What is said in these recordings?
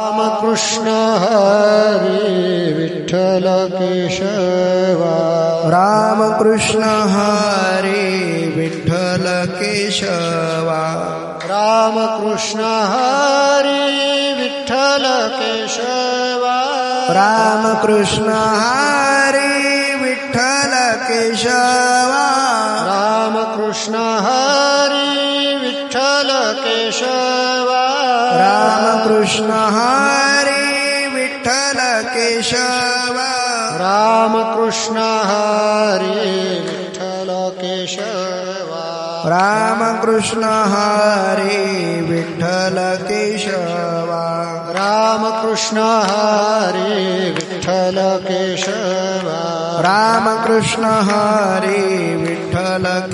रामकृष्ण हरी विठ्ठल केशवा रामकृष्ण हरी विठ्ठल केशवा रामकृष्ण हरी विठ्ठल केशवा रामकृष्ण हरी विठ्ठल केशवा रामकृष्ण हरी विठ्ठल केशवा रामकृष्ण हरी विठ्ठल केशवा रामकृष्ण हरी विठ्ठल केशवा रामकृष्ण हरी विठ्ठल केशवा रामकृष्ण हरी विठ्ठल केशवा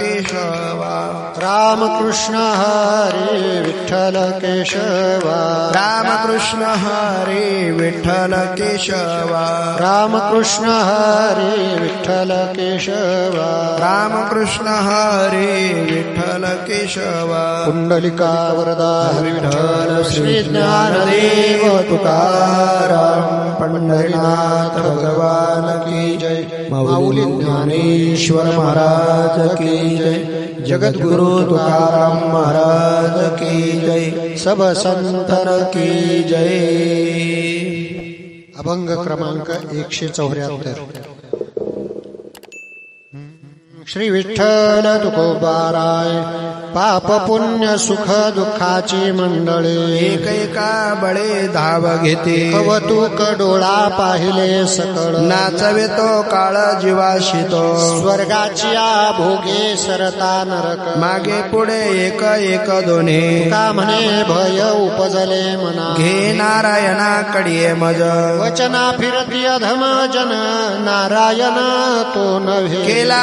रामकृष्ण हरी विठ्ठल केशवा रामकृष्ण हरी विठ्ठल केशवा रामकृष्ण हरी विठ्ठल केशवा रामकृष्ण हरी विठ्ठल केशवा रामकृष्ण हरी विठ्ठल केशवा कुंडलिका वरदा विठ्ठल श्री ज्ञानदेव तुकाराम पंढरीनाथ भगवान की जय माऊली ज्ञानेश्वर महाराज की जय जगद्गुरु तुकाराम महाराज की जय सब संतन की जय। अभंग क्रमांक 174। श्री विठ्ठल तुकोबाराय पाप पुण्य सुख दुःखाची मंडळे एकैका बळे धाव घेते कवतुक डोळा पाहिले सकळ नाचवे तो काळ जीवाशी तो स्वर्गाची भोगे सरता नरक मागे पुढे एक एक दोन्ही का म्हणे भय उपजले मना घे नारायणा कडे मज वचना फिरती अधम जन नारायण तो नव्हे केला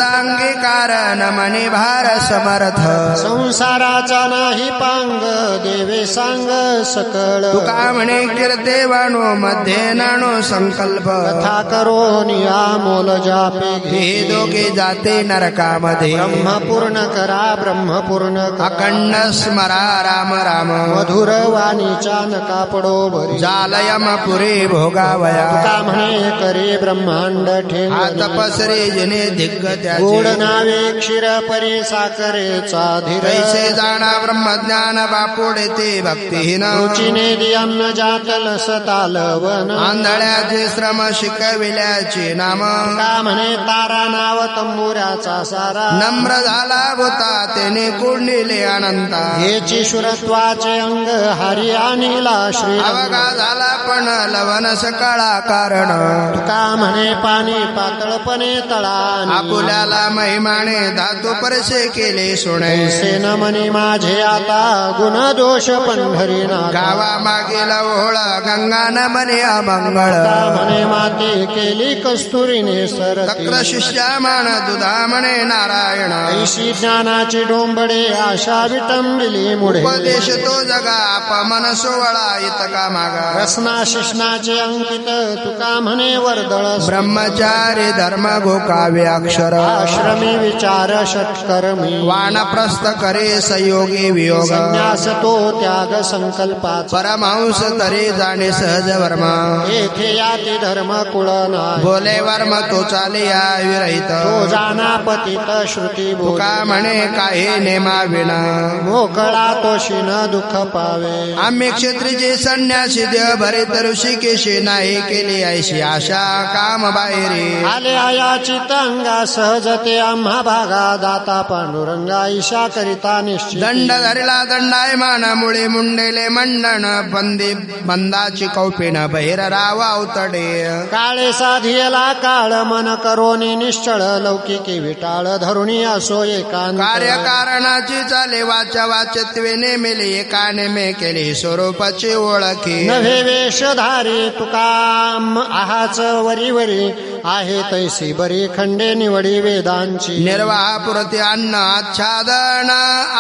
अंगीकार न मनी भार समर्थ संसाराचा नाही पांग देवे सांग सकळ तुका म्हणे कीर्ते वाणो मध्ये नाणो संकल्प कथा करो निया मोल जापे हे दोघे जाते नरकामध्ये ब्रह्म पूर्ण करा ब्रह्म पूर्ण अखंड स्मरा राम राम मधुर वाणीचा नका पडो भरी जालयम पुरे भोगावया तुका म्हणे करे ब्रह्मांड ठेव तपसरे जने दिग्गत्या गोड नावे क्षीर परी साखरेचा धीर कैसे जाणा ब्रह्मज्ञान बापुडे ते भक्तिहीन रुचिने दियन्न जातल सतालवन आंधळ्याचे श्रम शिकविल्याचे नाम का म्हणे तारा नाव तंबुऱ्याचा सारा नम्र झाला होता त्याने कुंडिले अनंता हेची शुरत्वाचे अंग हरी आणिला श्री अवघा झाला पण लवन सकाळा कारण तुका म्हणे पाणी पातळपणे तळा आपुल्याला महिमाने धातू परसे केले सोने सेन मनी माझे आता गुण दोष पंढरी ना गावा मागेल ओळ गंगा न म्हणे अमंगळ म्हणे माती केली कस्तुरीने सर तक्र शिष्या मान दुधा म्हणे नारायण ऐशी ज्ञानाची डोंबडे आशा विटंबिली मुळे उपदेश तो जगा अपमन सोवळा इतका मागा रसना शिष्णाचे अंकित तुका म्हणे वर्दळ ब्रह्मचारी धर्म गोकाव्य अक्षर आश्रमी विचार षटकर्मी वानप्रस्थ करे संयोगी वियोग संन्यास तो त्याग संकल्पाचा परमहंस तरी जाणे सहज वर्म येथे याती धर्म कुळ नाही बोले वर्म तो चाले या विरहित तो जाना पतित श्रुती तुका म्हणे काही नेमा विना मोकळा तोशी न दुःख पावे आम्ही क्षत्रिचे संन्यासी देव भरित ऋषिकेशी नाही केली ऐशी आशा काम बाहेरी आले आयाची तंगा सहजते आम्हा भागा दाता पांडुरंगा ईशा करिता निश्चित दंड धरला दंडायमान मुळे मुंडेले मंडन बंदी बंदाची कौपिन बहिर राव अवतडे काळे साधियला काळ मन करोनी निश्चळ लौकिकी विटाळ धरुणी असो एकांत कार्यकारणाची चाले वाचा वाचत्वे नेमेले एकाने मे केली स्वरूपाची ओळखी नव्हे वेशधारी तुकाम आहाच वरी वरी आहे तैसी बरी खंडे निवडी वेदांची निर्वाहापुरती अन्न आच्छादन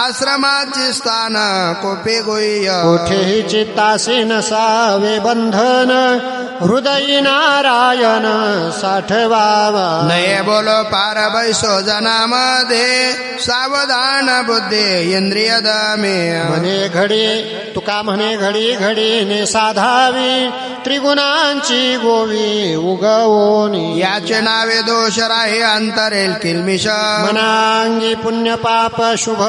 आश्रमाचे स्थान कोपे गोय कोठेही चित्तासी नसावे बंधन हृदयी नारायण साठवावा नये बोलो पार बैसो जनामध्ये सावधान बुद्धी इंद्रिय दमे मने घडी तुका म्हणे घडी घडीने साधावी त्रिगुणांची गोवी उगवोनी याचे नावे दोष राहे अंतरेल किलमिश मनांगी पुण्य पाप शुभ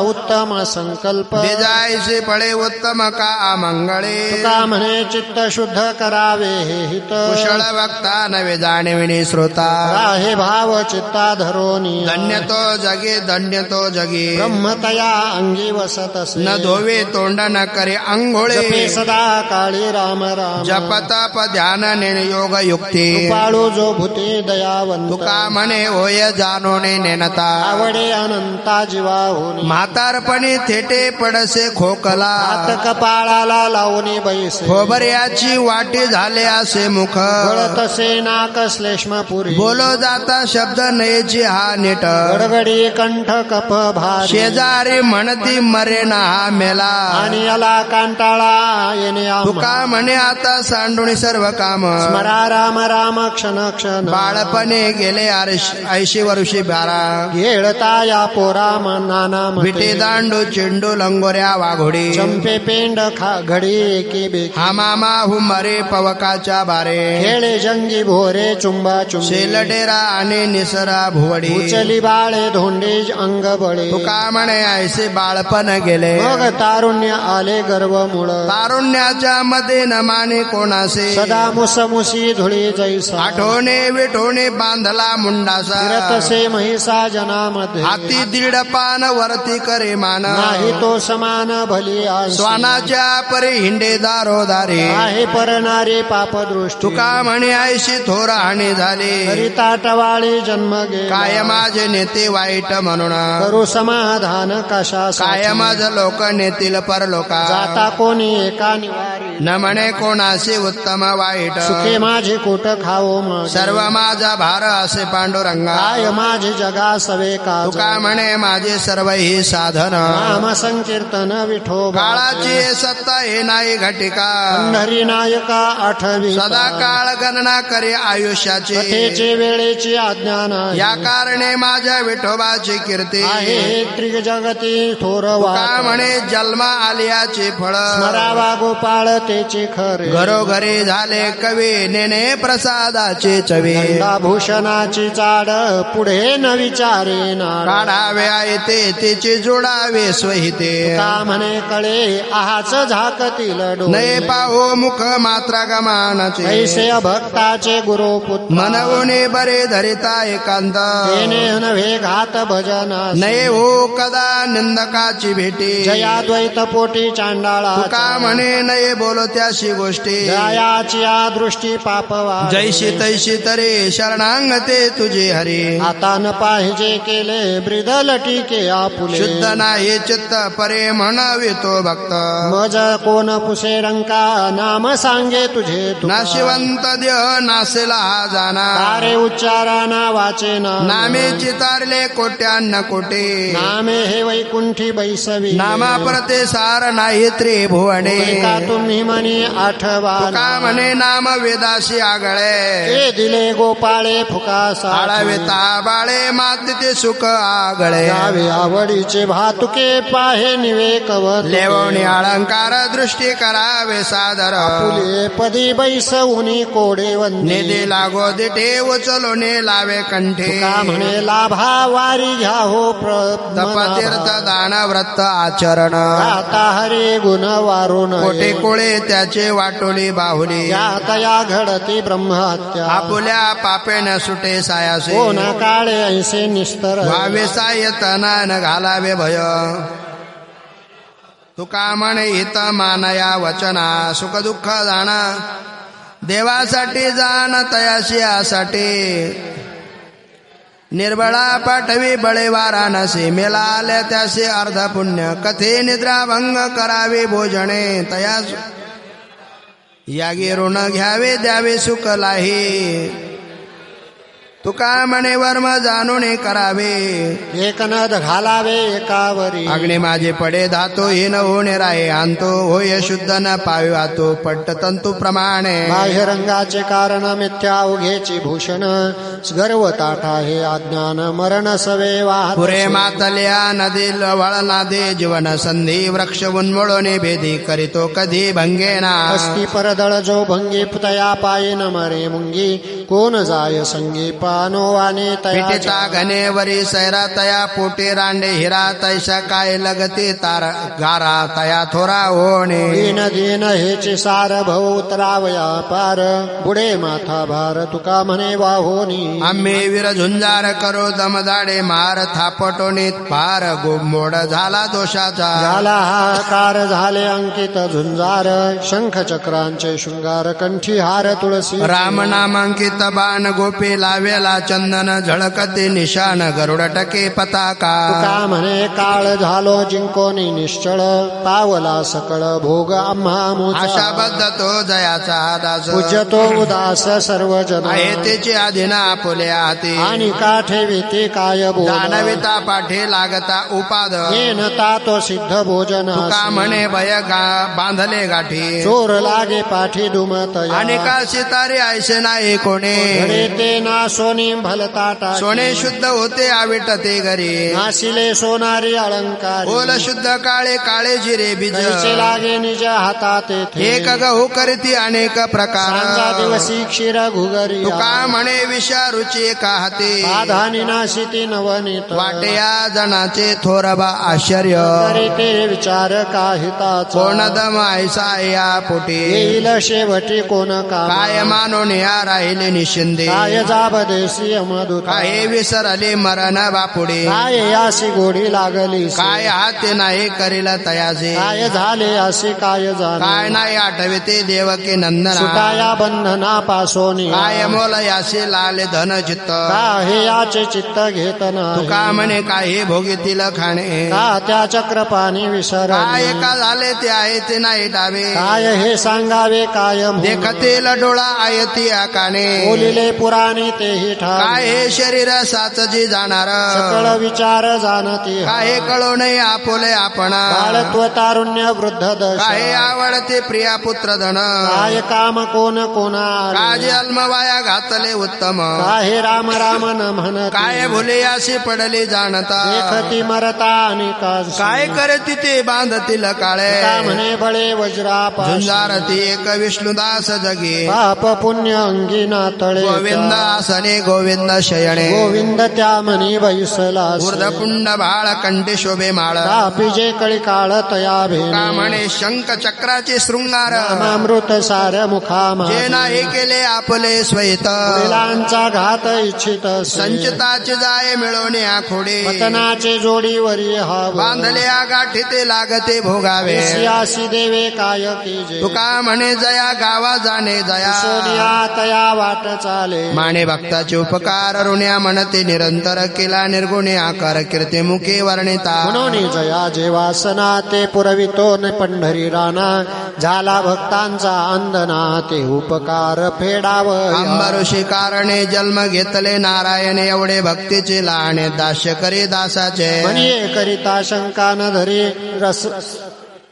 उत्तम संकल्प जायचे पळे उत्तम का अमंगळे तुका म्हणे चित्त शुद्ध करावे हे हित कुशळ वक्ता नवे जाणविणी श्रोता राहे भाव चित्ता धरोनी धन्य तो जगे धन्य तो जगे ब्रह्मतया अंगी वसत असे न धोवे तोंड न करे अंघोळे जपे सदा काळी राम राम जप तप ध्यान योग युक्ती कृपाळू जो भूते दयावंत तुका म्हणे होय जानोने नेनता आवडे अनंता जीवा होनी म्हातारपणी थेटे पडसे खोकला हात कपाळाला लावणी बैसे खोबऱ्याची वाटी झाले असे मुख गळतसे नाक श्लेष्मपुरी बोलो जाता शब्द नयेची हा नेट गडगडी कंठ कफ भारी शेजारी म्हणती मरे ना हा मेला आणि याला कांटाळा येणे आम्हा. तुका म्हणे आता सांडून सर्व काम स्मरा राम राम क्षण क्षण बाळपणे गेले 80 वर्षी बारा घेळता या पोरा नाना विटे दांडू चेंडू लंगोऱ्या वाघोडी चंपे पेंड घडी एके बेकी हा मामा हुमरे पवकाच्या बारे खेळे जंगी भोरे चुंबा चुंबी शेलडेरा आणि निसरा भुवडी उचली बाळे धोंडे अंग बळे तुका म्हणे ऐसे बाळपण गेले मग तारुण्य आले गर्व मुळ तारुण्याच्या मध्ये न माने कोणासे सदा मुसमुसी धुळी जैसा आठवणे विठवणे बांधला मुंडासा फिरतसे महिसा जनामध्ये हाती दीड पान वरती करे मान नाही तो समान भली आस स्वानाच्या परी हिंडे दारोदारे आहे परणारे पाप दृष्टी तुका म्हणे ऐशी थोर हानी झाली हरिता टवाळी जन्म गे काय माझे नेते वाईट म्हणून करू समाधान कशा काय माझ लोक नेतील परलोका जाता कोणी एका निवारी न म्हणे कोणाशी उत्तम वाईट सुखे माझे कोट खाओ मग सर्व माझा भार असे पांडुरंगा काय माझे जगा सवे का तुका म्हणे माझे सर्व ही साधन नाम संकीर्तन विठोबा काळाची सत्ता हे नाही घटिका पंढरी नायका आठवी सदा काळ गणना करे आयुष्याची कथेचे वेळेची आज्ञा नाही या कारणे माझ्या विठोबाची कीर्ती आहे त्रिजगती थोर तुका म्हणे जन्मा आलियाचे फळ स्मरावा गोपाळ तेचे खरे घरोघरी झाले कवी नेने प्रसादाचे चवे भूषणाची चाड पुढे न विचारे ना काढावे आहे तेचे जोडावे स्वहिते का म्हणे कळे आहाच झाकतील नये पाहो मुख मात्रा गमानाचे ऐसे भक्ताचे गुरुपुत्र मनवणे बरे धरिता एकांत तेने नव्हे घात भजना नये हो कदा निंदकाची भेटी जयाद्वैत पोटी चांडाळा तुका म्हणे नये बोलो त्याशी गोष्टी जयाची या दृष्टी पापवा जैशी तैशी तरे शरणांगते तुझे हरी आता न पाहिजे केले ब्रिदल टीके आपुले शुद्ध नाही चित्त परे म्हणावे तो भक्त मज कोण पुसे रंका नाम सांगे तुझे नाशिवंत देह नासेला हा जाना तारे उच्चारा नावाचे नामे चितारले कोट्यान्न कोटे नामे हे वैकुंठी बैसवी नामा परते सार नाही त्रिभुवने का तुम्ही म्हणे आठवा तुका म्हणे नाम वेदाशी आगळे ते दिले गोपाळे फुकासा आळावेता बाळे माते सुख आगळे गावे आवडीचे भातुके पाहे निवेकवत लेवणी अलंकार दृष्टी करावे सादर फुले पदी बैसवुनी कोडे वंदे निधी लागो दिठे उचलो ने लावे कंठे का म्हणे लाभा वारी घ्या हो तपतीर्थ दान व्रत आचरण आता हरे गुण वारून कोटे कोळे त्याचे वाटोली बाहुली तया घडती ब्रह्महत्या आपुल्या पापेन सुटे सायासे कोण काळे ऐसे निस्तर व्हावे सायतना न घालावे भय तुका म्हणे हित मानया वचना सुख दुःख जाणा देवासाठी जाण तयाशी यासाठी निर्बळा पाठवी बळे वाराणसी मेला आल्या त्याशी अर्ध पुण्य कथे निद्रा भंग करावे भोजने तयास यागे ऋण घ्यावे द्यावे सुख लाही तुका म्हणे वर्म जाणून करावे एक नद घालावे एकावरी अग्नी माझे पडे धातो हे न होणे राहे आणतो होय शुद्ध न पावे वातो पट्ट तंतू प्रमाणे बाह्य रंगाचे कारण मिथ्या उघेची भूषण गर्व ताठा हे अज्ञान मरण सवे वाहत पुरे मातल्या नदी वळना दे जीवन संधी वृक्ष उन्मळोने भेदी करीतो कधी भंगेना अस्ति परदळ जो भंगी तया पाये न मरे मुंगी कोण जाय संगी पानो वाने तया पिटिता घनेवरी सैरा तया पोटे रांडे हिरा तैसा काय लगते तार गारा तया थोरा होणे दीन दीन हेचे सार भव उतरावया पार बुडे माथा भार तुका म्हणे वाहोनी आम्ही वीर झुंजार करो दमदाडे मार थापटोनीत पार मोड झाला दोषाचा झाला हाकार झाले अंकित झुंजार शंख चक्रांचे शृंगार कंठी हार तुळसी राम नामांकित बाण गोपी लावेला चंदन झळकते निशान गरुड टके पताका तुका म्हणे काळ झालो जिंकोनी निश्चळ पावला सकळ भोग आम्हा मोचा आशाबद्ध तो जयाचा दास पूज्यतो उदास सर्व जन आहे त्याची आधीना आपुले हाती आणि काठे विते काय बोल जाणविता पाठे लागता उपाद येनता तो सिद्ध भोजन तुका म्हणे भय बांधले गाठी चोर लागे पाठी दुमत अनेका सितारे ऐसे नाही कोणे घडे ते ना सोनी भलताटा सोने शुद्ध होते आविटते घरी नाशिले सोनारी अलंकार ओल शुद्ध काळे काळे जिरे बीज कैचे लागे निज हातात एक गहू करती अनेक प्रकार सांगा दिवसी क्षीर घुगरी तुका म्हणे विषारुची एका हाती आधानी नाशिती नवनीत वाटे या जनाचे थोरबा आश्चर्य करीते विचार काहिताच कोण दम ऐसा या पोटी येईल शेवटी कोण काय मानून या राहिले निशिंदे काय जाबदेसी अमधुत काय विसरले मरण बापुडे काय यासी गोडी लागली काय हाते नाही करील तयाचे काय झाले असे काय काय जाणे नाही आठवते देवकी नंदना सुटाया बंधना पासोनी काय मोल याचे लाले धन चित्त का हे याचे चित्त घेत नाही तुका म्हणे काही भोगीतील खाणे का त्या चक्रपाणी विसर काय का झाले ते आहे ते नाही डावे काय हे सांगावे काय म्हणून? देखतील डोळा आयती आकाने बोलिले पुराणी तेही ठाण काय हे शरीर साचजी जाणार सकळ विचार जाणती काय कळो नाही आपुले आपणा बाळत्व तारुण्य वृद्ध दश काय आवडते प्रिया पुत्र धन काय काम कोण कोणा काजे अल्मवाया घातले उत्तम काय राम राम न म्हणत काय भुले असे पडले जाणता देखती मरता आणि काय करे तिथे बांधतील काळे म्हणे बळे वज्रापा झुंजारती एक विष्णुदास जगी पाप पुण्य अंगी नातळे गोविंद आसने गोविंद शयणे गोविंद त्या म्हणी बैसला ऊर्ध्वपुंड भाळ कंठी शोभे माळ पिजे कळी काळ तया का भेने म्हणे शंख चक्राचे शृंगार अमृत सार मुखा जे नाही केले आपले स्वैत मुलांचा घात इच्छित संचिताचे जाय मिळवणे आखोडे पतनाचे जोडीवरी हाव बांधले गाठी ते लागते भोगावे सियासी देवे काय कीजे तुका म्हणे जया गावा जाणे जया सोनिया तया वाट चाले माने भक्ताचे उपकार ऋण्या म्हणते निरंतर केला निर्गुणे आकार कीर्ती मुखे वर्णिता म्हणून जया जेवासना ते पुरवितो न पंढरी राणा झाला भक्तांचा अंदना ते उपकार फेडाव अंबऋषी कारणे जन्म घेतले नारायण एवढे भक्तीचे लहाने दास्य करी दासाचे म्हणजे करिता शंका न धरी रस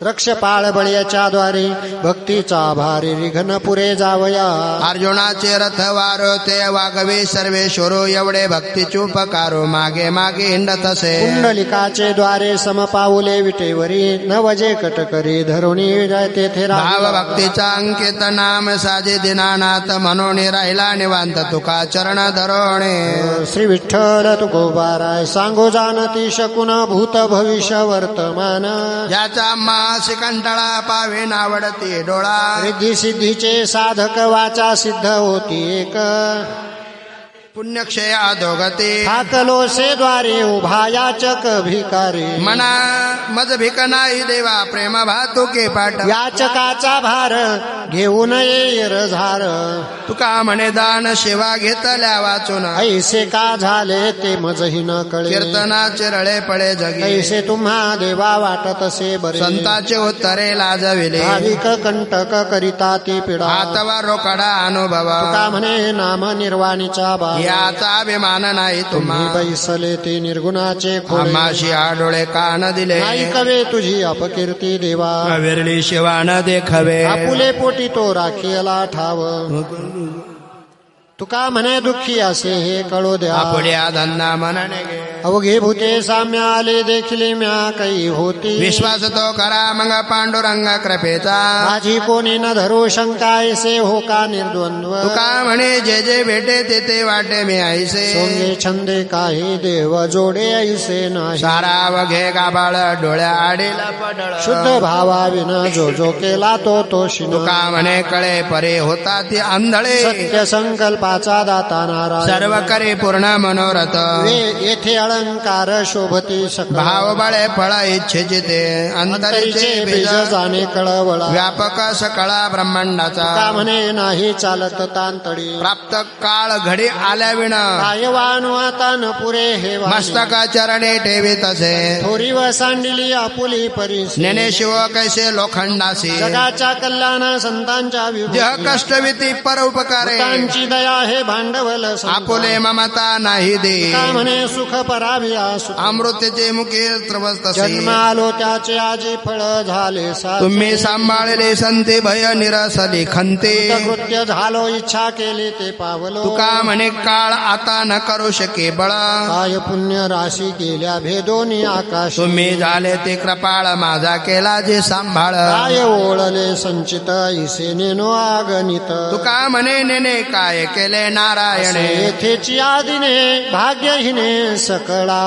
रक्षपाळ बळ्याच्या द्वारे भक्तीचा भारी रिघन पुरे जावया अर्जुनाचे रथ वारो ते वागवे सर्वेश्वरो एवढे भक्तीचे उपकारो मागे मागे हिंडत असे कुंडलिकाचे द्वारे समपाऊले विटेवरी नवजे कटकरी धरुणी तेथे भाव भक्तीचा अंकित नाम साजे दिनानाथ म्हणून राहिला निवांत तुका चरण धरोणे श्री विठ्ठल तुकोबाराय सांगो जानती शकून भूत भविष्य वर्तमान ज्याचा मासी कंटाळा पावे नावडते डोळा रिद्धी सिद्धीचे साधक वाचा सिद्ध होती एक पुण्यक्षया दोगते थाकलो से द्वारे उभा याचक भिकारी मना मज भिक नाही देवा प्रेम भातुके पाठ याचकाचा भार घेऊन ये रझार तुका म्हणे दान सेवा घेतल्या वाचून ऐसे का झाले ते मजही न कळे कीर्तनाचे रळे पळे जगी ऐसे तुम्हा देवा वाटत असे बरे संताचे उत्तरे लाजविले भाविक कंटक करिता ती पिढा हातवा रोकडा अनुभव तुका म्हणे नाम निर्वाणीचा बा याचा अभिमान नाही तुम्हा तुम्ही बैसले ते निर्गुणाचे खोळे आम्हाशी आडोळे कान दिले नाही कवे तुझी अपकीर्ती देवा विरली शिवा न देखावे आपुले पोटी तो राखीला ठाव तुका म्हणे दुःखी असे हे कळो द्या आपुल्या धंदा मनने गे अवघे भूते साम्य आले देखिले म्या काही होती विश्वास तो करा मग पांडुरंग कृपेचा माझी कोणी न धरो शंका ऐसे हो का निर्द्वंद्व तुका म्हणे जे जे भेटे ते ते वाटे मी ऐसे सोंगे छंदे काही देव जोडे ऐसे नाही सारा वघे गाबाळ डोळ्या आडीला पडळ शुद्ध भावाविन जो जो केला तो शिन तुका म्हणे कळे परे होता ती आंधळे सत्य संकल्पाचा दाता नारायण सर्व करे पूर्ण मनोरथ येथे अलंकार शोभती सकळ भाव बळे फळ इच्छेचे ते अंतरीचे बीज जाणे कळवळा व्यापक सकळा ब्रह्मांडाचा का म्हणे नाही चालत तांतडी प्राप्त काळ घडी आल्या विण कायवान आता न पुरे हे वाणी. मस्तक चरणे ठेवीत असे थोरी व सांडिली आपुली परीस नेने शिव कैसे लोखंडासी जगाच्या कल्याण संतांच्या जह विभूती कष्टविती पर उपकारे भक्तांची दया हे भांडवल संतान. आपुले ममता नाही दे का म्हणे सुख परावी असु अमृतेचे मुखे त्रवस्तसे जन्म आलो त्याचे आजी फळ झाले साधे. तुम्ही सांभाळले संते भय निरसले खंते कृत्य झालो इच्छा केली ते पावलो तुका म्हणे काळ आता न करू शके बळ काय पुण्य राशी केल्या भेदोनी आकाश तुम्ही झाले ते कृपाळ माझा केला जे सांभाळ काय ओळले संचित इसे नेनो आगणित तुका म्हणे नेने काय केले नारायणे येथेची आदिने भाग्यहीने सकळा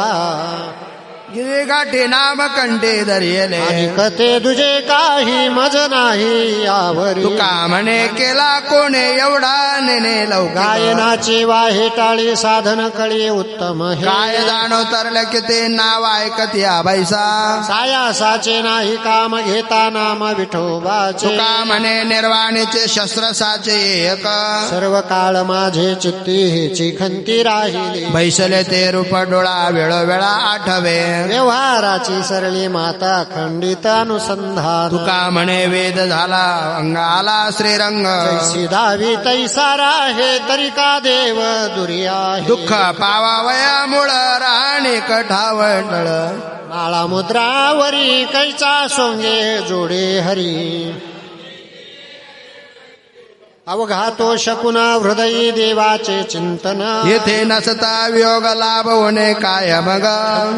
गिरे गाठी नाम कंठे धरियले आणि कथे तुझे काही मज नाही यावरी तुका म्हणे केला कोणे एवढा नेने लवकर गायनाचे वाहे टाळी साधन कळी उत्तम हे काय जाणो तरले की ते नाव ऐकत या बैसा सायासाचे नाही काम घेता नाम विठोबाचे तुका म्हणे निर्वाणीचे शस्त्र साचे एक सर्व काळ माझे चित्ती हेची खंती राहिली बैसले ते रूप डोळा वेळोवेळा आठवे व्यवहाराची सरळी माता खंडित अनुसंधान तुका म्हणे वेद झाला अंग आला श्रीरंग जैसी दावी तैसारा हे तरी का देव दुर्या दुःख पावावया मुळ राहणे कठावटळ माळा मुद्रावरी कैचा सोंगे जोडे हरी अवघा तो शकुना हृदयी देवाचे चिंतन येथे नसता वियोग लाभ होणे काय मग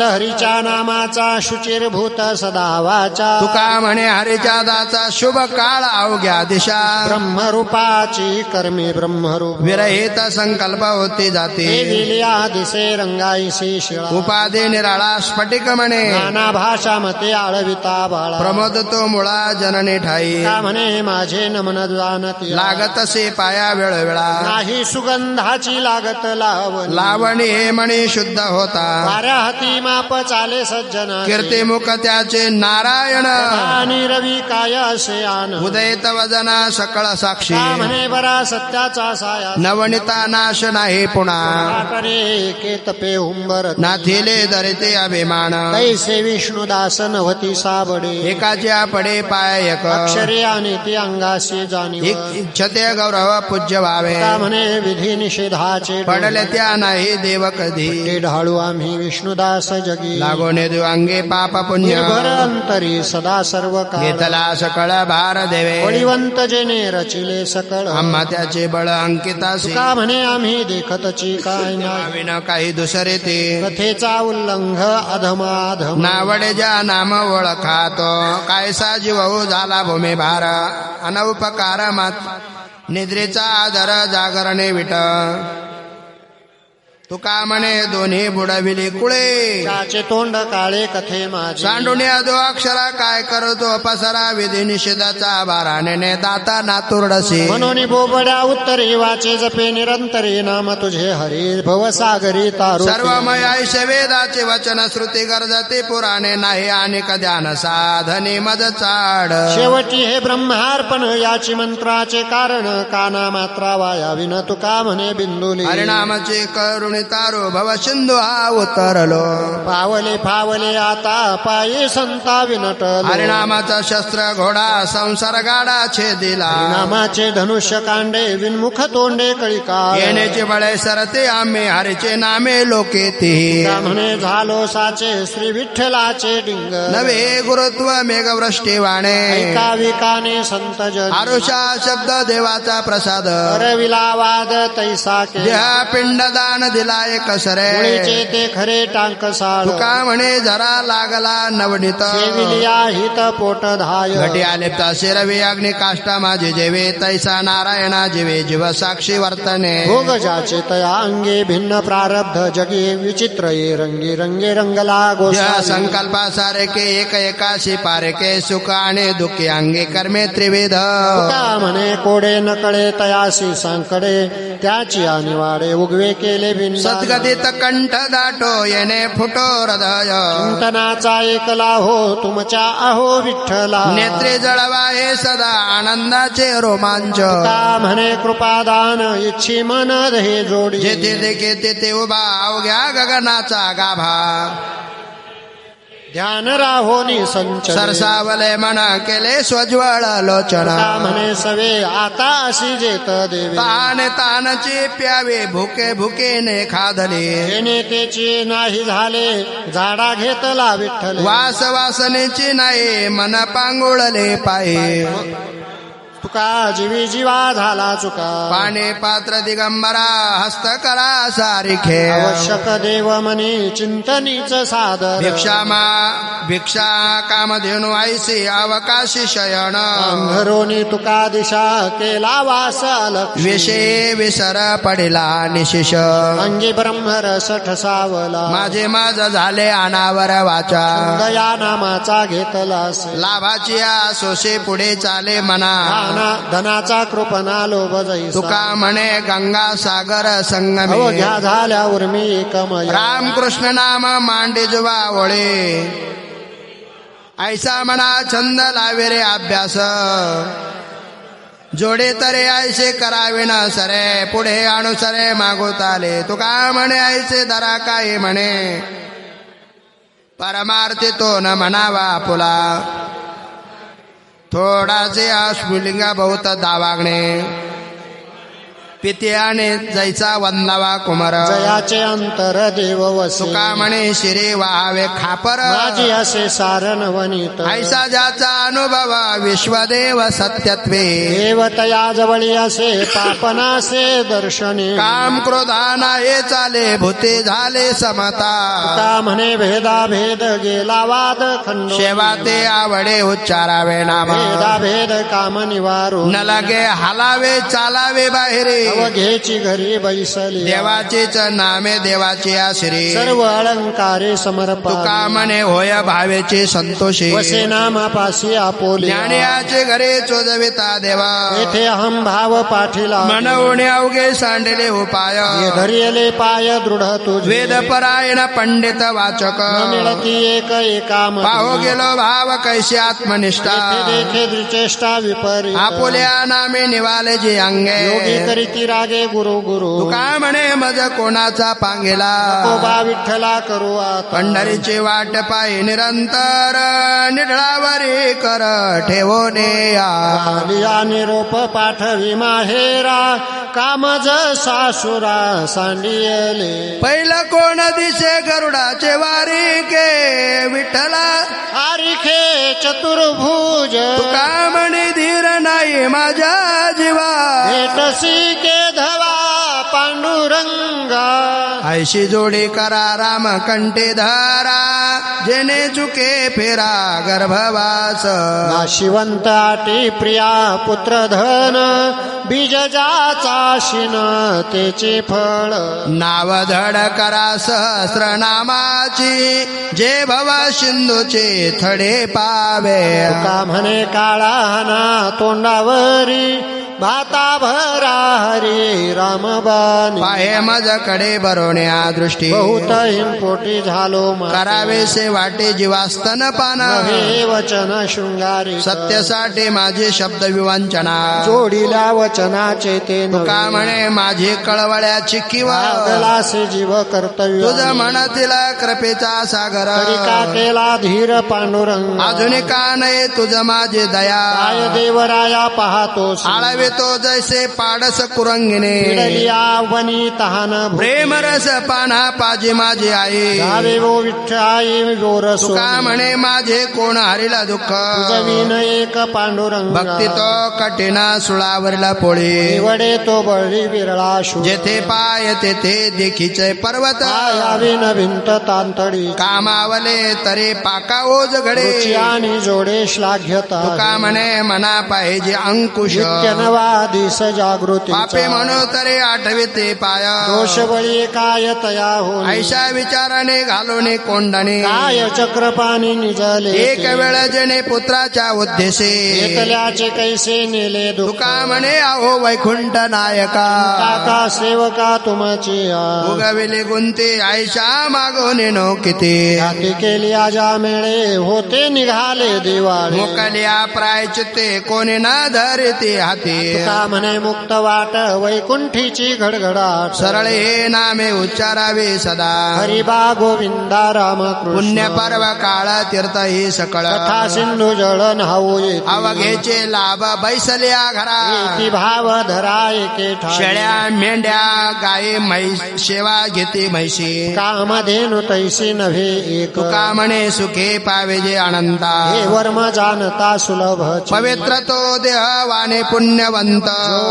हरीच्या नामाचा शुचिरभूत सदा वाचा तुका म्हणे हरिच्या दाचा शुभ काळ अवघ्या दिशा ब्रह्मरूपाची कर्मी ब्रह्मरूप विरहित संकल्प होती जाते दिल्या दिसे रंगाईसी शिळा उपाधी निराळा स्फटिक म्हणे नाना भाषा मते आळविता बाळा प्रमोद तो मुळा जननी ठाई का म्हणे माझे नमन जाणती लागत से पाया वेळोवेळा नाही सुगंधाची लागत लावणी लावणी हे म्हणे शुद्ध होता वाऱ्या हाती माप चाले सज्जना कीर्तिमुख त्याचे नारायण आणि रवी काय असे आन उदयत वजना सकळ साक्षी का म्हणे बरा सत्याचा साया नवनिता नाश नाही पुन्हा करे के तपे हुंबर नाथिले धरिते अभिमान कैसे विष्णुदास नवती साबडे एकाच्या पडे पाय एक अक्षरे आणि ती अंगाशी जाणीव इच्छते गौरव पूज्य व्हावे का म्हणे विधी निषेधाचे पडले त्या नाही देव कधी ते ढाळू आम्ही विष्णुदास जगी लागोने देव अंगे पाप पुण्य निर्भर अंतरी सदा सर्व काळ घेतला सकळ भार देवे बळीवंत जेने रचिले सकळ आम्हा त्याचे बळ अंकितासी का म्हणे आम्ही देखतची काय नाही विन काही दुसरे ते कथेचा उल्लंघ अधमाधम नावडे ज्या नाम ओळखातो कायसा जीव झाला भूमी भार अनौपकार मात निद्रेचा आदर जागरणे विट तुका म्हणे दोन्ही बुडविली कुळे त्याचे तोंड काळे कथे माझे सांडून दो अक्षरा काय करतो पसरा विधी निषेधाचा बाराने दाता नातुरडसी म्हणून बोबड्या उत्तरी वाचे जपे निरंतरी नाम तुझे हरी भवसागरी तारू सर्वमय ऐश वेदाचे वचन श्रुती गरजते पुराणे नाही आणि ध्यान साधने मज चाड शेवटी हे ब्रह्मार्पण याची मंत्राचे कारण काना मात्रा वाया विन तुका म्हणे बिंदुली हरिनामाचे करुणे तुम्ही तारो भव सिंधू हा उतरलो. पावले फावले आता पायी संता विनटलो. हरिनामाचा शस्त्र घोडा संसार गाडा छेदिला. नामाचे धनुष्य कांडे विनमुख तोंडे कळिका. येण्याचे बळे सरते आम्ही हरीचे नामे लोकेती. म्हणे झालो साचे श्री विठ्ठलाचे डिंग. नवे गुरुत्व मेघवृष्टी वाणे. ऐका विकाने संत जन. आरुषा शब्द देवाचा प्रसाद. करविला वाद तैसा के. देहा पिंडदान दिला एक सरे. मुळीचे ते खरे टांकसाळ. तुका म्हणे जरा लागला नवनीत. सेविलिया हित पोट धाय. घटी आलेप्ता शिरवी अग्नि काष्टा माझे जेवे तैसा नारायणा जीवे जीव साक्षी वर्तने. भोग ज्याचे तया अंगे भिन्न प्रारब्ध जगे विचित्र ये रंगी रंगे रंगला या गोसावी. संकल्पा सारखे एक एकाशी पारखे सुख आणि दुःखी अंगे कर्मे त्रिविध. तुका म्हणे कोडे नकळे तयासी सांकडे त्याची अनिवाडे उगवे केले भिन्न. सद्गतीत कंठ दाटो येणे फुटो हृदय. चिंतनाचा एकला हो तुमच्या अहो विठ्ठला. नेत्रे जळवा हे सदा आनंदाचे रोमांच. तुका म्हणे कृपादान इच्छी मन हे जोडी. जेथे देखे तेथे उभा अवघ्या गगनाचा गाभा. ध्यान राहोनी संचले. सरसावले मन केले स्वज्वळ लोचन. तुका म्हणे सवे आता अशी जेत देवे. तान तानची प्यावे भुके भुकेने खादले. येणे तेची नाही झाले झाडा घेतला विठ्ठल. वास वासनेची नाही मन पांगुळले पाये. तुका जीवी जीवा झाला चुका. पाणी पात्र दिगंबरा हस्त करा सारिखे. आवश्यक देव मनी चिंतनीच सादर. भिक्षा कामधेनु ऐसी अवकाशी शयन. अंधरोनी तुका दिशा केला वास अलक्ष. विषय विसर पडिला निशिष. अंगी ब्रह्मरस ठसावला. माझ झाले अनावर वाचा. दया नामाचा घेतलास. लाभाची सोसे पुढे चाले मना. धनाचा कृपणा लोभ जैसा. तुका म्हणे गंगा सागर संगमे. अवघ्या झाल्या उर्मी एकमय. रामकृष्ण नाम मांडे जुवा ओळे. ऐसा म्हणा छंद लावे रे अभ्यास. जोडे तरे ऐसे करावे न सरे. पुढे अनुसरे मागोताले. तुका म्हणे ऐसे धरा काय म्हणे. परमार्थी तो न म्हणावा पुला. थोडासे अश्वलिंगा बहुत दावागणे. पित्याने जैसा वंदावा कुमार. जयाचे अंतर देव वसे. तुका म्हणे शिरे वाहावे खापर. माझी असे सारण वनित. ऐसा ज्याचा अनुभव विश्वदेव सत्यत्वे. देवतया जवळी असे पापनासे दर्शने. काम क्रोधाना हे चाले भूते झाले समता. तुका म्हणे भेदा भेद गेला वाद खंड. शेवा ते आवडे उच्चारावे नाम. भेदा भेद काम निवारो. न लगे हलावे चालावे बाहेरे. अवघेची घरी बैसली. देवाचेच नामे देवाचे आश्री. सर्व अलंकारे समर्पा. तुका म्हणे होय भावेचे संतोषी. वसे नामापासी आपोली. ज्ञानियाचे घरे चोजविता देवा. येथे अहम भाव पाठीला. म्हणवणे अवघे सांडले उपाय. ये धरियले पाय दृढ तुझ. वेद परायण पंडित वाचक. न मिळती एक एकाम. पाहो गेलो भाव कैशी आत्मनिष्ठा. देखे द्रिचेष्टा विपरीत. आपुल्या नामे निवाले जे अंगे. योगी करीती रागे गुरु गुरु. तुका म्हणे मज कोणाचा पांगेला. कोबा विठ्ठला करू आता. पंढरीची वाट पायी निरंतर निढळावरी कर ठेवोने या. आलिया निरोप पाठवी माहेरा. कामज सासुरा सांडियले. पहिलं कोण दिसे गरुडाचे वारी के विठ्ठला. आरिखे चतुर्भुज. तुका म्हणे धीर नाही माझ्या जीवा. भेटसी के धवा पांडुरंगा. ऐशी जोडी करा राम कंठे धरा. जेने चुके फेरा गर्भवास. नाशिवंत आटी प्रिया पुत्र धन. बीज जाचा शिन तेचे फळ. नाव धड करा सहस्र नामाची. जे भव सिंधूचे थडे पावे. तुका म्हणे काळा हना तोंडावरी. भाता भरा हरी रामबाणी पाहे मजकडे बरोण्या दृष्टी बहुत हिंपोटी झालो करावेसे वाटे जीवास्तन पान नवे वचन शृंगारी सत्यासाठी माझे शब्द विवंचना जोडिल्या वचनाचे ते तुका म्हणे माझी कळवळ्याची किंवा लागलासे जीव कर्तव्य तुझ म्हणतील कृपेचा सागर तरी का केला धीर पांडुरंग अजून का नाही तुझ माझी दया काय देवराया पाहतोस आळवितो जैसे पाडस कुरंगिने पिडलिया वनी तहान प्रेम रस पाना पाजी माझी आई धावे वो विठ्ठाई गोरसो तुका म्हणे माझे कोण हरिला दुःख जमीन एक पांडुरंग भक्ती तो कठीण सुळावरील पोळी निवडे तो बळी विरळा शू जेथे पाय तेथे देखीचे पर्वत याविन भिंत तांतडी कामावले तरी पाका ओज घडे रुची आणि जोडे श्लाघ्यता तुका म्हणे मना पाहिजे अंकुश नित्य नवा दिस जागृती पापे म्हणू तरी आठविते पाय दोष बळी काय तया हो ऐशा विचाराने घालून कोंडाने काय चक्रपाणी निजले एक वेळ जेणे पुत्राच्या उद्देशे एकल्याचे कैसे नेले दुःख तुका म्हणे अहो वैकुंठ नायका काका सेवका तुमची उगविले गुंते ऐशा मागून नो किती हाती केली आजा मेळे होते निघाले दिवाळे मोकल्या प्रायचिते कोणी ना धरते हाती का म्हणे मुक्त वाट वैकुंठीची घडघडाट सरळ हे नामे उच्चारावे सदा हरिबा गोविंदा रामकृष्ण पुण्य पर्व काळ तीर्थ ही सकळ कथा सिंधू जळण हाऊ येती अवघेचे लाभ बैसल्या घरा एकी भाव धरा एके ठाई शेळ्या मेंढ्या गाई म्हैस सेवा घेते म्हैशी कामधेनु तैसी नव्हे एक तुका म्हणे सुखे पावेजे अनंता हे वर्म जाणता सुलभ पवित्र तो देह वाणे पुण्यवंत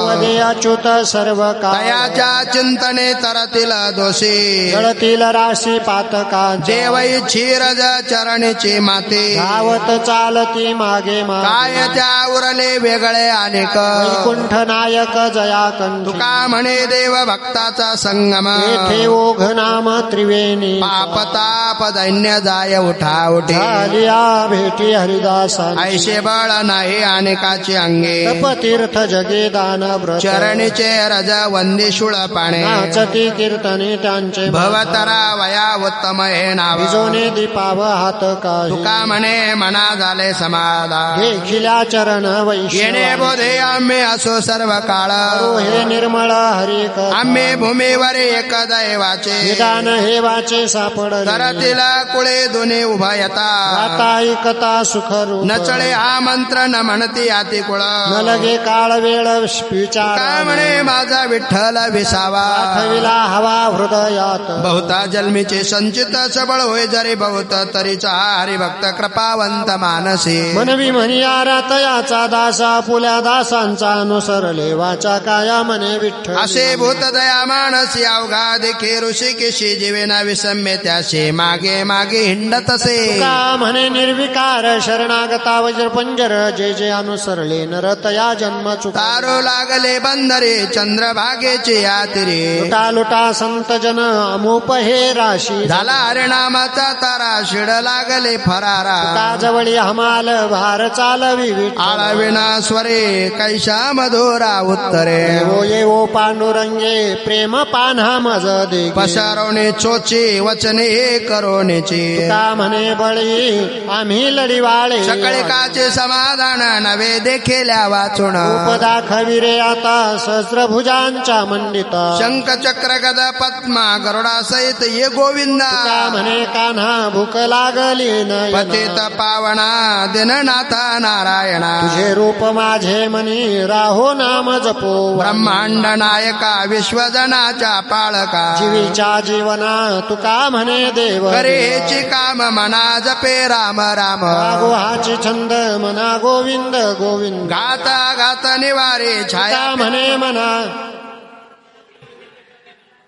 वदे अच्युत सर्व दयाच्या चिंतने तरतील दोषी जळतील राशी पातका देवई क्षीरज चरणीची माते धावत चालती मागे काय त्या उरले वेगळे अनेक वैकुंठ नायक जया कंठ तुका म्हणे देव भक्ताचा संगम येथे ओघ नाम त्रिवेणी पापताप दैन्य जाय उठा उठे झालिया भेटी हरिदासा ऐशे बळ नाही अनेकाचे अंगे तपतीर्थ जगे दान व्रत चरणीचे रज वंदी शुळ पाणे नाचती कीर्तने त्यांचे भवतरा वया उत्तम हे नाव विजोने दीपाव हात काही तुका म्हणे मना झाले समाधान देखिल्या चरण येणे वैष्णव बोधे आम्ही असो सर्व काळ हे निर्मळ हरी आम्ही भूमीवर एक दैवाचे निदान हे वाचे सापडले करतील कुळे दोन्ही उभा येता आता ऐकता सुखरू नचळे हा मंत्र न म्हणती आती कुळ न लगे काळ वेळ विचार काय म्हणे माझा विठ्ठल विसावा आठविला हवा हृदयात बहुता जन्मीचे संचित सबळ होय जरी बहुत तरीचा हरिभक्त कृपावंत मानसी मनवी म्हणिया तयाचा दासा पुल्या दासांचा अनुसरले वाचा काया मने विठ्ठल असे भूत दया मानसी अवघा देखे ऋषिकेशी जीवेना विसम्य त्याशी मागे मागे हिंडतसे का म्हणे निर्विकार शरणागता वज्र पंजर जे जे अनुसरले नरतया जन्म चुका तारो लागले बंदरे चंद्रभागेचे यातिरे लुटा लुटा संत जन अमोप हे राशी झाला हरिनामाचा तारा शिड लागले फरारा का जवळी हमाल भार चालवी विठ्ठल आळविना स्वरे कैशा मधुरा उत्तरे येवो येवो पांडुरंगे प्रेम पान्हा मज दे पसरवणे चोची वचने हे करोनेची का म्हणे बळी आम्ही लढीवाळे सकळे काचे समाधान नवे देखिल्या वाचून रूप दाखवी रे आता सहस्रभुजांच्या मंडिता शंख चक्र गद पद्मा गरुडा सहित ये गोविंदा का म्हणे कान्हा भूक लागली नाही पतित पावना दिननाथा नारायणा तुझे रूप माझे मनी राहो नाम जपो ब्रह्मांड नायका विश्वजनाच्या पाळका जीवीच्या जीवना तुका म्हणे देव करेची काम मना जपे राम राम गोहाची छंद मना गोविंद गोविंद गाता गात निवारे छाया का म्हणे मना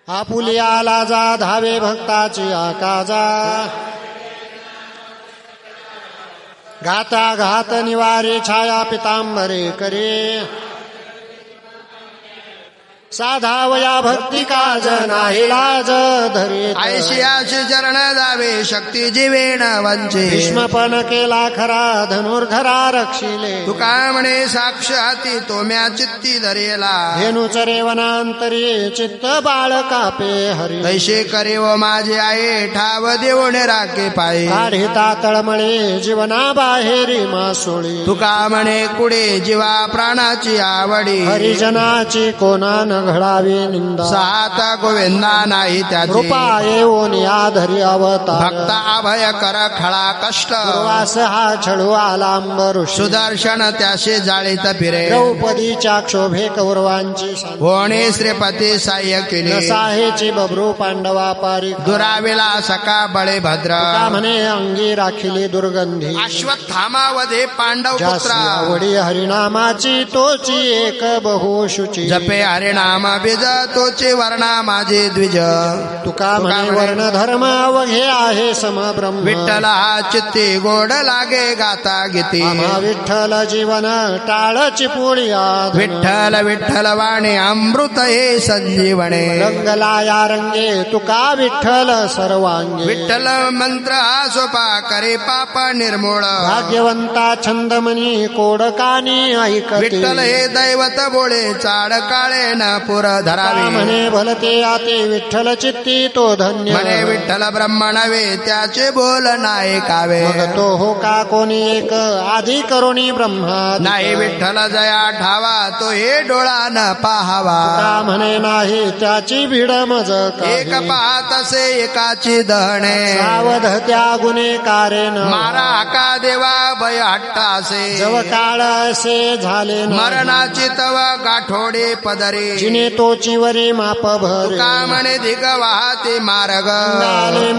आपुलियाला जा धावे भक्ताची आकाजा घाता घात निवारे छाया पितांबरे करे साधावया भक्ती काज नाही लाज धरी ऐशियाशी चरण जावे शक्ती जीवेन वंचे भीष्मपण केला खरा धनुर्धरा रक्षिले तुका म्हणे साक्ष हाती तोम्या चित्ती धरेला धेनुचरे वनांतरी चित्त बाळ कापे हरी तैसे करे व माझे आहे ठाव देऊन राखे पाये काढिता तळमळे जीवना बाहेरी मासोळी तुका म्हणे कुडे जीवा प्राणाची आवडी हरिजनाची कोणा न घडावी निंदा सात गोविंदा नाही त्याची कृपा येऊन या धरी अवतार भक्ता अभय कर खळा कष्ट वास हा छळू आलांबरुष सुदर्शन त्याशी जाळीत फिरे द्रौपदीच्या क्षोभे कौरवांची होणे श्रीपती साह्य केले नसाहेची बब्रू पांडवा पारी दुराविला सका बळे भद्र म्हणे अंगी राखिली दुर्गंधी अश्वत्थामावधे पांडव पुत्रा आवडी हरिनामाची तोची एक बहुशुची जपे हरिनाम बीज तोचे वर्णा माझे द्विज तुका म्हणे वर्ण धर्म अवघे आहे समब्रह्म विठ्ठला चित्ती गोड लागे गाता गीती आम्हा विठ्ठल जीवन टाळची पुळ्या विठ्ठल विठ्ठल वाणे अमृत हे संजीवने रंगला या रंगे तुका विठ्ठल सर्वांगे विठ्ठल मंत्र हा सोपा करे पाप निर्मूळ भाग्यवंता छंदमणी कोडकानी ऐकते विठ्ठल हे दैवत बोळे चाड काळे न पुर धरावे म्हणे भलते आते विठ्ठल चित्ती तो धन्य म्हणे विठ्ठल ब्रह्म नव्हे त्याचे बोल नाही कावे मग तो हो का कोणी एक आधी करुणी ब्रह्मा नाही विठ्ठल जया ठावा तो हे डोळा न पाहावा का म्हणे नाही त्याची भिड मज एक पाहत असे एकाची दहणे सावध त्या गुन्हेकारेन मारा का देवा भय हट्टासे जव काळ असे झाले मरणाची तव गाठोडे पदरी जिने तोची वरी माप भर का म्हणे धिग वाहते मार्ग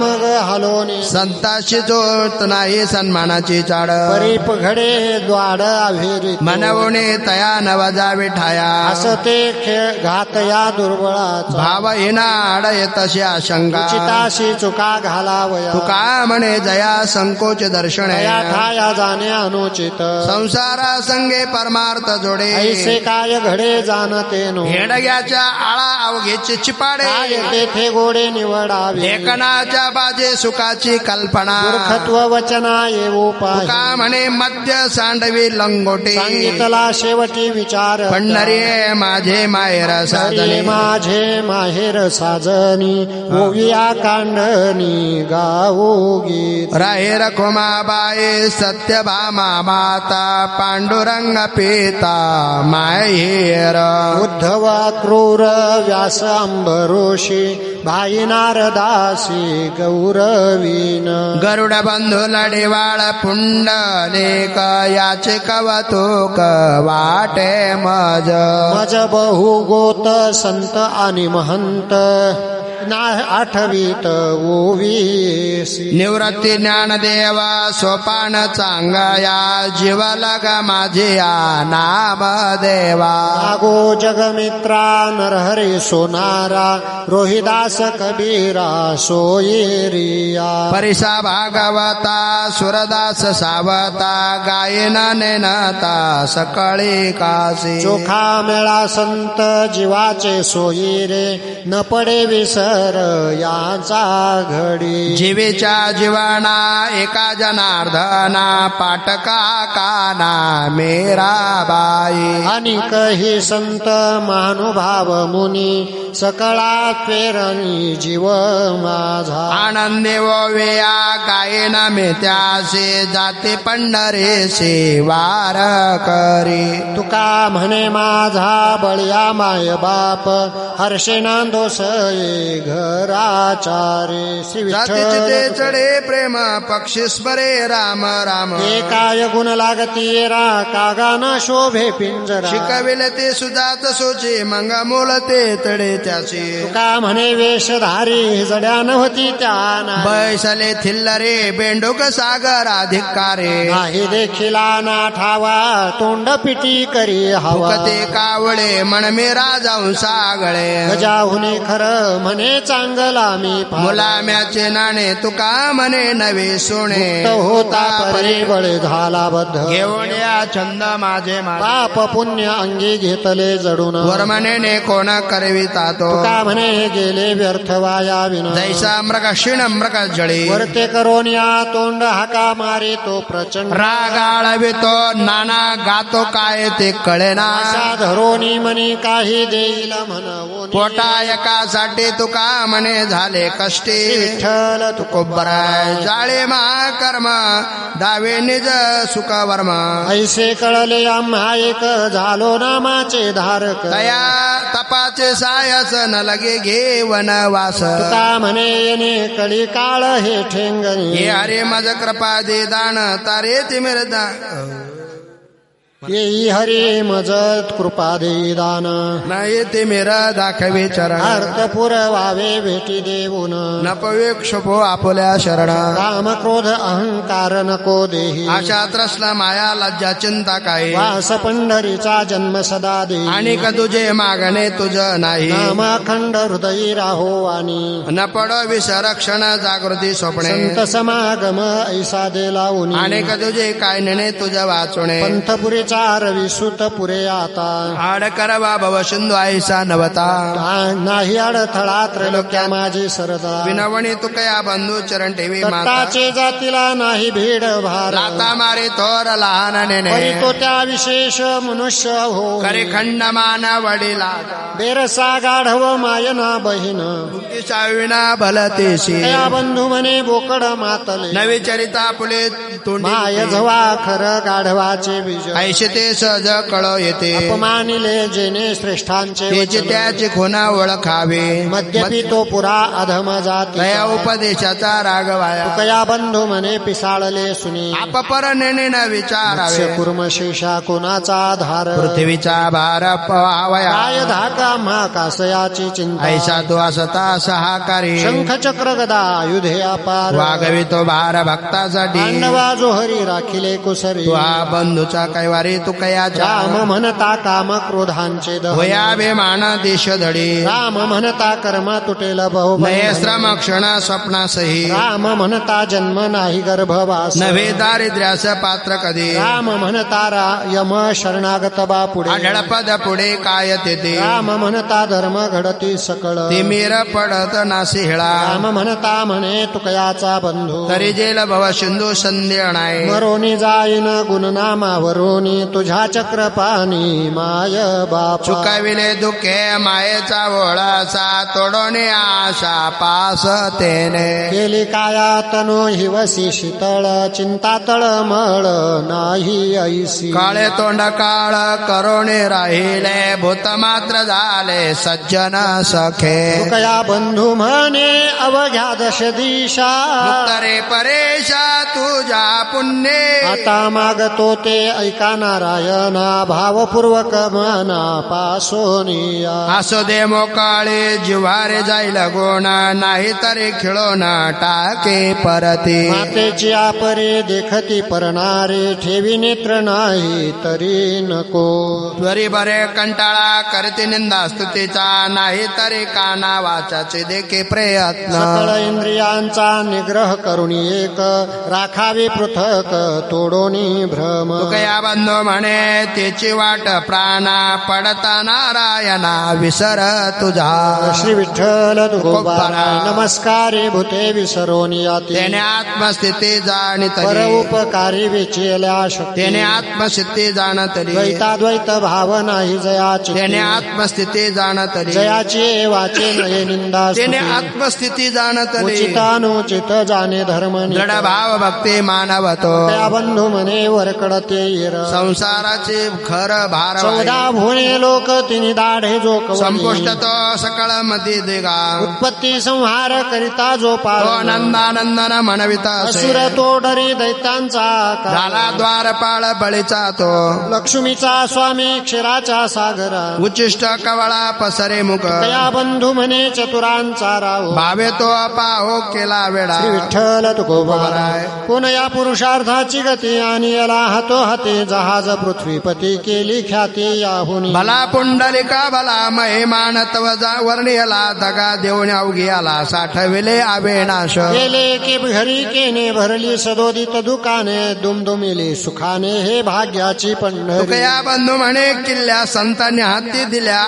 मग हलोने संताशी जोत नाही सन्मानाची चाड परीप घडे द्वाड आभेरी मनवणे तया नवजा विठाया असते खेळ घात या दुर्बळाचा भावहीना आडय तशी आशंका चिताशी चुका घालावया तुका म्हणे जया संकोच दर्शने या ठाया जाणे अनुचित संसारा संगे परमार्थ जोडे ऐसे काय घडे जाणते नो हेडग्याच्या आळा अवघेचे चिपाडे काय तेथे गोडे निवडावे लेखनाच्या बाजे सुखाची कल्पना मूर्खत्व वचना येऊ पाय तुका म्हणे मध्य सांडवी लंगोटे सांगितला शेवटी विचार पंढरी माझे माहेर साधने माझे माहेर साजनी ओविया कांडणी गाऊ गीत राहे रखुमाबाई सत्यभामा माता पांडुरंग पिता माहेर उद्धव क्रूर व्यास अंबरोषी भाई नारदासी गौरवीन गरुड बंधू लढेवाळ पुंडलेक याचे कवतुक वाटे मज मज बहु गोत संत आणि महंत आठवीत ओवीसी निवृत्ती ज्ञानदेव सोपान चांगया जीवलग माझे या नाम देवा नागो जगमित्रा नरहरी सोनारा रोहिदास कबीरा सोयेरिया परिसा भागवता सुरदास सावता गायन नेनता सकळी काशी चोखा मेळा संत जीवाचे सोयी रे न पडे विसर याचा घडी जीवेच्या जीवना एका जनार्दना पाटका काना मेरा बाई आणि कही संत महानुभाव मुनी सकळा फेरणी जीव माझा आनंदे ओवेया गायन मे त्यासे जाते पंढरेसे वार करी तुका म्हणे माझा बळया माय बाप हर्षे नांदोसये घराचारे श्री जातीचे ते विठ्ठल चढे प्रेम पक्षी स्मरे राम राम काय गुण लागती रा कागाना शोभे पिंजरा शिकविले ते सुजात सोचे मंग मोलते तडे त्याचे तुका म्हणे वेशधारी जड्या नव्हती त्याना बैसले थिल्लरे बेंडुक सागर अधिकारे नाही देखिला ना ठावा तोंड पिटी करी हवा फुकते कावळे मनमेरा जाऊन सागळे गजाहुने खर म्हणे चांगला मी मुलाम्याचे नाणे तुका म्हणे नवे सोने होता परे बळे झाला बद्ध घेऊन या छंद माझे पाप पुण्य अंगी घेतले जडून वर्मनेने कोण करविता तो तुका म्हणे गेले व्यर्थ वाया विना जैसा मृग क्षीण मृग जळी वरते करून या तोंड हाका मारे तो प्रचंड रागाळवितो नाना गातो काय ते कळेना आशा धरोनी म्हणे काही देईल म्हणून पोटा एकासाठी तुका म्हणे झाले कष्टी विठ्ठल तुकोबराय जाळे मा कर्म दावे निज सुख वर्म ऐसे कळले आम्हा एक झालो नामाचे धारक तया तपाचे सायस न लगे घे वनवास तुका म्हणे येणे कळी काळ हे ठेंगणी हे हरे मज कृपा दे दान तारे तिमिरदा येई हरी मजत कृपा देई दान नाही तिमिर दाखवे चरण अर्थ पुरवावे भेटी देऊन नपवेक्षपो आपुल्या शरण काम क्रोध अहंकार नको देही आशा त्रस्न माया लज्जा चिंता काय वास पंढरीचा जन्म सदा देई आणि का तुझे मागणे तुझ नाही नामाखंड हृदयी राहो आणि न पड विसरक्षण जागृती स्वप्ने संत समागम ऐसा दे लावून आणि का तुझे काय नेणे तुझ वाचणे पंथपुरी चार विसुत पुरे आता आड करवा भव सिंधू आईसा नवता नाही अडथळा त्रैलोक्या माझी सरदा विनवणी तुकया बंधू चरण ठेवी माता दत्ताचे जातीला नाही भीड भार लाता मारे थोर लहान नेने परी तो त्या विशेष मनुष्य हो करे खंड मान वडिला बेरसा गाढव मायना बहीण विना भलतेशी त्या बंधू म्हणे बोकड मातले नवी चरिता पुले माय झवा खर गाढवाचे बीज ऐशे ते सहज कळ येते अपमानिले जेने श्रेष्ठांचे त्याची वचन. त्याची खुना ओळखावे मद्यपी तो पुरा अधम जाती दया उपदेशाचा रागवाया तुकया बंधू म्हणे पिसाळले सुनी आपपर नेणे न विचारावे कुर्म शेषा कोणाचा आधार पृथ्वीचा भार पवावया काय धाका मा कासयाची चिंता ऐसा तो असता सहाकारी शंख चक्र गदा युधे अपार वागवितो भार भक्तासाठी पांडवा जो हरी राखिले कुसरी तू हा बंधूचा कैवारी तू कयाचा राम म्हणता काम क्रोधांचे दहन होयावे मान देश धडी राम म्हणता कर्म तुटेल नये बहु श्रम क्षण स्वप्नासही राम म्हणता जन्म नाही गर्भवास नव्हे दारिद्र्यास पात्र कधी राम म्हणता यम शरणागत बा पुढे आढळपद पुढे काय तेथे राम म्हणता धर्म घडती सकळ तिमीर पडत नासी हिळा राम म्हणता म्हणे तुकयाचा बंधू तरी जेल भव सिंधू संदेह नाही मरोनी जाईन गुणनामावरोनी तुझ्या चक्रपाणी माय बाप चुकाविले दुःखे मायेचा ओळासा तोडोने आशा पास तेने केली काया तनो हिवसी शीतळ चिंता तळमळ नाही ऐसी काळे तोंड काळ करोणे राहिले भूत मात्र झाले सज्जन सखे तुकया बंधू म्हणे अवघ्या दश दिशा मुक्तरे परेशा तुझ्या पुण्ये आता मागतो ते ऐका नारायणा भावपूर्वक मना पासोनिया असो दे मोकाळे जिव्हारे जाईल गोण नाही तरी खिळोन टाके परती मातेची आपरे देखती परणारे ठेवी नेत्र नाही तरी नको त्वरी बरे कंटाळा करते निंदा स्तुतीचा नाही तरी काना वाचाचे देखे प्रयत्न सकळ इंद्रियांचा निग्रह करून एक राखावी पृथक तोडोनी भ्रम तुकया बंधू म्हणे त्याची वाट प्राणा पडता नारायणा विसर तुझा श्री विठ्ठल तुकोबारा नमस्कारे भूते विसरून याती त्याने आत्मस्थिती जाणतली परोपकारी विचेल्या शक्ती त्याने आत्मस्थिती जाणतली द्वैताद्वैत भाव नाही जयाची त्याने आत्मस्थिती जाणतली जयाची वाचे नये निंदा त्याने आत्मस्थिती जाणतली उचितानुचित जाणे धर्म दृढ भाव भक्ती मानवतो त्या बंधू म्हणे वरकडते येर संसाराचे खर भार 14 भुणे लोक तिने दाढे जो संपुष्ट तो सकळ मती दिगा उत्पत्ती संहार करिता जो तो पार नंदानंदन म्हणविता असुर तो डरी दैत्यांचा आकार. झाला द्वारपाळ बळीचा तो लक्ष्मीचा स्वामी क्षीराचा सागरा उच्चिष्ट कवळा पसरे मुख तया बंधू म्हणे चतुरांचा राव भावे तो अपाहो केला वेडा श्री विठ्ठल तुकोबारा कोण या पुरुषार्थाची गती आणि याला हातो हाते जहा जहाज पृथ्वीपती केली ख्याती याहुनी भला पुंडलिका भला महिमान तव वर्णियला दगा देऊन अवघी आला साठविले अविनाश गेले की घरी केने भरली सदोदित दुकाने दुमदुमिली सुखाने हे भाग्याची पंढरी तुकया बंधू म्हणे किल्ल्या संतांनी हाती दिल्या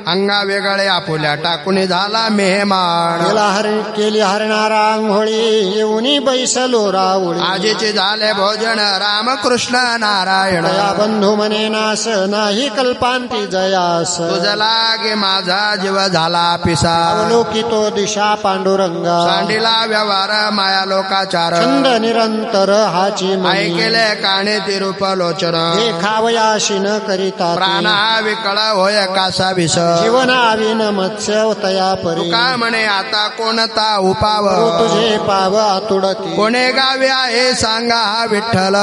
अंगा वेगळे आपुल्या टाकुनी झाला मेहमान केली हरणारा आंघोळी येऊनी बैसलो राऊळी आजीचे झाले भोजन रामकृष्ण नारायण या बंधू म्हणे नास नाही कल्पांती जयास तुझ लागे माझा जीव झाला पिसा अवलोकितो दिशा पांडुरंगा सांडिला व्यवहार माया लोकाचार छंद निरंतर हाची आई केले काणे तिरूप लोचन देखावयाशी न करिता प्राणा विकळ होय कासा विष जीवनाविन मत्स्य तया परी तुका म्हणे आता कोणता उपाव तुझे पाव आतुडती कोणे गावे आहे सांगा हा विठ्ठल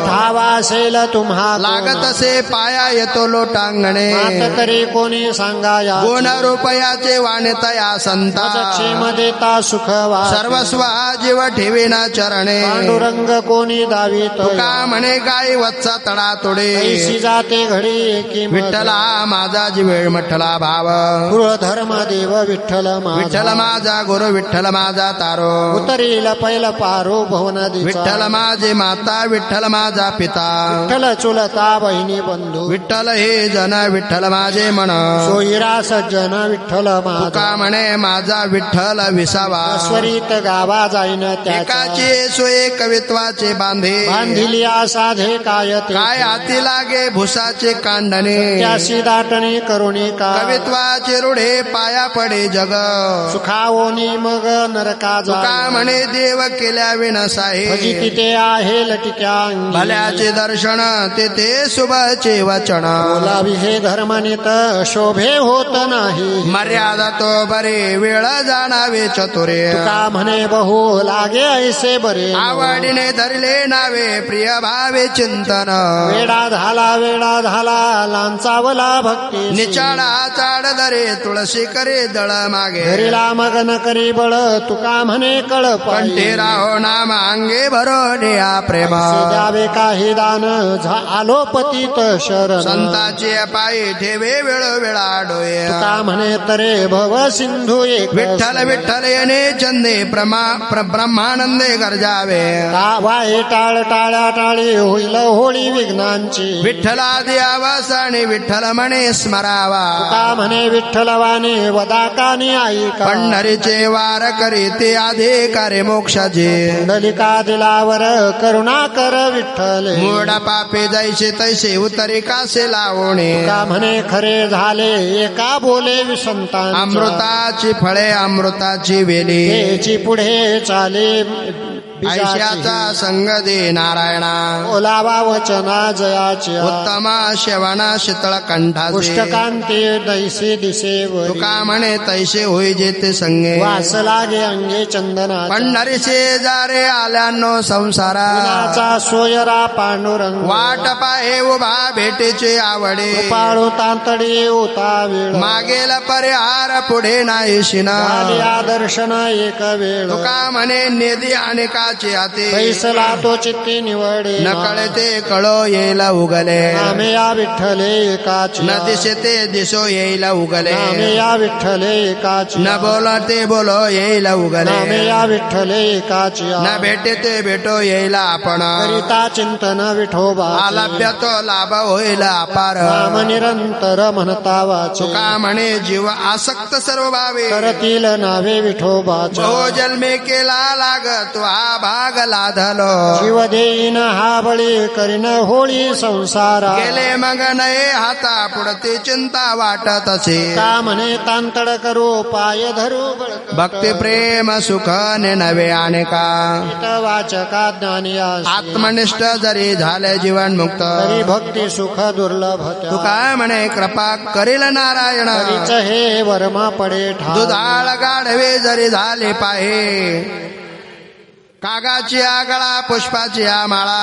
ठावा असेल तुम्हा लागत असे पाया येतो लोटांगणे मात करी कोणी सांगाया गुण रुपयाचे वाणतया संता क्षेम देता सुख वा सर्वस्व जीव ठेविना चरणे पांडुरंग कोणी दावीत तुका म्हणे गाई वत्सा तडा तोडे ऐशी जाते घडी एकी विठ्ठला माझा जीव म्हठला भाव गुरु धर्म देव विठ्ठल विठ्ठल माझा गुरु विठ्ठल माझा तारो उतरील पैल पारो भवन विठ्ठल माझे माता विठ्ठल माझा पिता विठ्ठल चुलता बहिणी बंधू विठ्ठल हे जन विठ्ठल माझे मन सोयरा सज्जन विठ्ठल तुका म्हणे माझा विठ्ठल विसावा स्वरित गावा जाईन एकाचे सोये कवित्वाचे बांधे बांधिली साधे काय काय हाती लागे भुसाचे कांडणे त्याशी दाटणे करुणी का कवित्वाचे रुढे पाया पडे जग सुखावोनी मग नरका तुका म्हणे देव केल्या विनसाहे भजिती ते आहे लटिक्या भल्याचे दर्शन तेथे शुभचे वचन बोलावी हे धर्मनित शोभे होत नाही मर्यादा तो बरे वेळ जाणावे चतुरे तुका म्हणे बहु लागे ऐसे बरे आवडीने धरले नावे प्रिय भावे चिंतन वेडा झाला लांचावला भक्ती निचाडा चाड दरे तुळशी करे दळ मागे घरीला मगन करी बळ तुका म्हणे कळप कंठी राहो नाम अंगे भरोने या प्रेम द्यावे काही दान आलो पतित शरण संताची पायी ठेवे वेळोवेळा डोये तुका म्हणे तरे भव सिंधू एक विठ्ठल विठ्ठल येणे चंदे ब्रह्मानंदे गर्जावे वाहे टाळ्या टाळी होईल होळी विघ्नांची विठ्ठलादी आवासाने विठ्ठल म्हणे स्मरावा तुका म्हणे विठ्ठलवाने वदाकानी ऐका पंढरीचे वार करी ते अधिकारे मोक्षाचे कुंडलिका दिलावर करुणा कर विठ्ठल मोडा पापे जैसे तैसे उतरी कासे लावणे तुका म्हणे खरे झाले एका बोले विसंतांच्या अमृताची फळे अमृताची वेली त्याची पुढे चाले ऐशाचा संग दे नारायणा ओलावा वचना जयाची उत्तमा शेवणा शीतळ कंठाचे पुष्टकांती दैसे दिसेवर तुका म्हणे तैसे होई जेते संगे वास लागे अंगे चंदना पंढरी शेजारे आल्यानो संसारा सोयरा पांडुरंग वाट पाहे उभा भेटीचे आवडे पाळू तांतडी होता वेळ मागेल परिहार पुढे नाही शिना दर्शन एक वेळ तुका म्हणे नेदी आणि काची हाती पैसला तो चित्ती निवडे नकळे ते कळो येईल उगले नामे या विठ्ठले एकाची न दिसे ते दिसो येईल उगले नामे या विठ्ठले एकाची न बोला ते बोलो येईल उगले नामे या विठ्ठले एकाची न भेटे ते भेटो येईल आपण करिता चिंतन विठोबा आलाप्य तो लाभ होईल अपार नाम निरंतर म्हणता वाचे तुका म्हणे जीव आसक्त सर्व भावे करतील नावे विठोबाच्या बहु जन्मे केला लाग तो हा भाग लाधलो जीव देईन हा बळी करीन होळी संसारा गेले मग नये हाता पुढते चिंता वाटत असे का म्हणे तांतड करू पाय धरू बळकट भक्ती प्रेम सुख ने नवे अनेका वाचका ज्ञानी आत्मनिष्ठ जरी झाले जीवन मुक्त तरी भक्ती सुख दुर्लभ तू काय म्हणे कृपा करील नारायण हे वर्मा पडे दुधाळ गाढवे जरी झाले पाहे कागाची आगळा पुष्पाची माळा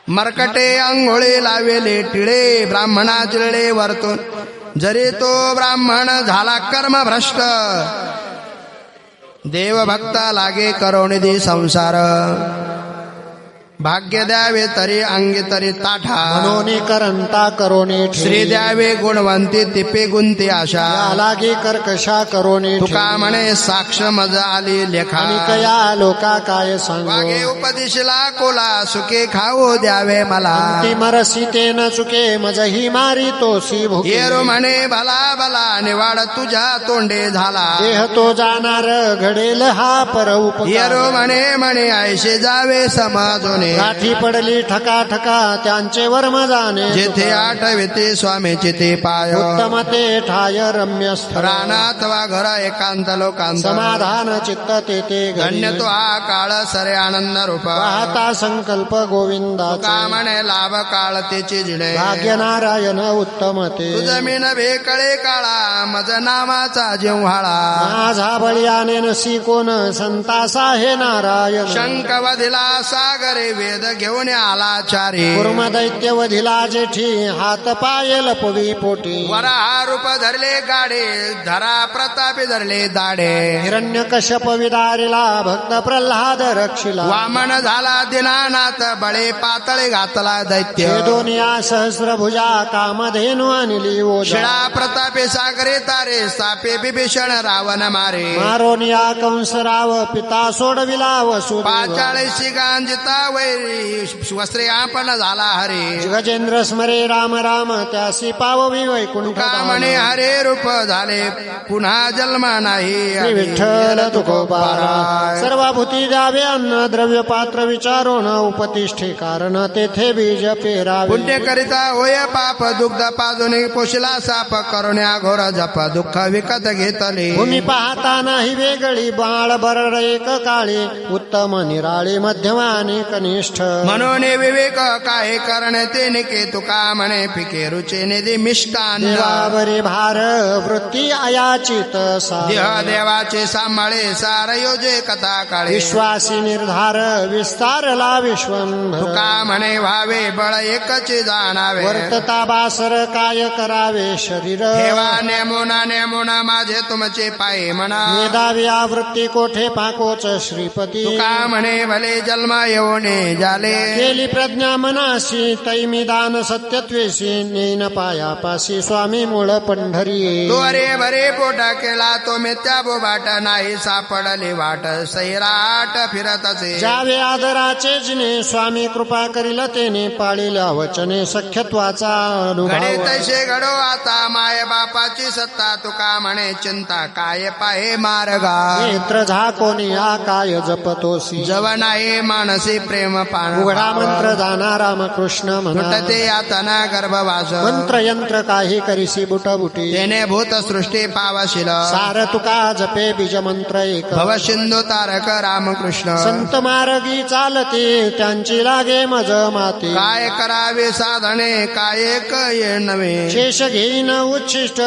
मरकटे अंघोळी लावेले टिळे ब्राह्मणा चिरळे वर्तून जरी तो ब्राह्मण झाला कर्म भ्रष्ट देव भक्ता लागे करुणिधी संसार भाग्य द्यावे तरी अंगी तरी ताठा मनोनी करंता करोने श्री द्यावे गुणवंती तिपे गुंती आशा लागे कर्कशा करोने तुका म्हणे साक्ष मज आली लेखा आणि कया लोका काय सांगो वागे उपदेशला कोला सुखे खाऊ द्यावे मला ती मरसी ते न चुके मज ही मारी तोसी भुके येरो म्हणे भला भला निवाड तुझ्या तोंडे झाला देह तो जाणार घडेल हा पर उपकार येरो म्हणे म्हणे ऐशे जावे समाजोने गाठी पडली ठका ठका त्यांचे वर्म जाणे जेथे आठविते स्वामीचे ते पाय उत्तम ते ठाय रम्य स्थळ रानात वा घर एकांत लोकांत समाधान चित्त ते ते धन्य घडी तो हा काळ सरे आनंद रूप पाहता संकल्प गोविंदाचा का म्हणे लाभ काळ तेची जिणे भाग्य नारायण उत्तम ते तुझ मीन भेकळे काळा मज नामाचा जिव्हाळा माझा बळीयाने नसी कोण संतासा हे नारायण शंख वधिला सागरे वेद घेऊन आला चारी कुर्म दैत्य वधिला जेठी हात पाय लपवी पोटी वरा रूप धरले गाडे धरा प्रतापी धरले दाडे हिरण्य कश्यप विदारिला भक्त प्रल्हाद रक्षिला वामन झाला दिनानाथ बळे पातळे घातला दैत्य दोनिया सहस्रभुजा कामधेनु आणली ओजा शिळा प्रतापे सागरे तारे सापे बिभीषण रावण मारे मारोनिया कंसराव पिता सोडविला वसुदेव पाचाळीशी गांजिता वैरी वस्त्रे आपण झाला हरे गजेंद्र स्मरे राम राम त्यासी पाववी वैकुंठ का म्हणे हरे रूप झाले पुन्हा जन्म नाही श्री विठ्ठल तुकोबारा सर्वभूती द्यावे अन्न द्रव्य पात्र विचारून उपतिष्ठे कारण तेथे बीज पेरावे पुण्य करिता होय पाप दुग्ध पाजून पोशिला साप करुण्या घोर जप दुःख विकत घेतले भूमी पाहता नाही वेगळी बाळ बरड एक काळी उत्तम निराळी मध्यम आणि कनिष्ठ म्हणून विवेक काय करणे ते निके तुका म्हणे पिके रुचे निधी मिष्टान देवावरी भार वृत्ती अयाचित सा देह देवाचे सांभाळे सार योजे कथा काळे विश्वासी निर्धार विस्तारला विश्वंभर तुका म्हणे व्हावे बळ एकचे जाणावे वर्तता बासर काय करावे शरीर ठेवा नेमुना माझे तुमचे पाय म्हणा मेधावी आवृत्ती कोठे पाकोच श्रीपती तुका म्हणे भले जन्म येऊने झाले केली प्रज्ञा मनासी तैमी दान सत्यत्वेशी नेन पायापासी स्वामी मूळ पंढरी तो अरे भरे पोटा केला तो मिथ्या बोबाट नाही सापडले वाट सैराट फिरत असे जावे आदराचे जिने स्वामी कृपा करील तेने पाळिल्या वचने सख्यत्वाचा घडे अनुभव तैसे घडो आता माय बापाची सत्ता तुका म्हणे चिंता काय पाहे मार्गा नेत्र झाकोनी काय जपतोसी जव नाही मानसी प्रेम पाण उघडा मंत्र जाना रामकृष्ण म्हणा तुटते यातना गर्भवास मंत्र यंत्र काही करीसी बुटबुटी तेने भूत सृष्टी पावशील सार तुका जपे बीज मंत्र एक भव सिंधू तारक रामकृष्ण संत मार्गी चालते त्यांची लागे मज माती काय करावे साधने काय ये नवे शेष घेईन उच्छिष्ट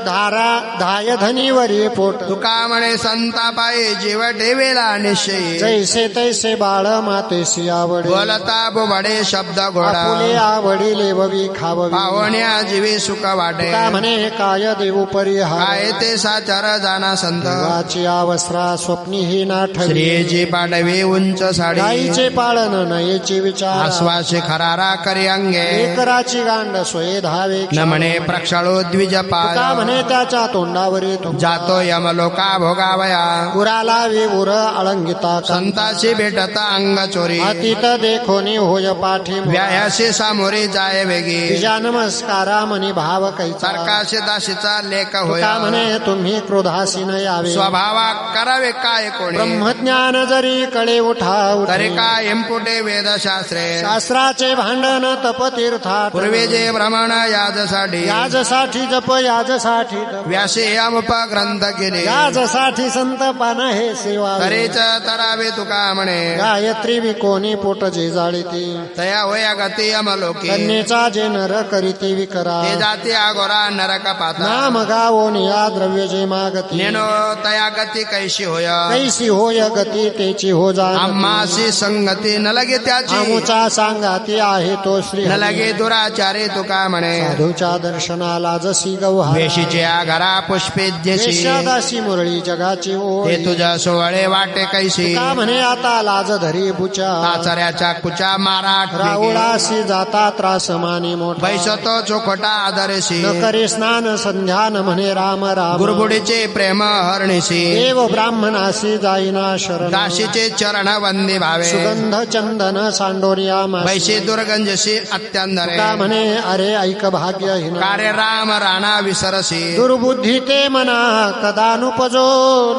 धारा धाय धनीवरी पोट तुका म्हणे संता पाये जीव ठेवेला निश्चय जैसे तैसे बाळ मातेसी आवडे बोलता बोबडे शब्द घोडा आपुले आवडिले ववी खाववी पाहुण्या जीवी सुख वाटे का म्हणे काय देऊ परिहार काय ते साचार जाना संत देवाची अवस्त्रा स्वप्नी ही नाठवी श्रीजी पाडवे उंच साडी गाईचे पाळन नयेची विचार आश्वासे खरारा करी अंगे एकराची गांड सोये धावे न म्हणे प्रक्षाळो द्विज का पाय म्हणे त्याच्या तोंडावरी जातो यमलोका भोगावया पुराला विवुर अलंगिता संताशी भेटता अंग चोरी अतीत देखोनी होय पाठी व्यायाशी सामोरी जाय वेगी तिच्या नमस्कारा मनी भाव कैचा सरकाशी दाशीचा लेख होय का म्हणे तुम्ही क्रोधासी न यावे स्वभावा करावे काय कोणी ब्रह्मज्ञान जरी कळे उठा तरी काय एमपुटे वेदशास्त्रे शास्त्राचे भांडण तपतीर्थात पूर्वी जे भ्रमण याजसाठी याजसाठी जप याजसाठी तप. व्यासे अमुप ग्रंथ केले याजसाठी संतपान हे सेवा तरीच तरावे तुका म्हणे गायत्री विकोनी पोट जे जाळीती तया होया गती अमलोकी कन्येचा जे नर करीती विकरा ते जाती अगोरा नरक पाता नाम गावोनी या द्रव्य जे मागती नेनो तया गती कैशी होय कैसी होय गती तेची हो जा आम्हाशी संगती न लगे त्याची आमुचा सांगाती आहे तो श्री न लगे दुराचारे तुका म्हणे साधूच्या दर्शनाला जशी गौहार वेशीचे घरा पुष्पेद्यशी वेशादासी मुरळी जगाची ओळ ते तुझ्या सोहळे वाटे कैशी का म्हणे आता लाज धरी बुचा ताचा चऱ्याच्या कुच्या माराट राऊळासी जाता त्रास मानी मोठा बैसतो चोखटा आदरेशी न करे स्नान संध्यान म्हणे राम राम गुरुबुडीचे प्रेम हरणीशी देव ब्राह्मणासी जाईना शरण दाशीचे चरण वंदी भावे सुगंध चंदन सांडोरिया बैशी दुर्गंजशी अत्यांदरे का म्हणे अरे ऐक भाग्यहीन कार्य राम राणा विसरसी दुर्बुद्धी ते मना कदा नुपजो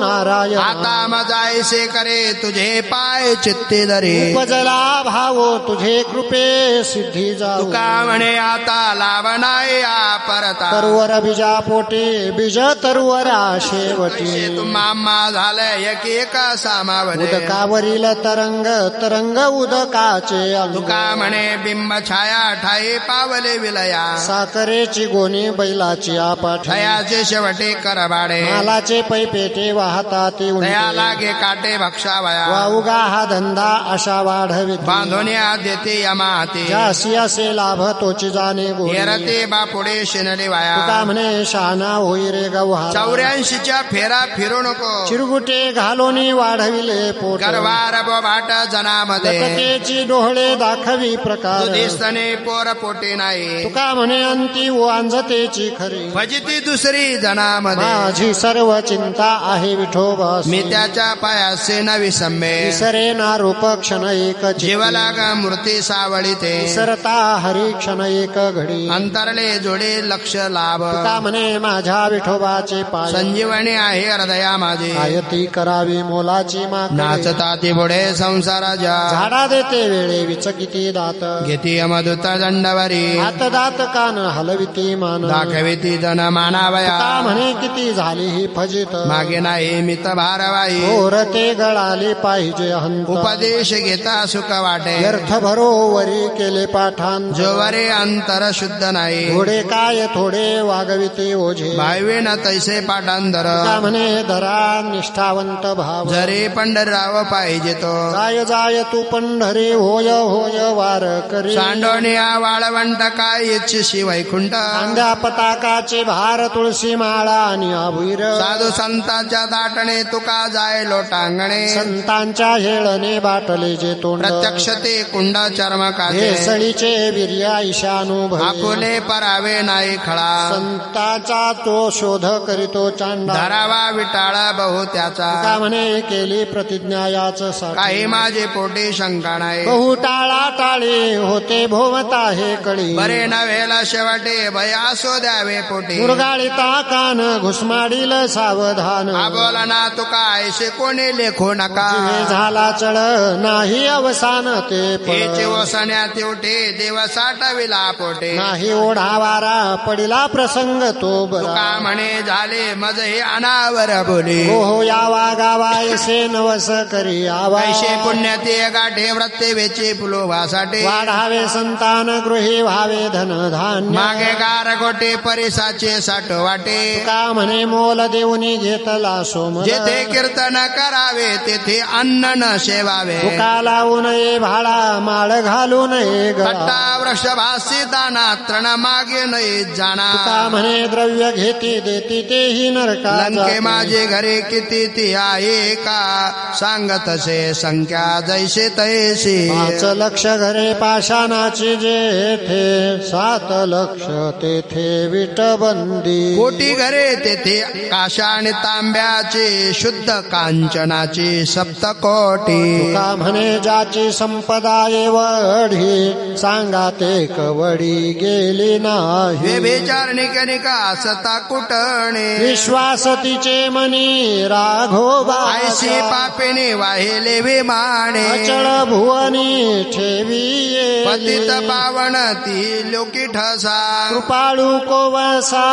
नारायण आता मजायसे करे तुझे पाय चित्ते दरे उपजला भावो तुझे कृपे सिद्धी जाऊ तुका म्हणे आता लावणाय परता तरुवर बीजा पोटे बीज तरुवरा शेवटी मामा झालंय एक सामावले उदकावरील तरंग तरंग उदकाचे अंग तुका म्हणे बिंब छाया ठाई पावले विलया साखरेची गोणी बैलाची आपाठ दयाचे शेवटे करबाडे मालाचे पैपेटे वाहता ती दया लागे काटे भक्षावया वाउगा हा धंदा अशा वाढवित बांधोन्या देते यमाते जासी असे लाभ तोची जाणे गोडी हेरते बापुडे शिनले वाया तुका म्हणे शहाणा होई रे गव्हा 84च्या फेरा फिरू नको चिरगुटे घालोनी वाढविले पोट गर्वार बोभाट जनामध्ये लटकेची डोहळे दाखवी प्रकार दुधिस्तने पोर पोटे नाही तुका म्हणे अंती वांझतेची खरी फजिती दुसरी जनामध्ये माझी सर्व चिंता आहे विठोबा मी त्याच्या पायासे न विसंबे विसरे ना रूप क्षण एक जीवलाग मूर्ती सावळीते विसरता हरी क्षण एक घडी अंतरले जोडे लक्ष लाभ तुका म्हणे माझ्या विठोबाचे पाय संजीवनी आहे हृदया माझी आयती करावी मोलाची माग नाचता ती पुढे संसाराच्या झाडा देते वेळे विचकिती दात घेती अमदूत दंडवरी हात दात कान हलविती मान दाखविती जन मानावया तुका म्हणे किती झाली ही फजित मागे नाही मित भारवाई ओरते गळाले पाहिजे हंत उपदेश घेता सुख वाटे व्यर्थ भरोवरी केले पाठांत जोवरे अंतर शुद्ध नाही थोडे काय थोडे वागविते ओझे भावे न तैसे पाठांतर तुका म्हणे धरा निष्ठावंत भाव जरे पंढरराव पाहिजे तो जाय जाय तू पंढरी होय होय वार करी सांडोनिया वाळवंट काय इच्छिशी वैकुंठ कांद्या पताकाचे भार तुळशी माळा आणि अभुईर साधू संतांच्या दाटणे तुका जाय लोटांगणे संतांच्या हेळने बाटले जे तोंड प्रत्यक्ष ते कुंड चर्मकाचे भेसळीचे वीर्या ईशानुभवे आपुले परावे नाही खळा संताचा तो शोध करीतो चांडा धरावा विटाळा बहु त्याचा तुका म्हणे केली प्रतिज्ञा याच काही माझे पोटी शंका नाही बहु टाळा टाळे होते भोवता हे कळी बरे नव्हेला शेवटे भय असो द्यावे पोटी मुरगाळीता कान घुसमाडील सावधान बोला ना तुका ऐसे कोणी लेखू नका जीवे झाला चळ नाही अवसान ते हेचे पळ वसण्यात उठे देव साठविला पोटे नाही ओढावारा पडिला प्रसंग तो बरा तुका म्हणे झाले मज हे अनावर बोले हो यावा गावा ऐसे नवस करी आवा पैसे पुण्य ते गाठे व्रते वेचे पुलोभासाठी वाढावे संतान गृही व्हावे धन धान्य मागे गार गोटे परिसाचे साठ वाटे तुका म्हणे मोल देऊनी घेतला सोम जेथे कीर्तन करावे तेथे अन्न न सेवावे तुका लावू नये भाळा माळ घालू नये गळा कट्टा वृषभासी दाना तृण मागे नाही जाणा तुका म्हणे द्रव्य घेती देती तेही नरका लंके माझे घरे किती ती आहे का सांगतसे संख्या जैसे तैसी 5 लक्ष घरे पाषाणाची जेथे 7 लक्ष तेथे विटबंदी कोटी घरे तेथे काशा आणि तांब्याचे शुद्ध कांचनाची सप्तकोटी तुका म्हणे ज्याची संपदा एवढी सांगा ते कवडी गेली नाही व्यभिचार निकनिका असता कुटणे विश्वास तिचे मनी राघोबा ऐशी पापेने वाहिले विमाने अचळ भुवनी ठेवी पतित पावन ती लोकी ठसा कृपाळू कोवसा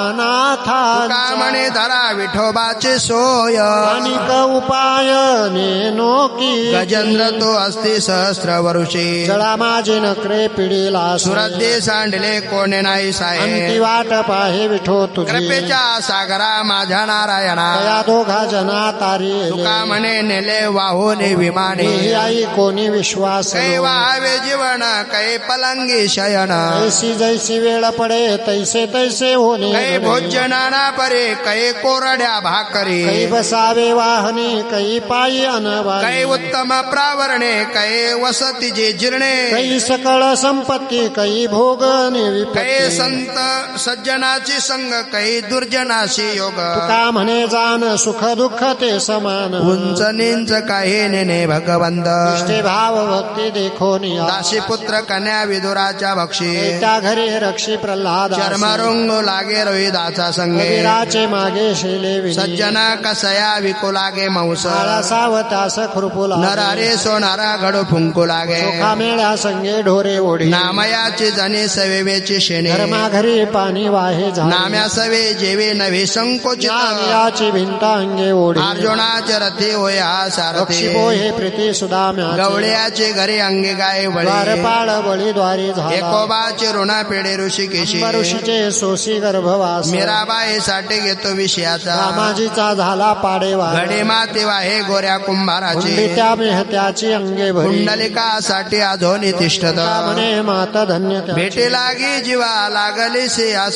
अनाथा तुका म्हणे धरा विठोबाचे सोय अनिक उपाय नेनो की गजेंद्र तो असती सहस्र वर्षी जळा माझे नकरे पिढीला सुरद्दे सांडले कोणे नाही अंती साहे वाट पाहे विठो तुझी कृपेच्या सागरा माझ्या नारायणा या दोघा जना तारी तुका म्हणे नेले वाहुने विमाने ही आई कोणी विश्वास कै वाहावे जीवन कै पलंगी शयन ऐसी जैसी वेळ पडे तैसे तैसे होणे कै भोजनाना परे कै कोरड्या भाकरी कै बसावे वाहनी कै पायी कै अनवाणी उत्तम प्रावर आवरणे कै वसती जे जिरणे कै सकळ संपत्ती कै भोग कै विपत्ती संत सज्जनाची संग कै दुर्जनाशी योग तुका म्हणे जाण सुख दुःख ते समान उंच नींच काही नेने भगवंत निष्ठे भाव भक्ती देखो निया दासी पुत्र कन्या विदुराच्या भक्षी त्या घरी रक्षी प्रल्हाद चर्मरुंग लागे रोहिदाचा संगे कबीराचे मागे शेले विनी सज्जना कसया विकू लागे मांस काळा सावतास खुरपुला नरारे सोनारा घडू फुंकू लागे चोखा मेळ्या संगे ढोरे ओढी नामयाची जने सवेची शेणे धर्मा घरी पाणी वाहे झाले नाम्या सवे जेवे नवे संकोचित ज्ञानियाची भिंत अंगे ओढी अर्जुनाचे रथे होय हा सारथी बक्षिपो हे प्रीती सुदाम्या गवळ्याचे घरी अंगे गाय बळी द्वारपाळ बळी द्वारी झाला एकोबाचे ऋणा पेढे ऋषिकेशी ऋषीचे सोसी गर्भवास मीराबाई साठी घेतो विषयाचा रामाजीचा झाला पाडेवा घडे माते वाहे गोऱ्या कुंभाराची त्या मेहत्याची अंगे भरी कुंडलिकासाठी अधोनी तिष्ठत म्हणे माता धन्य त्या भेटे लागी जीवा लागली सियास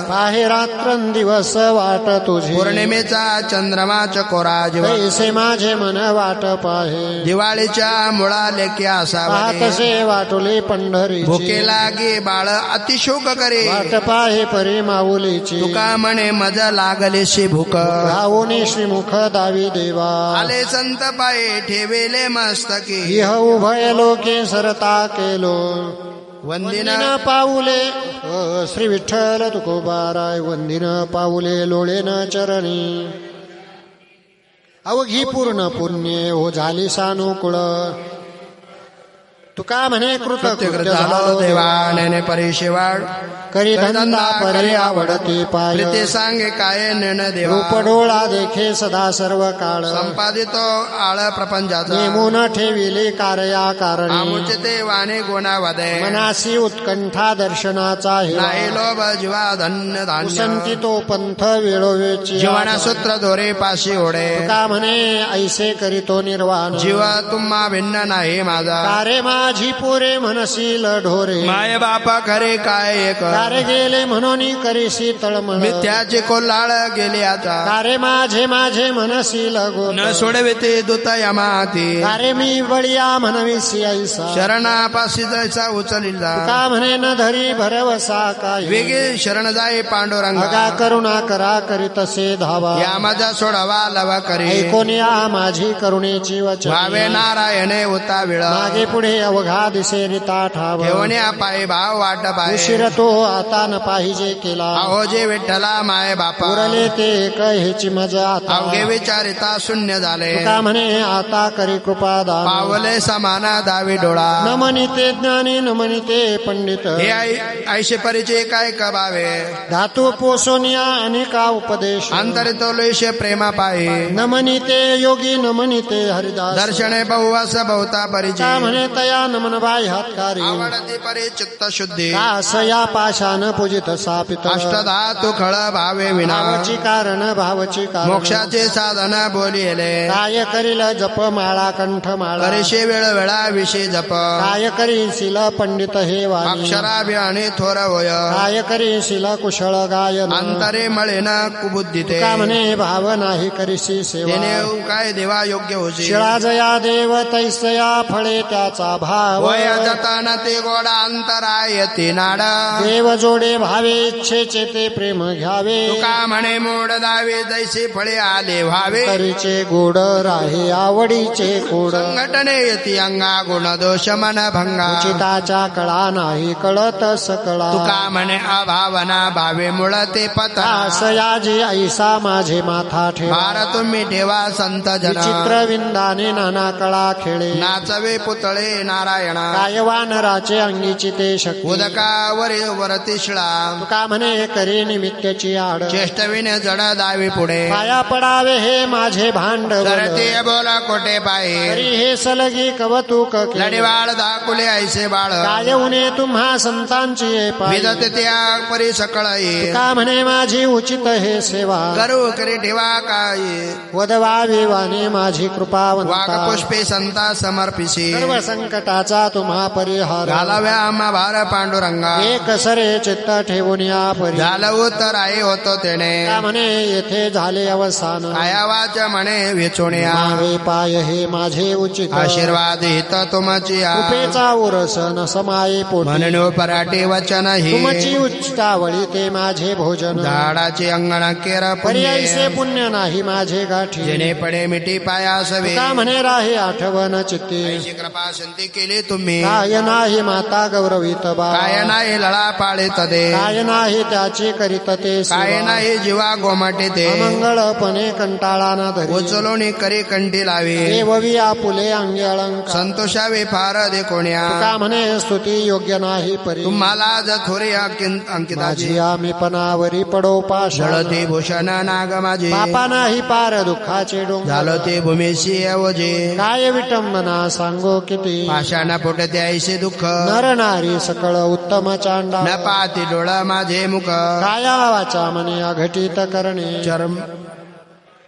पाहे रात्रंदिवस वाट तुझी पौर्णिमेचा चंद्रमा चकोरा जीवा ऐसे माझे मन वाट पाहे दिवाळीच्या मुळा लेखी असावा पाहतसे वाटुले पंढरी भुके लागे बाळ अतिशोक करे वाट पाहे परी माऊलीची तुका म्हणे मज लागलीशी भूक राहुनी श्रीमुख दावी देवा आले संत पाये ठेवेले मस्तकी इह उभय लोके सरता केलो वंदिन वंदिन पाऊले श्री विठ्ठल तुकोबाराय वंदिन पाऊले लोळेन चरणी अवघी पूर्ण पुण्ये हो झाली सानुकूळ तुका म्हणे कृतकृत्य झालो देवाने परिशिवाड करी धंदा परी आवडती पाय प्रीती सांगे काय नेण देवा रूप डोळा देखे सदा सर्व काळ संपादितो आळ प्रपंचाचा नेमून ठेविले कार्या कारणी आमुचे ते वाणे गुणा वदे मनासी उत्कंठा दर्शनाचा नाही हे लोभ जीवा धन्य धान्य उसंती तो पंथ वेळोवेळची जीवना सूत्र दोरे पाशी ओढे तुका म्हणे ऐसे करीतो निर्वाण जीव तुम्हा भिन्न नाही माझा कारे माझी पोरे म्हणशील ढोरे माय बापा खरे काय एक कारे गेले म्हणून करीसी तळमळ मिथ्याचे कोल्हाळ गेले आता कारे माझे माझे म्हणशील गोत न सोडविते दूत यमाती कारे मी बळिया म्हणविसी ऐसा शरणापाशी जैसा उचलिला का म्हणे न धरी भरवसा काय वेगे शरण जाई पांडुरंगा अगा करुणा करा करीतसे धावा या माझा सोडवा लव करी ऐकून या माझी करुणेची वचन भावे नारायणे उता विळ मागे पुढे अवघा दिसे रिता ठाव घेवण्या पायी भाव वाट पाय उशीर तो आता न पाहिजे केला अहो जे विठ्ठला माय बापा पुरले ते एक हेची मजा आता अवघे विचारिता शून्य झाले का म्हणे आता करी कृपा दान पावले समाना दावी डोळा न म्हणिते ज्ञानी न म्हणिते पंडित हे ऐशे परिचय काय कबावे धातू पोसोनिया अनेका उपदेश अंतरितोलेशे प्रेमा पायी न म्हणिते योगी न म्हणिते हरिदास दर्शने बहुवास बहुता का परिचय म्हणे तया न म्हणबाई हातकारी आवडती परी चित्त शुद्धी कासया पाशान पूजित सापित अष्टधातू खळ भावे विना भावची कारण भावची कारण मोक्षाचे साधन बोलिले काय करील जप माळा कंठ माळा करीशे वेळ वेळा विषय जप काय करीशील पंडित हे वाणी अक्षराभि आणि थोर होय काय करीशील कुशळ गायन अंतरे मळेन कुबुद्धिते का म्हणे भाव नाही करीशी सेवा तेने काय देवा योग्य होशी शिळा जया देव तैसया फळे त्याचा भाव वय जताना ते गोडा अंतराय ते नाड देव जोडे भावे इच्छेचे ते प्रेम घ्यावे तुका म्हणे मोड दावे जैसे फळे आले व्हावे करीचे गोड राहे आवडीचे कोड संघटने येती अंगा गुण दोष मन भंगा उचिताच्या कळा नाही कळत सकळा तुका म्हणे अभावना भावे मुळ ते पता सयाजी ऐसा माझे माथा ठेवा भार तुम्ही ठेवा संत जन विचित्र विंदाने नाना कळा खेळे नाचवे पुतळे नारायणा काय वानराचे अंगीची ते शक्ती उदकावर वरती शिळा तुका म्हणे करी निमित्याची आड चेष्टविने जड दावी पुढे पाया पडावे हे माझे भांडवल सरते बोला कोटे पाये तरी हे सलगी कवतुक केले. लढीवाळ दाकुले ऐसे बाळ काय उणे तुम्हा संतांची ये पायी. विदते त्या परी सकळ तुका म्हणे माझी उचित हे सेवा करू करी ठेवा काय वदवावी वाणे माझी कृपावंता वाघ पुष्पे संता समर्पिसी सर्व संकटाचा तुम्हा परिहार घालाव्या आम्हा भार पांडुरंगा एक सरे चित्त ठेवून या परी झालं उत्तर आई होतो तेने का म्हणे येथे झाले अवसान कायावाच म्हणे वेचोण्या मावे पाय हे माझे उचित आशीर्वाद हित तुमची कृपेचा उरस न समाये पोटी म्हणून पराटे वचन ही तुमची उच्चावळी ते माझे भोजन झाडाचे अंगण केर पर्यायसे पुण्य पुण्य नाही माझे गाठी जेणे पडे मिठी पायासवे का म्हणे राहे आठवण चित्ते ऐशी कृपा संती केली तुम्ही काय नाही माता गौरवित बा काय नाही लळा पाळीत दे काय नाही त्याचे करीत ते काय नाही जीवा गोमाटे ते मंगळपणे कंटाळा ना धरी उचलोनी करी कंठी लावी देववी आपुले अंगी अलंकार संतोषावे फार दे कोण्या का म्हणे स्तुती योग्य नाही परी तुम्हाला थोरी अंकिताची माझी आम्ही पणावरी पडो पाषाण जळते भूषण नाग माझे पापा नाही पार दुःखाचे डोंगर झालं ते भूमीशी अवजे काय विटंबना सांगो किती पाषाण पोटते ऐसे दुःख नर नारी सकळ उत्तम चांडा न पाती डोळ माझे मुख काया वाचा म्हणे अघटित करणे चर्म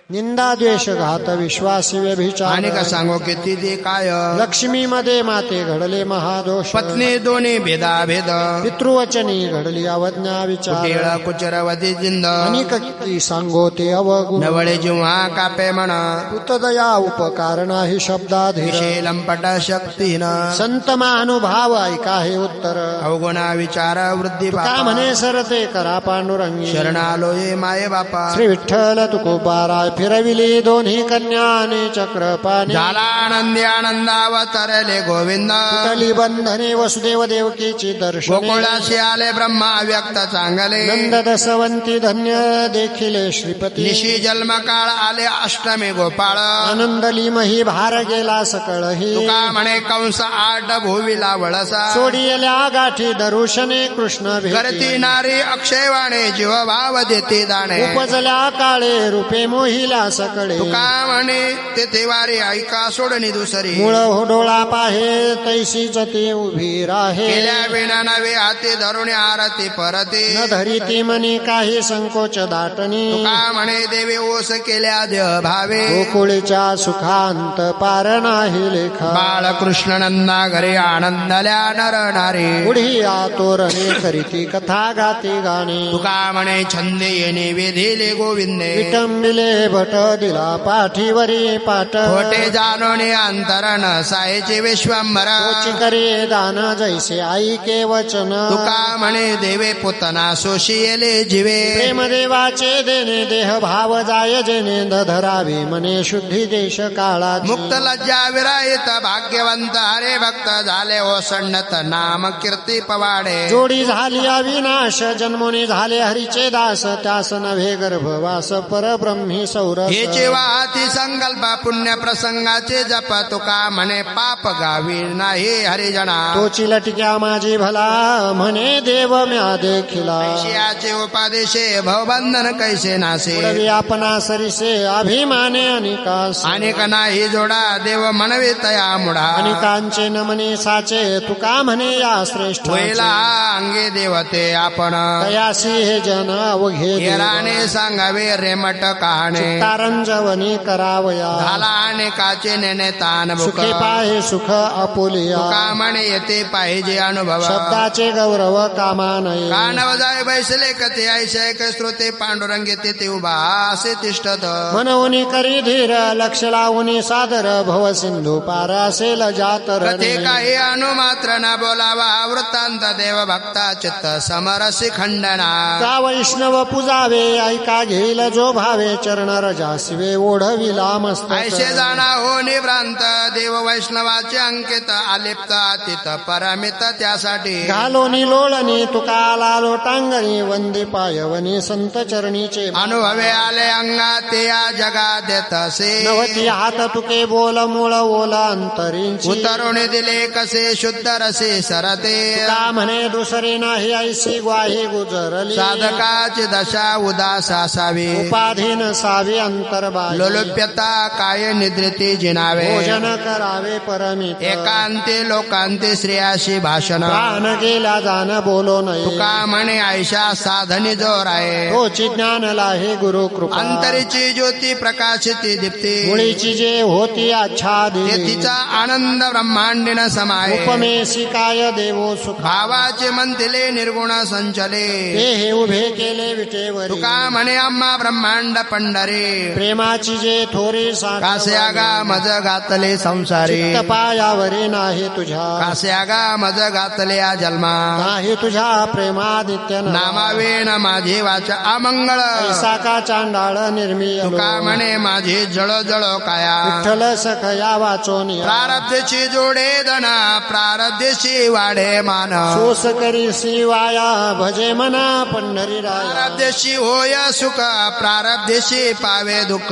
निंदा द्वेष घात विश्वासी व्यभिचार आणि का सांगो किती ते काय लक्ष्मी मध्ये माते घडले महादोष पत्नी दोन्ही भेदा भेद पितृवचनी घडली अवज्ञा विचार कुटिळ कुचरवती जिंद अनिक किती सांगो ते अवगुण नवळे जिव्हा कापे म्हण कृतदया उपकार नाही शब्दाधीर विषय लंपट शक्तीन संत महानुभाव ऐका हे उत्तर अवगुणा विचार वृद्धी का पापा म्हणे सरते करा पांडुरंगी शरणालो ये माये बापा श्री विठ्ठल तुकोबाराय फिरविली दोन्ही कन्याने चक्रपाणी झाला आनंदी आनंदावतरले गोविंद तुटली बंधने वसुदेव देवकीची दर्शने गोकुळाशी आले ब्रह्मा व्यक्त चांगले नंद दसवंती धन्य देखिले श्रीपती निशी जन्म काळ आले अष्टमी गोपाळ आनंदली मही भार गेला सकळही तुका म्हणे कंस आठ भुविला वळसा सोडियल्या गाठी दरुशने कृष्ण करती भेटी नारी अक्षयवाणे जीव भाव देते दाणे उपजल्या काळे रूपे मोहिल्या सकळे तुका म्हणे तेथे वारी ऐका सोडणी दुसरी मूळ डोळा पाहे तैसीच ती उभी राहे केल्या विना नवे हाती धरून आरती परती न धरिती मनी काही संकोच दाटणी तुका म्हणे देवी ओस केल्या देह भावे गोकुळीच्या सुखांत पार नाही लेखा बाळकृष्ण नंदा घरी आनंदल्या नर नारी पुढी आतोरणे करीती कथा गाती गाणे तुका म्हणे छंदे येणे वेधिले गोविंदे विटंबिले भट दिला पाठीवरी पाठ खोटे जाणून अंतरण सायचे विश्वंभर तोची करे दान जैसे आई के वचन तुका म्हणे देवे पुतना सोशियले जीवे प्रेम देवाचे देणे देह भाव जाय जेणे धरावी मने शुद्धी देश काळा मुक्त लज्जा विरायत भाग्यवंत हरे भक्त झाले ओसंडत नाम कीर्ती पवाडे जोडी झाली अविनाश जन्मोनी झाले हरीचे दास त्यास नव्हे गर्भवास परब्रह्मी सौरभ हेचे वाहती संकल्प पुण्य प्रसंगाचे जप तुका म्हणे पाप गावी नाही हरिजना तोची लटक्या माझी भला म्हणे देव म्या देखिला ऐशियाचे उपादेशे भवबंधन कैसे नासे पुढवी आपणा सरिसे अभिमाने अनिकास अनेक नाही जोडा देव म्हणवे तया मुडा अनिकांचे नमने साचे तुका म्हणे या श्रेष्ठ होईला अंगे देवते आपण तयासी हे जन अवघे येराने सांगावे रेमट कहाणे तारंजवनी करावया झाला अनेकाचे नेणे तान बुक सुखे पाहे सुख अपुलिया तुका म्हणे येते पाहिजे अनुभव शब्दाचे गौरव कामानये कानव जाय बैसले कथे ऐशैक श्रोते पांडुरंगे ते उभा असे तिष्ठत मनवनी करी धीर लक्ष लावून सादर भव सिंधू पार असेल जातर कथे काही अनुमात्र न बोलावा वृत्तांत देव भक्ता चित्त समरसी खंडना का वैष्णव पूजावे ऐका घेईल जो भावे चरण रजासिवे ओढविला मस्तक ऐसे जाणा हो निभ्रांत देव वैष्णवाचे अंकित आलिप्त अतित परमित त्यासाठी घालोनी लोळणी तुका आला लोटांगणी वंदे पायवनी संत चरणीचे अनुभवे आले अंगा ते या जगात देत असे नवती हात तुके बोल मूळ ओला अंतरींची उतरून दिले कसे शुद्ध रसे सरते का म्हणे दुसरे नाही ऐसी ग्वाही गुजरली साधकाची दशा उदास असावी उपाधीन सावी असावी अंतर्बाह्य लोलुप्यता काय निद्रिती जिनावे भोजन करावे परमित एकांते लोकांते स्त्रियाशी भाषण प्राण गेला जाण बोलो नये तुका म्हणे आयशा साधनी जोर आहे तोची ज्ञानला हे गुरु कृपा अंतरीची ज्योती प्रकाशिती दीप्ती मुळीची जे होती आच्छादिली तेथीचा आनंद ब्रह्मांडीन समाये उपमेशी काय देवो सुख भावाचे म्हणतिले निर्गुण संचले ते हे उभे केले विटेवरी तुका म्हणे आम्हा ब्रह्मांड पंढरे प्रेमाची जे थोरी कास्यागा मज घातले संसारी पायावरी नाही तुझ्या कास्यागा मज घातले या जन्मा नाही तुझ्या प्रेमादित्य नामावे न माझे वाचा अमंगळ ऐसा का चांडाळ निर्मीय तुका म्हणे माझे जळ जळ काया विठ्ठल सखया वाचोनी प्रारब्धेची जोडे धन प्रारब्धेची वाढे मान सोस करी शिवाया भजे मना पंढरी राया प्रारब्धेशी होय सुख प्रारब्धेशी पावे दुःख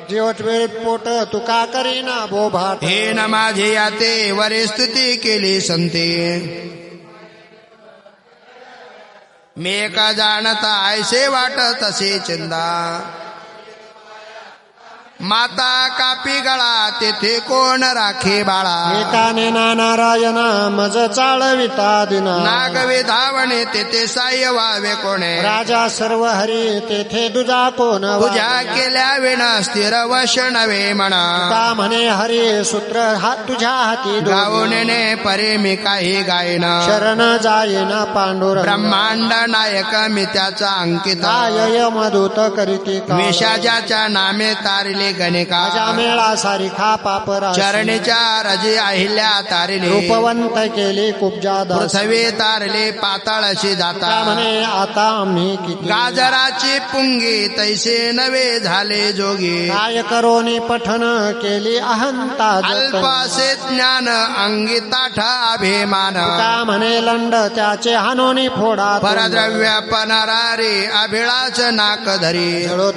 जेवट वेळेत पोट तुका करीना बोभाट हे न माझे याते वरे स्तुती केली संते मी का जाणता ऐसे वाटत तसे चिंदा माता कापी गळा तेथे कोण राखे बाळा एकाने नारायणा मज चाळविता दिना नागवे धावणे तेथे साय व्हावे कोणे राजा सर्व हरी तेथे दुजा कोण पूजा केल्या विण स्थिर वश नवे म्हणा का म्हणे हरी सूत्र तुझ्या हाती गाऊने परे मी काही गायन शरण जाईना पांडुर ब्रह्मांड नायक मी त्याचा अंकित काय मधुत करीती विषाजाच्या नामे तारिले गणिका मेळा सारिखा पापरा चरणीच्या रजे अहिल्या तारिले रूपवंत केली कुब्जा पृथ्वी तारले पाताळाशी जाता म्हणे आता आम्ही किती गाजराची पुंगी तैसे नवे झाले जोगी काय करोनी पठन केली अहंता अल्पासे ज्ञान अंगी ताठा अभिमान का म्हणे लंड त्याचे हानोनी फोडा परद्रव्य पनरारी अभिळाच नाक धरी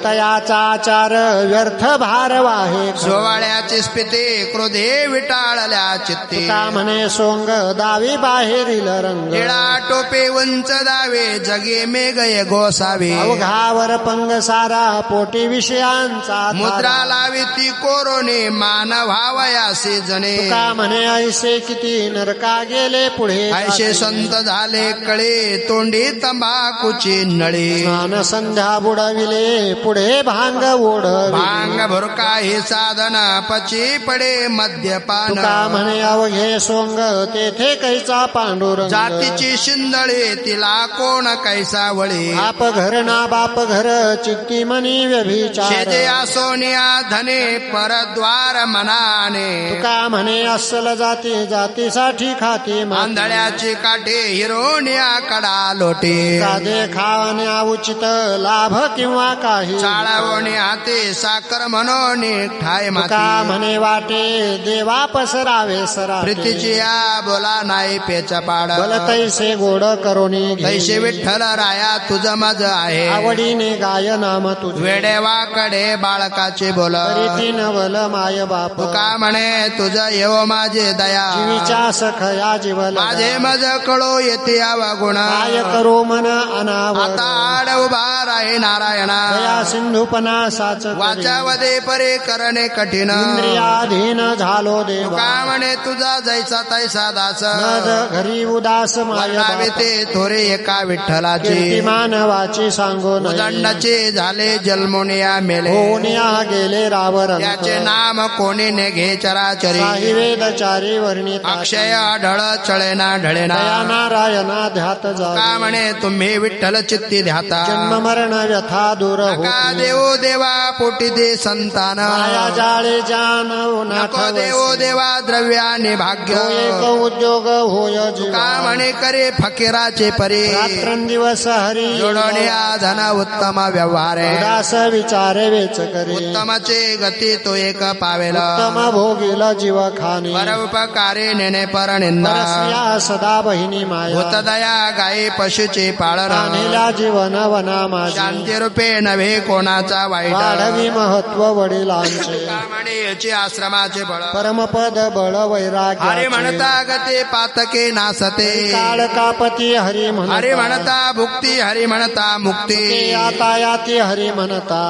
तयाचा आचार व्यर्थ भार वाहे सोवाळ्याची स्फिती क्रोधे विटाळल्या चित्ती का म्हणे सोंग दावी बाहेरील रंग टिळा टोपे उंच दावे जगे मेघय गोसावे अवघावर पंग सारा पोटी विषयांचा मुद्रा लावी ती कोरोने मान व्हावयासी जणे का म्हणे ऐसे किती नरका गेले पुढे ऐसे संत झाले कळे तोंडी तंबाखूची नळी स्नान संध्या बुडविले पुढे भांग ओढ भांग भुरका हे साधन पची पडे मद्यपान का म्हणे अवघे सोंग तेथे कैचा पांडुरंग जातीची शिंदळे तिला कोण कैसा वळी बाप घर ना बाप घर चित्ती मनी व्यभिचार शेजे सोनिया धने परद्वार मनाने का म्हणे अस्सल जाती जातीसाठी खाती आंधळ्याची काठी हिरोनिया कडा लोटे साधे खावाने उचित लाभ किंवा काही चाळवणे हाते साकर म्हणून ठाय का माती म्हणे वाटे देवा पसरावे सरा प्रीतीची या बोला नाही पेचा पाड बल तैसे गोड करोनी तैसे विठ्ठल राया तुझ मज आहे आवडीने गाय नाम तुझ वेडेवाकडे बाळकाचे बोल रीती नवल माय बाप तुका म्हणे तुझ येव माझे दया जीवीच्या सखया जीवल माझे मज कळो येते अवगुण काय करो मन अनाव आता आड उभा राहे नारायणा दया सिंधुपना साच वाचावदे परे करणे कठीण इंद्रियाधीन झालो देव तुका म्हणे तुझा जैसा तैसा दास नद घरी उदास माय वर्णावे ते थोरे एका विठ्ठलाचे कीर्ती मानवाची सांगो उदंडाचे झाले जन्मोनिया मेले होनिया गेले रावर त्याचे नाम कोणी ने घे चराचरी काही वेदचारी वर्णित अक्षय ढळ चळेना ढळेना दया नारायणा ध्यात जा का म्हणे तुम्ही विठ्ठल चित्ती ध्याता जन्म मरण व्यथा दूर नका होती देवो देवा पोटी दे संतान माया जाळे जानव नको देवो देवा द्रव्याने भाग्य एक उद्योग होय का जीवा म्हणे करे फकीराचे परी रात्रंदिवस हरी जोडण्या धन उत्तम व्यवहार उदास विचार वेच करे उत्तमचे गती तो एक पावेल उत्तम भोगील जीव खाणी परोपकारे नेणे परनिंदा परस्या सदा बहिणी माया भूतदया गायी पशुचे पाळन नेला जीवन वना माझ्या शांती रूपे नव्हे कोणाचा वाईट वाढवी महत्व वडिलांचे म्हणे याचे आश्रमाचे बळ परमपद बळ हरे वैराग्याचे म्हणता गते पातके नासते काळकापती हरी हरे म्हणता भुक्ती हरी म्हणता मुक्ती आता याती हरी म्हणता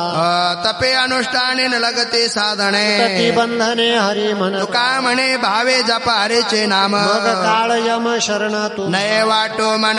तपे अनुष्ठाने न लगते साधने तती बंधने हरी म्हणता तुका म्हणे भावे जप हरेचे नाम मग काळ यम शरण तू नये वाटो मन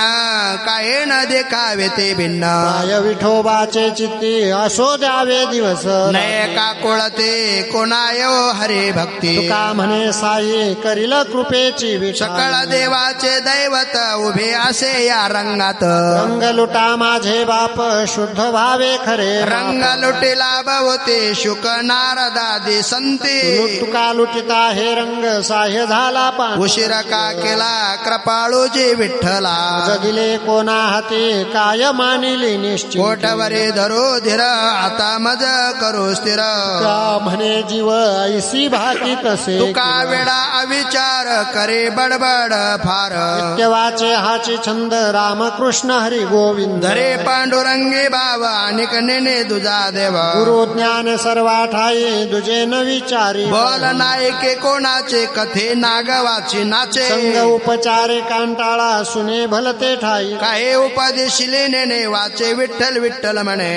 काय न देखावे ते भिन्न पाय विठोबाचे चित्ती असो द्यावे दिवस नये का कोळते कोणाय हरे भक्ती तुका म्हणे साई करील कृपेची विठा सकळ देवाचे दैवत उभे असे या रंगात रंग लुटा माझे बाप शुद्ध भावे खरे रंग लुटीला भवते शुक नारदादी संती तुका लुटिता हे रंग साह्य झाला पान उशीर का केला कृपाळूजी विठ्ठला जगिले कोणा हाती काय मानिली निश्चित कोटवरे धरो धीर आता मज करू स्थिर का म्हणे जीव ऐसी भाती तसे तुका वेळा अविचार करे बडबड फार नित्यवाचे हाची छंद रामकृष्ण हरी गोविंद धरे पांडुरंगी भाव अनिक नेने तुझा देव गुरु ज्ञान सर्वा ठाई दुजे न विचारी बोल नायके कोणाचे कथे नागवाची नाचे संग उपचारे कांटाळा सुने भलते ठाई काही उपदेशिले नेने वाचे विठ्ठल विठ्ठल म्हणे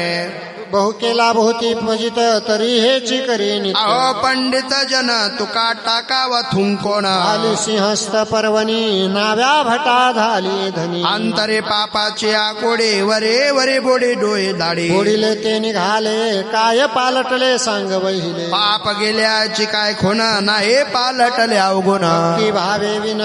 बहु केला बहुती भजित तरी हेची करी नित्य अहो पंडित जन तुका टाकाव थुंकोण आली सिंहस्थ पर्वणी नाव्या भटा झाली धनी अंतरे पापाची आकोडे वरे वरे बोडे डोळे दाढी ओढिले ते निघाले काय पालटले सांग वहिले पाप गेल्याची काय खुण नाही पालटले अवगुण की भावे विन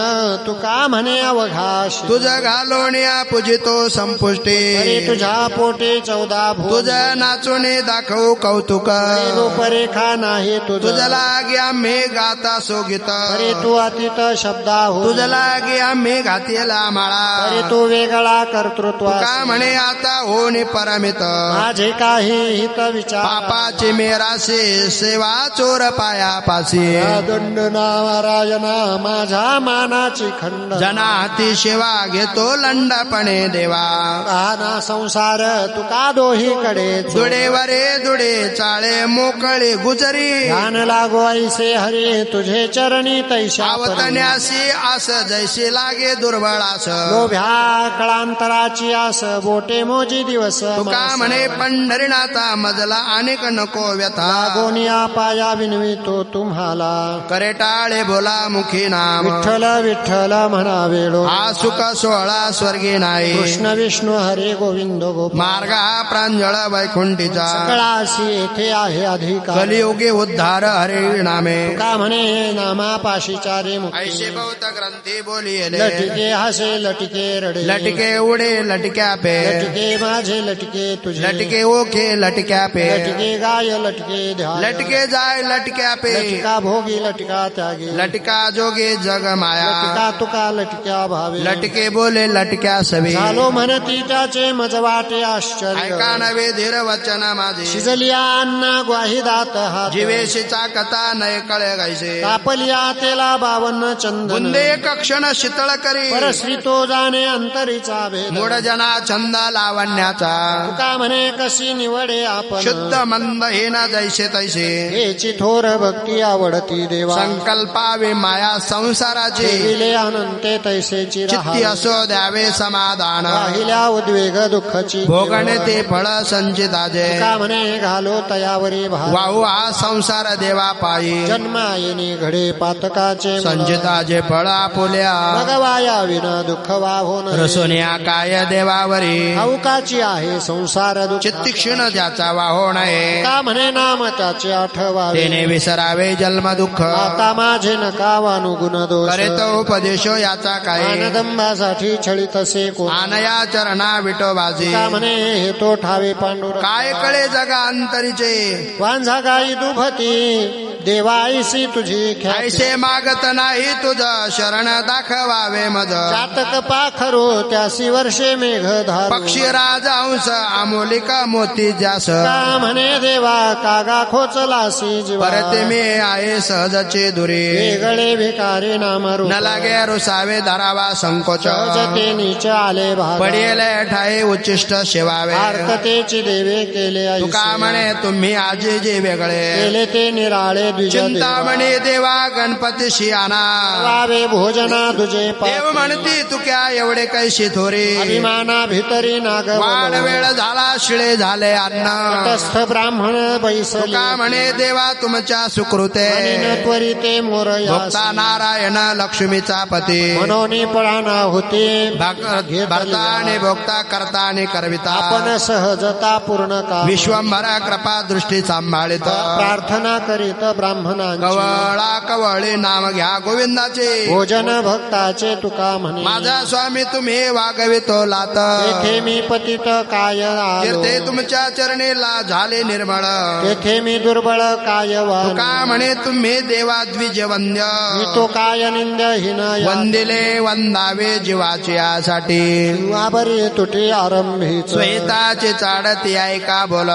तुका म्हणे अवघाश तुझ घालोण्या पूजितो संपुष्टी परे तुझ्या पोटे 14 भूत तुझ नाचुने दाखवू कौतुक रूपरेखा नाही तुझ तुझ लागे आम्ही गाता सोगित परे तू अतीत शब्दा हो तुझ लागे आम्ही घातेला माळा परे तू वेगळा कर्तृत्व का म्हणे आता होणे परमित माझे काही हित विचार पापाची मेरासे सेवा चोर पायापाशी दंड नारायणा माझ्या मानाची खंड जनाती सेवा घेतो लंडपणे देवा ना संसार तुका दोही कडे दुडे वरे दुडे चाळे मोकळे गुजरी ध्यान लागो ऐसे हरी तुझे चरणी तैशा आवतण्यासी आस जैसे लागे दुर्बळास लोभ्या कळांतराची आस बोटे मोजी दिवस तुका म्हणे पंढरीनाथा मजला अनेक नको व्यथा गोनिया पाया विनवितो तुम्हाला करे टाळे बोला मुखी नाम विठ्ठल विठ्ठल म्हणा वेळो हा सुख सोहळा स्वर्गी नाही कृष्ण विष्णू हरे गोविंद गोपाल मार्ग हा प्रांजळ वैकुंठीचा सकळाशी येथे आहे अधिकार कलियुगे उद्धार हरे नामे का म्हणे नामापाशी चारे मुक्ती ऐसे बहुत ग्रंथी बोलिले लटके हसे लटके रडे लटके उडे लटक्या पे लटके माझे लटके तुझे लटके ओखे लटक्या पे लटके गाय लटके ध्यान लटके जाय लटक्या पे लटका भोगी लटका त्यागे लटका जोगे जग माया लटका तुका लटक्या भावे लटके बोले लटक्या सवे झालो म्हणती त्याचे मज वाटे आश्चर्य ऐका नवे धीर वचन माझे शिजलिया अन्ना ग्वाही दात हात जीवेशीचा कथा नय कळे गायसे कापलिया तेला 52 चंदन बुंदे एक क्षण शीतळ करी परश्री तो जाणे अंतरीचा भेद मूढ जना छंद लावण्याचा तुका म्हणे कशी निवडे आपण शुद्ध मंद हे ना जैसे तैसे हेची थोर भक्ती आवडती देवा संकल्पावे माया संसाराची विले अनंते तैसेची चित्ती असो द्यावे समाधान राहिल्या उद्वेग दुःखची भोगणे ते फळ संचिताचे तुका म्हणे घालो तयावरी भार वाहू हा संसार देवा पायी जन्मायनी घडे पातकाचे संचिताचे फळ आपुल्या भगवाया विना दुःख वाहून रसोन्या काय देवावरी अवकाची आहे संसार दुःख चित्तीक्षण ज्याचा वाहो नये का म्हणे नाम त्याचे आठवावे तेने विसरावे जन्म दुःख आता माझे नकावानु गुण दोष करीत उपदेशो याचा काय आनंदंबासाठी छळीतसे कोण आनया चरणा विठोबाजी का म्हणे हे तो ठावे पांडुर काय कळे जगा अंतरीचे वांझा गाई दुभती देवाईसी तुझी ख्याती ऐसे मागत नाही तुझ शरण दाखवावे मज चातक पाखरो त्यासी वर्षे मेघ धारू पक्षी राजहंस अमोलिक मोती जास का म्हणे देवा कागा खोचलासी जीवा परते मी आहे सहजचे दुरे वेगळे भिकारी नामरू न लागे रुसावे धरावा संकोच सहजते नीच आले भाग पडेल ठाई उच्चिष्ट सेवावे आर्ततेची देवे केले ऐसे. तुका म्हणे तुम्ही आजी जे वेगळे केले ते निराळे द्विज चिंतामणी देवा गणपतीशी आणा वावे भोजना तुझे देव म्हणती तुक्या एवढे कैशी थोरी अभिमाना भितरी नाग वाण वेळ झाला शिळे झाले अन्न तस्थ ब्राह्मण बैसली तुका म्हणे देवा तुमच्या सुकृते आणि त्वरिते मोर भोक्ता नारायण लक्ष्मीचा पती मनोनी पळाना होते भरता आणि भोक्ता करता आणि करविता आपण सहजता पूर्ण का विश्वंभर कृपा दृष्टी सांभाळित प्रार्थना करीत ब्राह्मणांची कवळा कवळी नाम घ्या गोविंदाचे भोजन भक्ताचे तुका म्हणे माझा स्वामी तुम्ही वागवितो लात तेथे मी पतित काय आलो तीर्थे तुमच्या चरणीला झाले निर्मळ तेथे मी दुर्बळ काय वान तुका म्हणे तुम्ही देवा द्विज वंद्य मी तो काय निंदहीन वंदिले वंदावे जीवाचे यासाठी बरी तुटी आरंभीच श्वेताचे चाडती ऐका बोल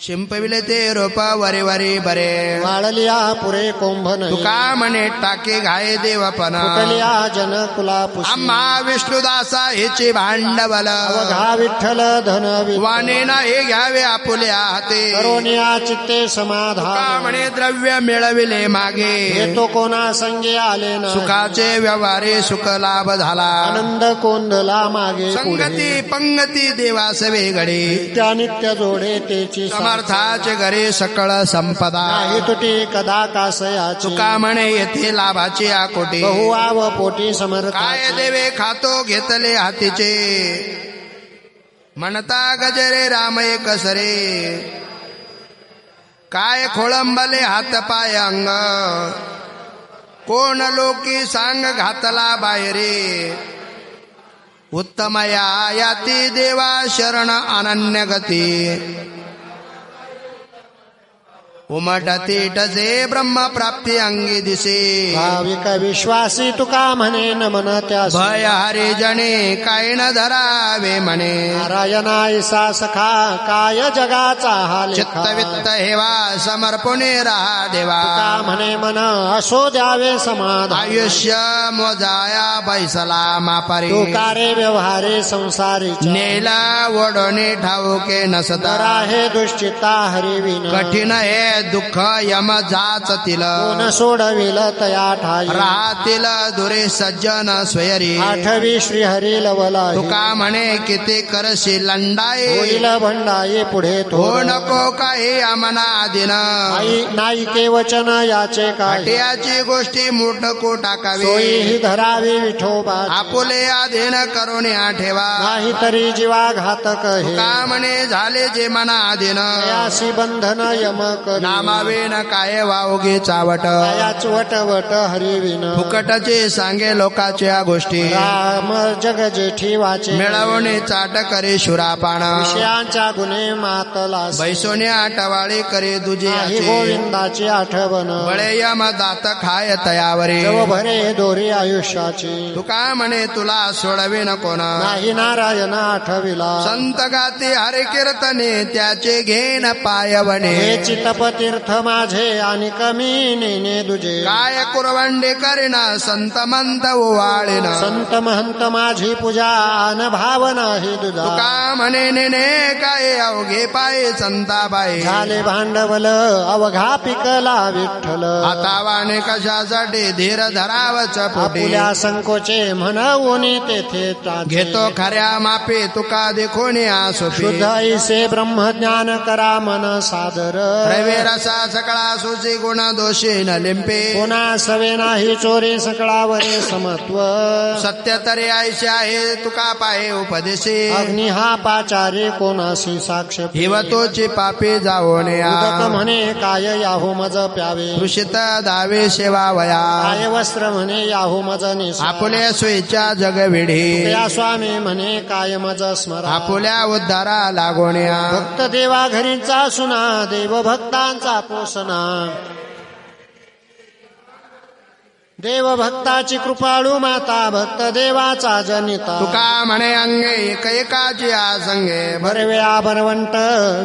शिंपविले ते रोप वरी वरी बरे वाळलिया पुरे कोंभ नाही तुका म्हणे टाके घाये देवपण फुटलिया जन कुला पुष्प आम्हा विष्णुदासा हेचे भांडवल अवघा विठ्ठल धन वाणे नाही घ्यावे आपुल्या हाते करोनिया चित्ते तुका समाधान म्हणे द्रव्य मिळविले मागे येतो कोणा संगे आले ना सुखाचे व्यवहारे सुख लाभ झाला आनंद कोंदला मागे संगती पंगती देवास वेगळे त्या नित्य जोडे तेची समर्थाचे घरी सकळ संपदा नाही तुटी कदा कासयाची तुका म्हणे येथे लाभाची आकोटी बहुआव पोटी समर्थ काय देवे खातो घेतले हातीचे म्हणता गजरे राम एक सरे काय खोळंबले हात पाय अंग कोण लोकी सांग घातला बाहेरे उत्तमया याती देवा शरण अनन्य गती उमटती टसे ब्रह्म प्राप्ती अंगी दिसे भाविक विश्वासी तुका म्हणे नमन त्यास भय हरी जणे काय न धरावे म्हणे नारायणायसा सखा काय जगाचा हा लेखा चित्तवित्त हेवा समर्पणे राहा देवा तुका म्हणे मन असो द्यावे समाधान आयुष्य मोजाया बैसला मापारी तुका रे व्यवहारे संसारी नेला ओढणे ठाऊके नसता आहे दुश्चिता हरिविन कठीण हे दुःख यम जाचतील कोण सोडविल तया ठाई राहतील दुरे सज्जन स्वयरी आठवी श्री हरी लवला तुका म्हणे किती करशी लंडाई होईल भंडाई पुढे हो थोर नको काही आमना दिन नाही के वचन याचे काय हटियाची गोष्टी मूठ को सोयी टाकावी ही धरावी विठोबा आपुले अधीन करून ठेवा नाही तरी जीवा घातक हे तुका म्हणे झाले जे मना अधीन यासी बंधन यम करी नामावेन काय वावगे चावट याच वटवट हरिविन फुकटचे सांगे लोकाच्या गोष्टी राम जग जेठी वाचे मिळवणे चाट करे शुरापान विषयांच्या गुन्हे मातला बैसोने आटवाळी करे दुजे नाही गोविंदाची आठवण बळे यम दात खाय तयावरे जव भरे दोरी आयुष्याची तुका म्हणे तुला सोडविन कोण नाही नारायण आठविला संत गाती हरे कीर्तने त्याचे घेन पायवणे हे चितपतीर्थ माझे आणि कमी नेने दुजे काय कुरवंडे करीना संत मंत ओवाळीन संत महंत माझी पूजा अन भावना ही दुजा तुका म्हणे नेने काय अवघे पाय संताबाई झाले भांडवल अवघा पिकला विठ्ठल हातावाने कशासाठी धीर धरावच पोटी आपुल्या संकोचे म्हणून तेथे ताचे. घेतो खऱ्या मापे तुका देखोनी शुद्ध आसोपी ऐसे ब्रह्मज्ञान करा मन सादर रवे रसा सकळा सुची गुण दोषी न लिंपे कोणा सवे नाही चोरी सकळावरे समत्व सत्य तरी ऐसे आहे तुका पाहे उपदेशी अग्नी हा पाचारी कोणाशी साक्ष हिवतोची पापी जावोने उदक म्हणे काय याहू मज प्यावे कृषित दावे सेवा वया काय वस्त्र म्हणे याहू मज निसा आपुल्या स्वेच्छा जगविढी या स्वामी म्हणे काय मज स्मरा आपुल्या उद्धारा लागोण्या भक्त देवा घरीचा सुना देव भक्ता भक्तांचा पोसना देव भक्ताची कृपाळू माता भक्त देवाचा जनिता तुका म्हणे अंगे एक एकाची आसंगे भरव्या भरवंट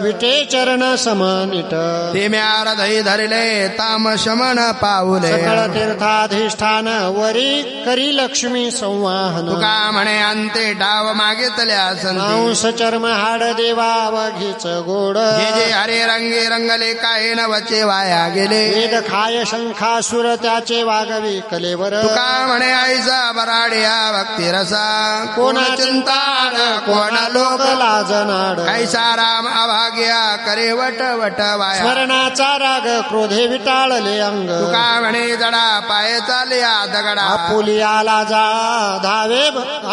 विटे चरण समनिट ते म्यार दही धरले ताम शमन पाऊले सकळ तीर्थाधिष्ठान वरी करी लक्ष्मी संवाहन तुका म्हणे अंते डाव मागितल्या संती मांस चर्म हाड देवा वघीच गोड जे जे हरे रंगे रंगले काय न वचे वाया गेले वेद खाय शंखासुर त्याचे वागवी कलेवर तुका म्हणे आईचा बराडिया भक्ती रसा कोण चिंताड कोण लोक लाजनाड कैसा राम अभाग्या करे वट वट वाया स्मरणाचा राग क्रोधे विटाळले अंग तुका म्हणे जडा पाय चालया दगडा आपुलियाला जा धावे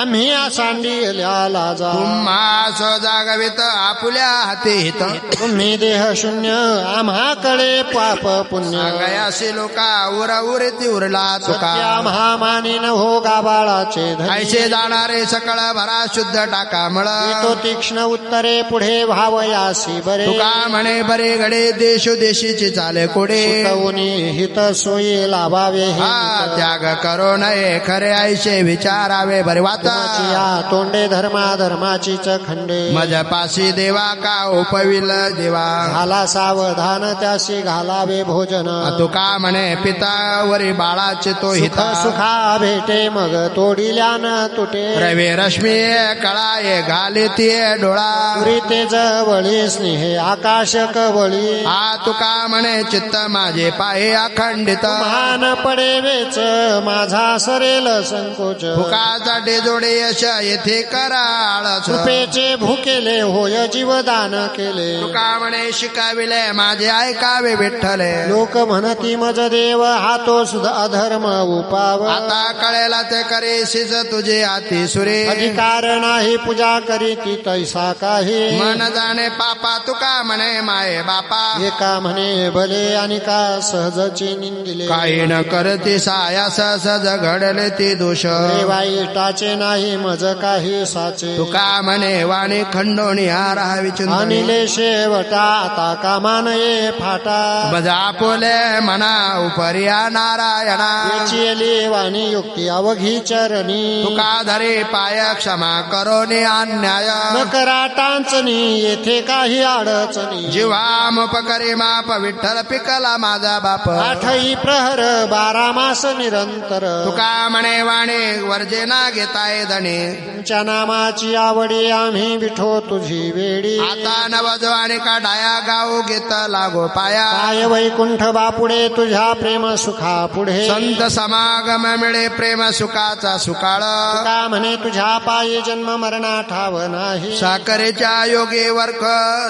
आम्ही सांडियाला जा तुम्हा जागवित आपुल्या हाती हित तुम्ही देह शून्य आम्हाकडे पाप पुण्य सांगायासी लोका उरा उरेती उरला तुका महामानीन हो गाबाळाचे ऐसे जाणारे सकळ भरा शुद्ध टाका मळ तो तीक्ष्ण उत्तरे पुढे भावयासी बरे तुका म्हणे बरे घडे देशोदेशीची चाले कोडे कौनी हित सोयी लाभावे हा त्याग करो नये खरे ऐसे विचारावे बरे वाचा या तोंडे धर्मा धर्माचीच खंडे मजपाशी देवा का उपविल देवा झाला सावधान त्याशी घालावे भोजन तुका म्हणे पितावरी बाळाचे तो हित सुखा भेटे मग तोडिल्यान तुटे रवे रश्मी कळाये घाले ती डोळा पुरी ते जवळी स्नेहे आकाश कवळी हा तुका म्हणे चित्त माझे पाये अखंडित मान पडे वेच माझा सरेल संकोच भुकाचा जोडे यश येथे कराळ कृपेचे भुकेले होय जीवदान केले तुका म्हणे शिकाविले माझे ऐकावे विठ्ठले लोक म्हणती मज देव हा तो सुद्धा अधर्म उपाव आता कळेला ते करेशीच तुझे हाती सुरे अधिकार नाही पूजा करीती तैसा काही मन जाणे पापा तुका म्हणे माये बापा एका म्हणे भले आणि का सहजची निंदिले काही न करती सायास सहज घडले ती दोष वाईटाचे नाही मज काही साचे तुका म्हणे वाणी खंडोनी हा राहावी चिंतनी अनिले शेवटा आता कामान ये फाटा बजा पोले मना उपरिया नारायणा याची वाणी युक्ती अवघी चरणी तुका धरे पाय क्षमा करो ने अन्याय न करा टांचणी येथे काही अडचणी जीवामुपकरी माप विठ्ठल पिकला माझा बाप आठही प्रहर 12 मास निरंतर तुका म्हणे वाणे वर्जे ना घेताय धणे तुमच्या नामाची आवडी आम्ही विठो तुझी वेडी आता नवजवाणी का डाया गाऊ घेत लागो पाया काय वैकुंठ बापुडे तुझ्या प्रेम सुखा पुढे संत समागम मिळे प्रेम सुखाचा सुकाळ का म्हणे तुझ्या पायी जन्म मरणा ठाव नाही साखरेच्या योगे वर्ख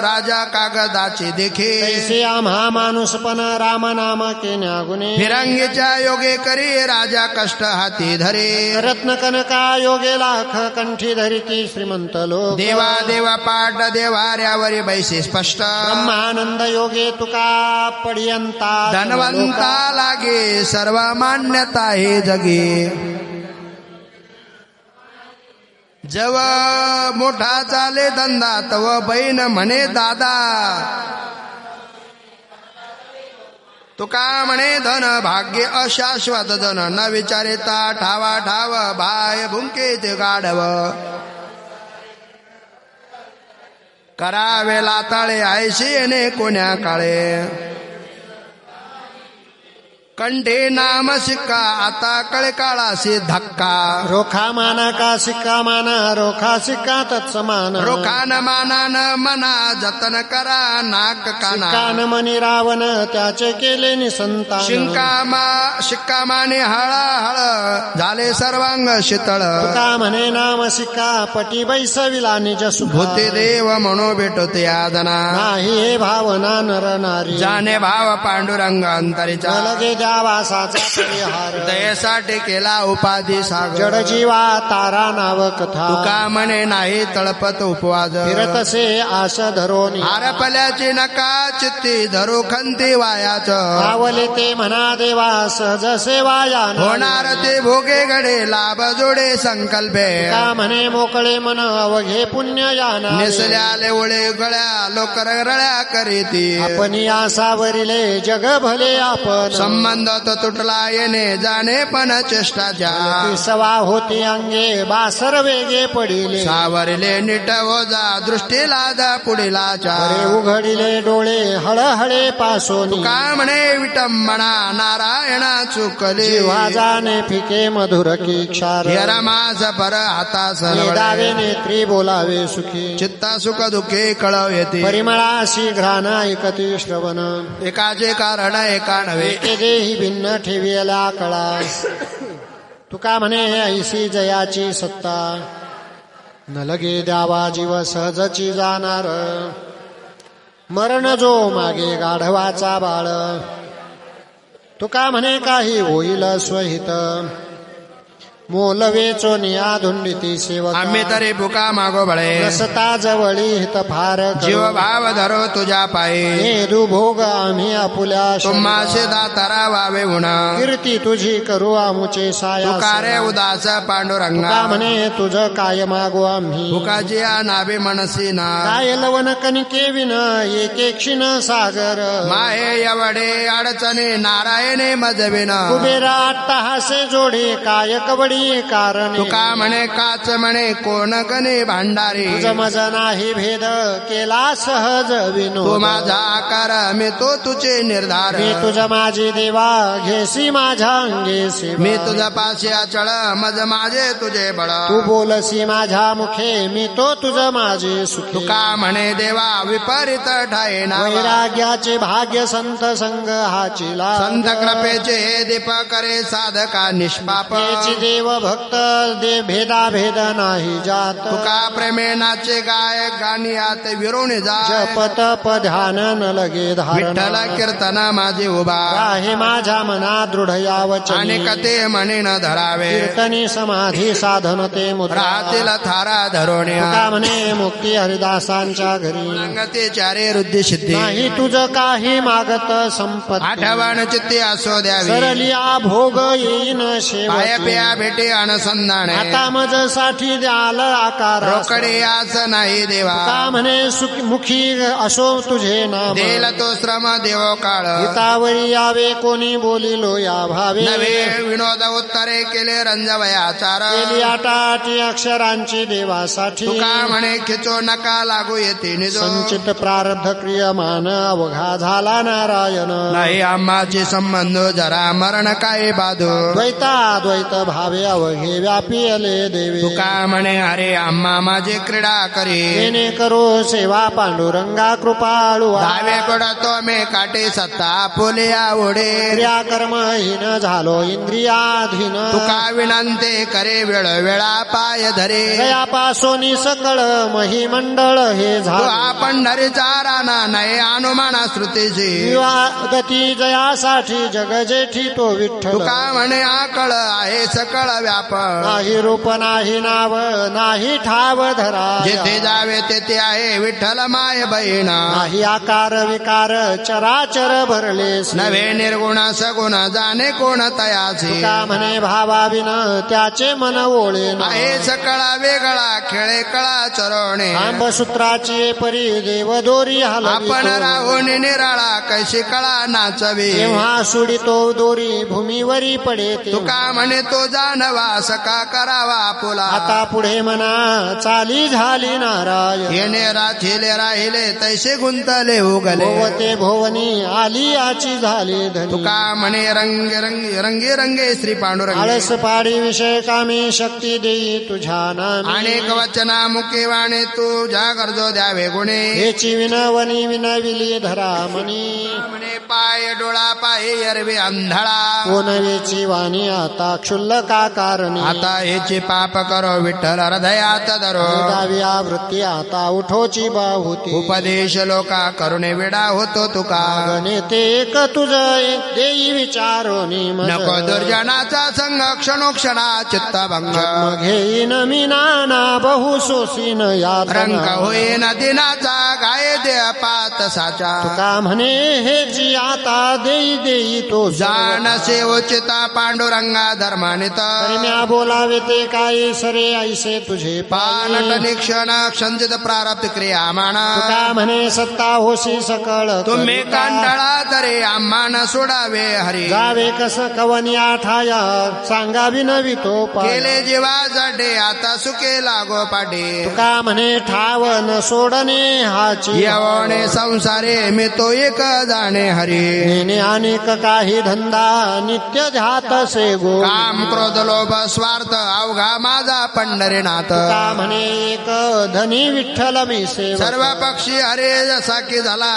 राजा कागदाची देखी तैसे आम्हा माणूसपण राम नाम केन्या गुणे फिरंगीच्या योगे करी राजा कष्ट हाती धरे रत्न कनका योगे लाख कंठी धरिती श्रीमंत लोक देवा देवा पाठ देवाऱ्यावरी बैसे स्पष्ट ब्रह्मानंद योगे तुका पर्यंता धनवंता लागे सर्व मान्यता हे जगे जव मोठा चाले धंदा तव बहीण म्हणे दादा तुका म्हणे धन भाग्य अशाश्वत धन न विचारिता ठावा ठाव भाय भुंके ते गाढव करावे लाताळे आयशी ने कोण्या काळे कंठे नाम शिक्का आता कळे काळाशी धक्का रोखा माना का सिक्का माना रोखा सिक्का तत्समान रोखान मानान मना जतन करा नाक काना कान मनी रावण त्याचे केले निसंतान शिक्का माने हळ झाले सर्वांग शीतळ तुका म्हणे नाम सिक्का पटी बैसविला निज सुख भूते देव म्हणू भेटते आदना नाही हे भावना नर नारी जाने भाव पांडुरंग अंतरीचा लगे द्या केला वासाचा परिहार दयेसाठी केला उपाधी सागर जड जीवा तारा नाव कथा तुका म्हणे नाही तळपत उपवाद फिरतसे आस धरोनी हारपल्याची नका चित्ती धरू खंती वायाच आवले ते म्हणा देवा सहज सेवा यान होणार ते भोगे घडे लाभ जोडे संकल्पे का म्हणे मोकळे मन अवघे पुण्य याना निसल्याले ओळे गळ्या लोक रळ्या करीती आपण आसावरिले जग भले आपण संबंध तो तुटला येणे जाणे पण चेष्टाच्या सवा होती अंगे बासर वेगे पडिले सावरले नीट ओजा दृष्टीला द पुढीलाच्या अरे उघडिले डोळे हळहळे पासोनी का म्हणे विटंबना नारायणा चुकले जीवा जाणे फिके मधुर की क्षार रमास पर हातास दावे नेत्री बोलावे सुखी चित्ता सुख दुःखे कळव येते परिमळाशी घ्राण ऐकती श्रवण एकाचे कारण एका नव्हे एके देही भिन्न ठेविला कळा तुका म्हणे ऐसी जयाची सत्ता न लगे द्यावा जीव सहजची जाणार मरण जो मागे गाढवाचा बाळ तुका म्हणे काही होईल स्वहित मोल वेचोनिया धुंडिती सेवक आम्ही तरी बुका मागो बळे रसता जवळी हित फार जीव भाव धरो तुझ्या पायी हेदू भोग आम्ही आपुल्या तुम्हासे दातारा वावे उणा कीर्ती तुझी करू आमुचे साया तुकारे उदास पांडुरंगा तुका म्हणे तुझ काय मागू आम्ही तुकाची या नाभि मनसी ना काय लवन कणके विन एके क्षीण सागर माहे एवढे अडचणी नारायणे मजविन कुबेरा अट्टहासे जोडे काय कवडी कारण तुका म्हणे काच म्हणे कोण गणे भांडारी तुझ मज नाही भेद केला सहज तू विनोद माझा आकार मी तो तुझे निर्धार मी तुझ माझी देवा घेसी माझ्या अंगे सेवा मी तुझा पाशी अचळ मज माझे तुझे बळ तू बोलसी माझ्या मुखे मी तो तुझ माझे सुखी तुका म्हणे देवा विपरीत ठायना वैराग्याचे भाग्य संत संग हाचिला संत कृपेचे हे दीप करे साधका निष्पाप देव भक्त दे भेदा भेद नाही जात तुका प्रेमेनाचे गाय गाणी आत विरोणी जा जप तप ध्यान न लगे धारण विठ्ठल कीर्तन माझे उभा आहे माझ्या मना दृढ आणि यावचनी कथे म्हणे न धरावे कीर्तनी समाधी साधन ते मुद्रा राहतील थारा धरोण्या तुका म्हणे मुक्ती हरिदासांच्या घरी अंगते चारे रुद्धी सिद्धी नाही तुझ काही मागत संपत्ती आठवण चित्ती असो द्यावी सरलिया भोग येईन पाय शेवटी पिया भेटे अनुसंधाने आता मज साठी द्याल आकार रोकडे याच नाही देवा का म्हणे मुखी असो तुझे नाम देल तो श्रम देव काळ हितावरी यावे कोणी बोलिलो या भावे नवे विनोद उत्तरे केले रंजवयाचार केली आटाटी अक्षरांची देवासाठी तुका म्हणे खिचो नका लागू येते निजो संचित प्रारब्ध क्रियमान अवघा झाला नारायण नाही आम्हाची संबंध जरा मरण काय बाधू द्वैताद्वैत भावे अवघे व्यापिले देवे तुका म्हणे अरे आम्हा माझी क्रीडा करी येणे करो सेवा पांडुरंगा कृपाळू धावे पडतो मे काटे सत्ता फुलिया ओढे क्रिया कर्म हीन झालो इंद्रियाधीन तुका विनंते करे वेळ वेळा पाय धरे जयापासोनी सकळ महिमंडळ हे तू झाले आपण चाराना नाही अनुमाना श्रुतीची गती जयासाठी जग जेठी तो विठ्ठल तुका म्हणे आकळ आहे सकळ व्यापक नाही रूप नाही नाव नाही ठाव धरा जिथे जावे तेथे आहे विठ्ठल माय बहिणा नाही आकार विकार चराचर भरले नवे निर्गुण सगुण जाणे कोण तयाचे तुका म्हणे भावाविन त्याचे मन ओळे आहे सकळा वेगळा खेळे कळा चरवणे आंबसूत्राची परी देव दोरी आपण राहून निराळा कैशी कळा नाचवी तेव्हा सुडितो दोरी भूमीवरी पडे तुका म्हणे तो जानवा सका करावा आपुला आता पुढे मना चाली झाली नारायण येणे राहिले राहिले तैसे गुंतले उगले भोवते भोवनी आली याची झाली धनी तुका म्हणे रंगे रंगे रंगे रंगे श्री पांडुरंग आळस पाडी विषय कामी शक्ती देई तुझ्या नामी अनेक वचना मुखे वाणे तुझ्या गरजो द्यावे गुणे हेची विनवणी विनविली धरा मनी म्हणे पाय डोळा पाय अरवे अंधळा कोणवेची वाणी आता क्षुल्लका कारणी आता हेची पाप करो विठ्ठल हृदयात धरो दावी आवृत्ती आता उठोची बाहुती उपदेश लोका करुणे विडा होतो तुका नेते एक तुझ देई विचारोनी नको दुर्जनाचा संग क्षणोक्षणा चित्तभंग घेईन मी नाना बहु सोसीन रंग यातना होईन दिनाचा गाय दे पात साचा तुका म्हणे हेची आता देई देई तो जानसे उचिता पांडुरंगा धर्मानित म्या बोलावे ते काय सरे ऐसे तुझे पानट पाणी निक्षण क्षंजित प्रारब्ध क्रिया मान तुका म्हणे सत्ता होशी सकळ तुम्ही करिता. कांडळा तरी आम्हाला सोडावे हरी जावे कस कवनिया ठाया सांगावी नवी तो पाय. केले जीवा जडे आता सुखे लागो पाडे तुका म्हणे ठाव न सोडणे हाची यवणे संसारे मी तो एक जाणे हरी नेने अनेक काही धंदा नित्य ध्यातसे गो काम क्रोध लोभ स्वार्थ अवघा माझा पंढरीनाथ तुका म्हणे एक धनी विठ्ठल मी सेवक सर्व पक्षी हरे जसा की झाला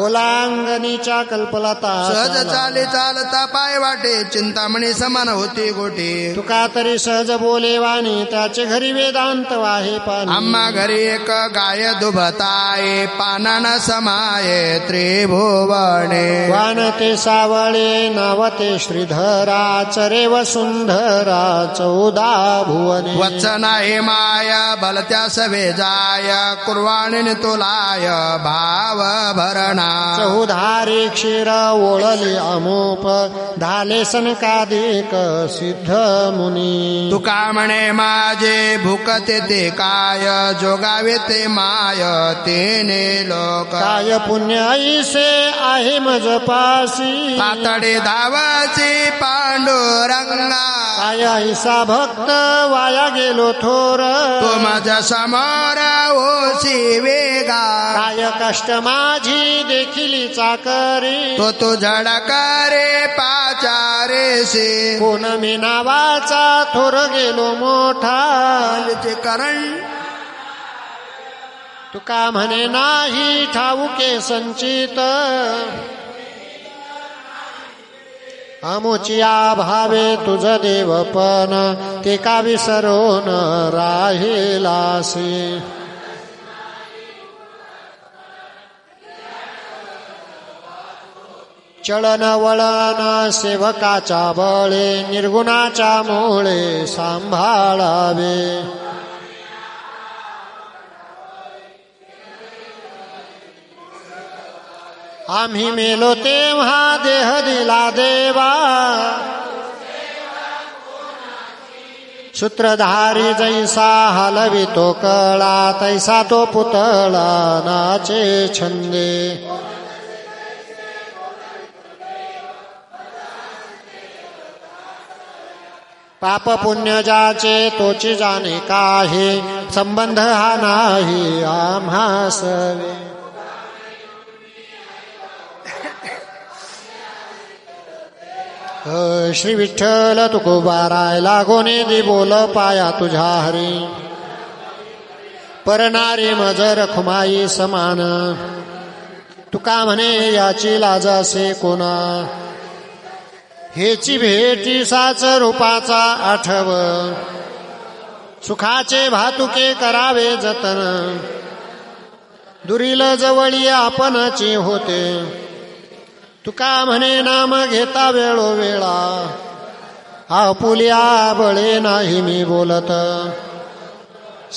ओलांगणीच्या कल्पलता सहज चाले चालता पाय वाटे चिंतामणी समान होती गोटी तुका तरी सहज बोले वाणी त्याचे घरी वेदांत वाहे पाणी आम्हा घरी एक गाय दुभताये पानान समाये त्रिभुवने वानते सावळे नावते श्रीधरा चरे वसुंधरा 14 भुवने वचना हे माया भलत्या सवे जाय कुर्वाणीने तुलाय भाव भरणा 14 क्षीर ओळले अमोप धाले सनकादिक सिद्ध मुनी तुका म्हणे माझे भूकते ते काय जोगावे ते माय तेने लोक काय पुण्य ऐसे आहे मज पासी पातडे धावाचे पांडुरंगा काय ऐसा भक्त वाया गेलो थोर तो माझ्या समोर ओशी वेगा काय कष्ट माझी देखिली चाकरी तो तू झडकारे पाचारेसे कोण मी नावाचा थोर गेलो मोठा करण तुका म्हणे नाही ठाऊके संचित अमुचिया भावे तुझ देवपण ते का विसरून राहिलासी चलन वळण सेवकाच्या बळे निर्गुणाच्या मुळे सांभाळावे आम्ही मेलो तेव्हा देह दिला देवा सूत्रधारी जैसा हलवितो कळा तैसा तो पुतळा नाचे छंदे पाप पुण्य जाचे तोची जाणे काहे संबंध हा नाही आम्हा सवे श्री विठ्ठल तुकोबाराय लागोने दे बोल पाया तुझ्या हरी परनारी मज रखुमाई समान तुका म्हणे याची लाजासे कोणा हेची भेटी साच रूपाचा आठव सुखाचे भातुके करावे जतन दुरील जवळी आपणची होते तुका म्हणे नाम घेता वेळोवेळा आपुल्या बळे नाही मी बोलत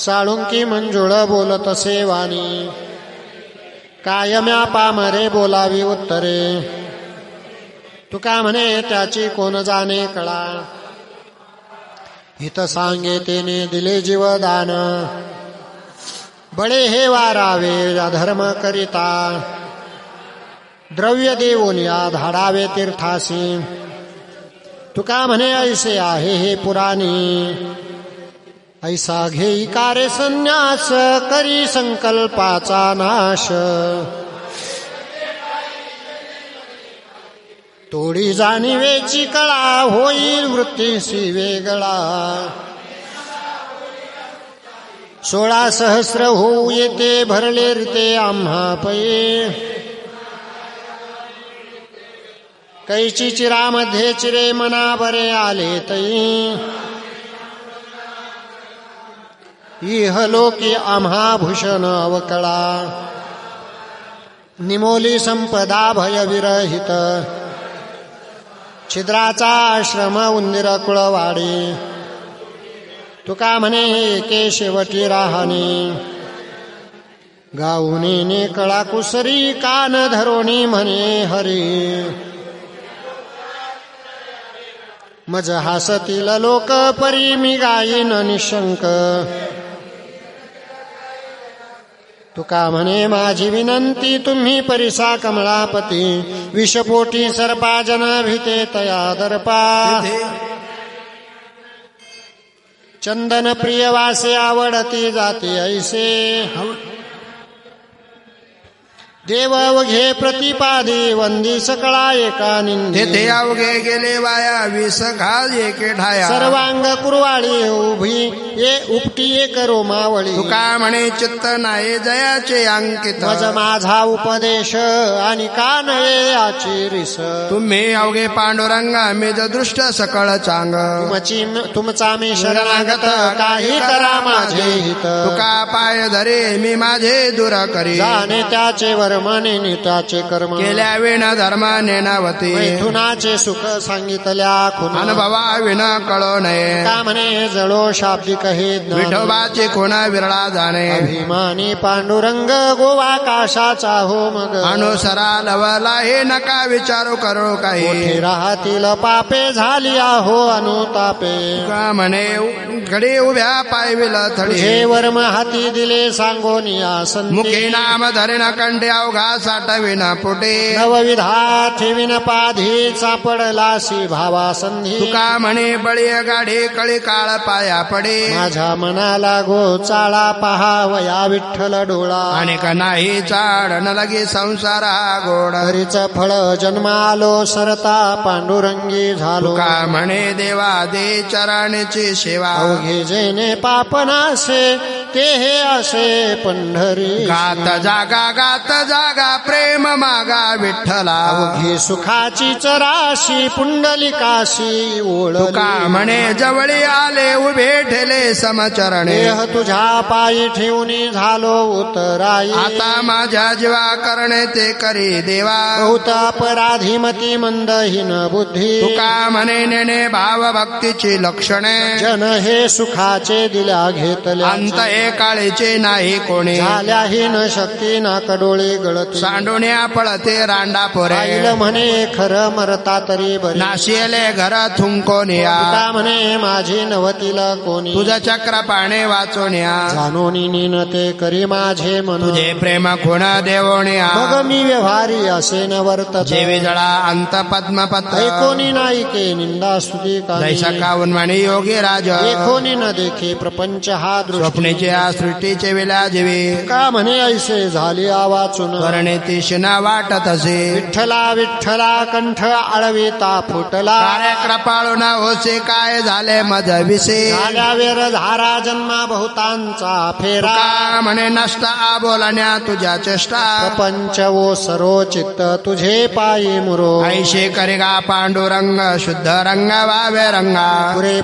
साळुंकी मंजुळ बोलत सेवानी कायम्या पामरे बोलावी उत्तरे तुका म्हणे त्याची कोण जाणे कळा हित सांगे तेने दिले जीवदान बळे हे वारावे अधर्म करिता द्रव्य देऊन या धाडावे तीर्थासी तुका म्हणे ऐसे आहे हे पुराणी ऐसा घेई कारे संन्यास करी संकल्पाचा नाश तोडी जाणीवेची कळा होईल वृत्तीसी वेगळा 16 सहस्र होऊ येते भरले रीते आम्हा पै कैची चिरामध्ये चिरे मना बरे आले तई इहलोकी आम्हा भूषण अवकळा निमोली संपदा भय विरहित छिद्राचा आश्रम उंदीर कुळवाडी तुका म्हणे एके शेवटी राहणी गाऊनी कळा कुसरी कान धरोणी म्हणे हरी मज हासतील लोक परी मी गाईन निशंक तुका म्हणे माझी विनंती तुम्ही परिसा कमळापती विषपोटी सर्पा जन भीते तया दर्पा चंदन प्रिय वासे आवडती जाती ऐसे देव अवघे प्रतिपादी वंदी सकळा एका निंदी तेथे अवघे गेले वाया वीस घाल एके ठाया सर्वांग कुरवाळी उभी ये उपटी एक रोमावळी तुका म्हणे चित्त नाही जयाचे अंकित मज माझा उपदेश आणि कान याची रिस तुम्ही अवघे पांडुरंगा मी दृष्ट सकळ चांग तुमचा मी शरणागत काही करा माझे हित तुका पाय धरे मी माझे दूर करी जाणे त्याचे वर्मने निताचे कर्म केल्या विण धर्म नेनावती मैथुनाचे सुख सांगितल्या खुना अनुभवा विण कळो नये का म्हणे जळो शाब्दिक हे ज्ञान विठोबाची खुणा विरळा जाणे अभिमानी पांडुरंग गोवा काशाचा हो मग अनुसरा लवला हे नका विचारू करो काही मोठे राहतील पापे झाली आहो अनुतापे तुका म्हणे घडी उभ्या पायविल थडी तुझे वर्म हाती दिले सांगोनिया संती मुखे नाम धरेन कंठे अवघा साठविन पुटे नवविधा ठेविन पाधी सापडलासी भावा संधी तुका म्हणे बळी गाढे कळी काळ पाया पडे माझ्या मनाला गोचाळा पहावया विठ्ठल डोळा अनेक नाही चाड न लगे संसार हा गोड हरीच फळ जन्मालो सरता पांडुरंगी झालो तुका म्हणे देवा दे चरणची सेवा अवघे जेने पापनासे ते हे असे पंढरी गात जागा प्रेम मागा विठ्ठला अवघी सुखाची चराशी पुंडलिकाशी ओळ तुका म्हणे जवळी आले उभे ठेले समचरणे देह तुझ्या पायी ठेवून झालो उतराई आता माझ्या जीवा करणे ते करी देवा बहुत अपराधी मती मंदहीन बुद्धी तुका म्हणे नेणे भाव भक्तीची लक्षणे जन हे सुखाचे दिल्या घेतल्या अंत हे काळीचे नाही कोणी झाल्याहीन शक्ती ना कडोळे गळती सांडोण्या पळते रांडा पोरे पाहिलं म्हणे खरं मरता तरी बरी नाशियले घर थुंकोनिया तुका म्हणे माझी नवतीला कोणी तुझं चक्र पाणे वाचोनिया जाणोनी नीनते करी माझे मन तुझे प्रेम खुण देवोनिया मग मी व्यवहारी असे न वर्तत जेवी जळा अंत पद्मपत्र ऐकोनी नाईके निंदा स्तुती जैसा काऊन म्हणे योगी राज एकोनी न देखे प्रपंच हा दृष्टी स्वप्नेचे सृष्टीचे विला जीवी का म्हणे ऐसे झाली आवाचून करणे तिशना वाटत असे विठ्ठला विठ्ठला कंठ आळविता फुटला कार्य कृपाळून होसे काय झाले मज विसे झाल्या वेर धारा जन्मा बहुतांचा फेरा तुका म्हणे नष्ट बोलण्या तुझ्या चेष्टा प्रपंच ओ सरो चित्त तुझे पायी मुरो ऐशे करिगा पांडुरंग शुद्ध रंग वावे रंगा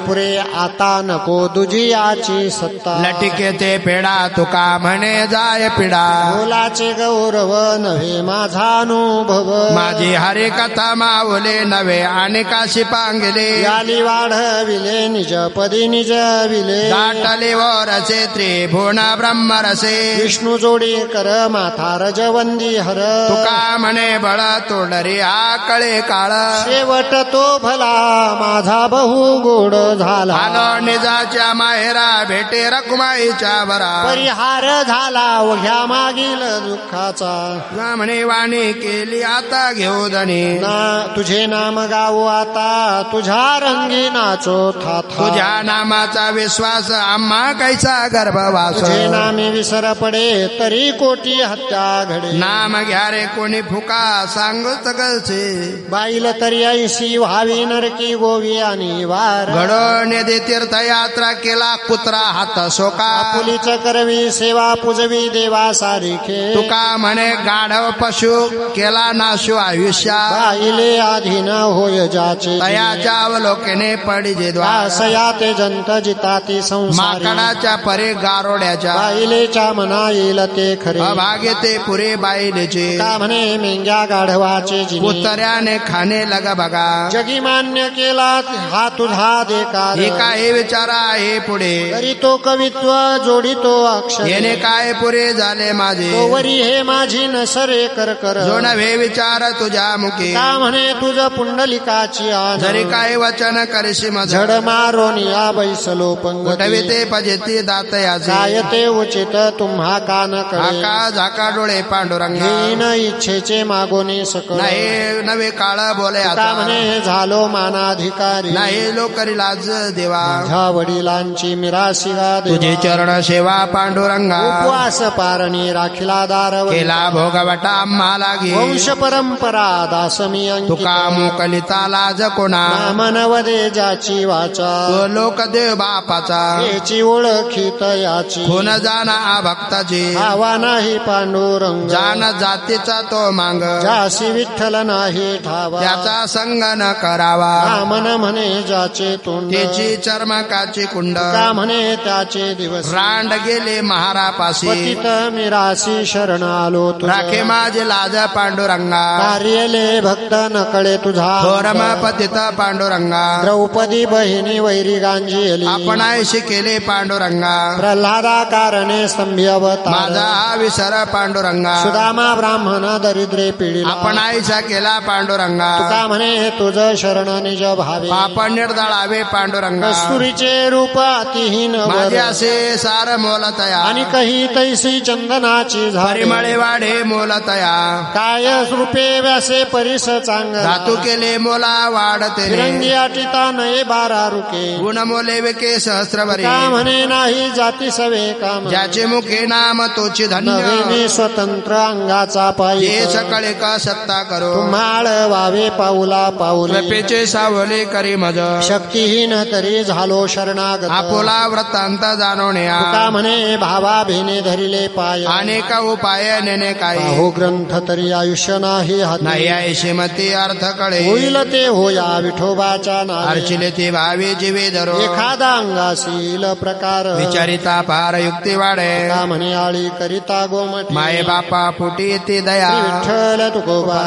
पुरे आता नको तुझी आची सत्ता लटिके ते पेडा तुका म्हणे जाय पिडा बोलाचे गौरव नव्हे माझा अनुभव माझी हरी कथा मावले नवे आणि काशी पांगले याली वाढविले निज पदी निज विले दाटले वरसे त्रिभुवन ब्रह्मरसे विष्णू जोडी कर माथा रजवंदी हर तुका म्हणे बळ तोडरी हा कळे काळ शेवट तो भला माझा बहु गोड झाला आलो निजाच्या माहेरा भेटे रकुमाईच्या बरा परिहार झाला ओघ्या मागील दुःखाचा तुका म्हणे वाणी केली आता घेऊ धनी ना तुझे नाम गावो आता तुझ्या रंगी नाचो थाथा तुझ्या नामाचा विश्वास आम्हा कैसा गर्भवास तुझे नामे विसर पडे तरी कोटी हत्या घडे नाम घ्या रे कोणी फुका सांगू सकलचे बाईल तरी ऐशी व्हावी नरकी गोवी आणि वार घडो निधी तीर्थयात्रा केला कुत्रा हात सोका आपुलीच करवी सेवा पूजवी देवा सारिखे तुका म्हणे गाढव पशु केला नाशू आयुष्या बाईले आधीन होय जाचे तयाच्या अवलोकने पडिजे द्वार सया ते जंत जिताती संसारी माकडाच्या परे गारोड्याच्या बाईलेच्या मना येईल ते खरे अभागे ते पुरे बाईलेचे का म्हणे मेंग्या गाढवाचे जिने पुतऱ्याने खाणे लग बघा जगी मान्य केला हा तुझा देकार हे काय विचारा आहे पुढे तरी तो कवित्व जोडितो अक्षर येणे काय पुरे झाले माझे तो वरी हे माझी नसरे कर कर जो नव्हे विचार तुझ्या मुखे का म्हणे तुझ पुंडलिकाची आन जरी काय वचन करशी मज झड मारोन या बैसलो पंगती उठविते पजेती दात याचे काय ते उचित तुम्हा कान कळे आका झाका डोळे पांडुरंगा येईन इच्छेचे मागोने सकळ नाही नवे काळ बोले का आता म्हणे झालो मानाधिकारी नाही लोकरी लाज देवा माझ्या वडिलांची मिरासी गा तुझे देवा चरण सेवा पांडुरंगा उपवास पारणी राखिला दारव केला भोगवटा आम्हा लागे वंश परंपरा दासमी तुका अंकित मोकलिता लाज कोणा मनवदे ज्याची वाचा तो लोकदेव बापाचा याची ओळखीत याची कोण जाना भक्ताची हवा नाही पांडुरंग जान जातीचा तो मांग जासी विठ्ठल नाही ठावा त्याचा संग न करावा मन म्हणे ज्याचे तोंड त्याची चर्मकाची कुंड का म्हणे त्याचे दिवस रांड गेले महारापाशी पतित मिरासी शरण आलो राखे तुझा माझे लाज पांडुरंगा कार्यले भक्त नकळे तुझा थोरम पतित पांडुरंगा द्रौपदी बहिणी वैरी गांजीली आपण आयशी केले पांडुरंगा प्रल्हादा कारणे स्तंभी अवतार माझा हा विसर पांडुरंगा सुदामा ब्राह्मण दरिद्रे पिढीला आपण आईचा केला पांडुरंगा तुका म्हणे तुझ शरण निज भावे पाप निर्दळावे पांडुरंगा कस्तुरीचे रूप अतिहीन वर माझे असे सार मोलतया आणि काही तैसी चंदनाची झाडे परिमळे वाढे मोलतया काय रूपे व्यासे परिस चांग धातू केले मोला वाढते फिरंगी अटिता नये बारा रुके गुण मोले विके सहस्रभरी का म्हणे नाही जाती सवे काम ज्याचे मुखे नाम तोची नवे धन्य मी स्वतंत्र अंगाचा पायी ये सकळे का सत्ता करो तुम्हाळ वावे पाऊला पाऊले कृपेचे सावले करी मज शक्तीहीन तरी झालो शरणागत आपोला व्रतांत जाणवण्या तुका म्हणे भावा भेने धरिले पाय अनेक उपाय नेणे काही हो ग्रंथ तरी आयुष्य नाही हाती नाही आहे श्रीमती अर्थ कळे होईल ते होया विठोबाच्या नावे अर्चिले ते भावे जीवे धरो एखादा अंगासील प्रकार विचारिता पार युक्ती वाढे का म्हणे आळी करिता गोमटी माये बापा फुटी ती दया विठ्ठल तुकोबा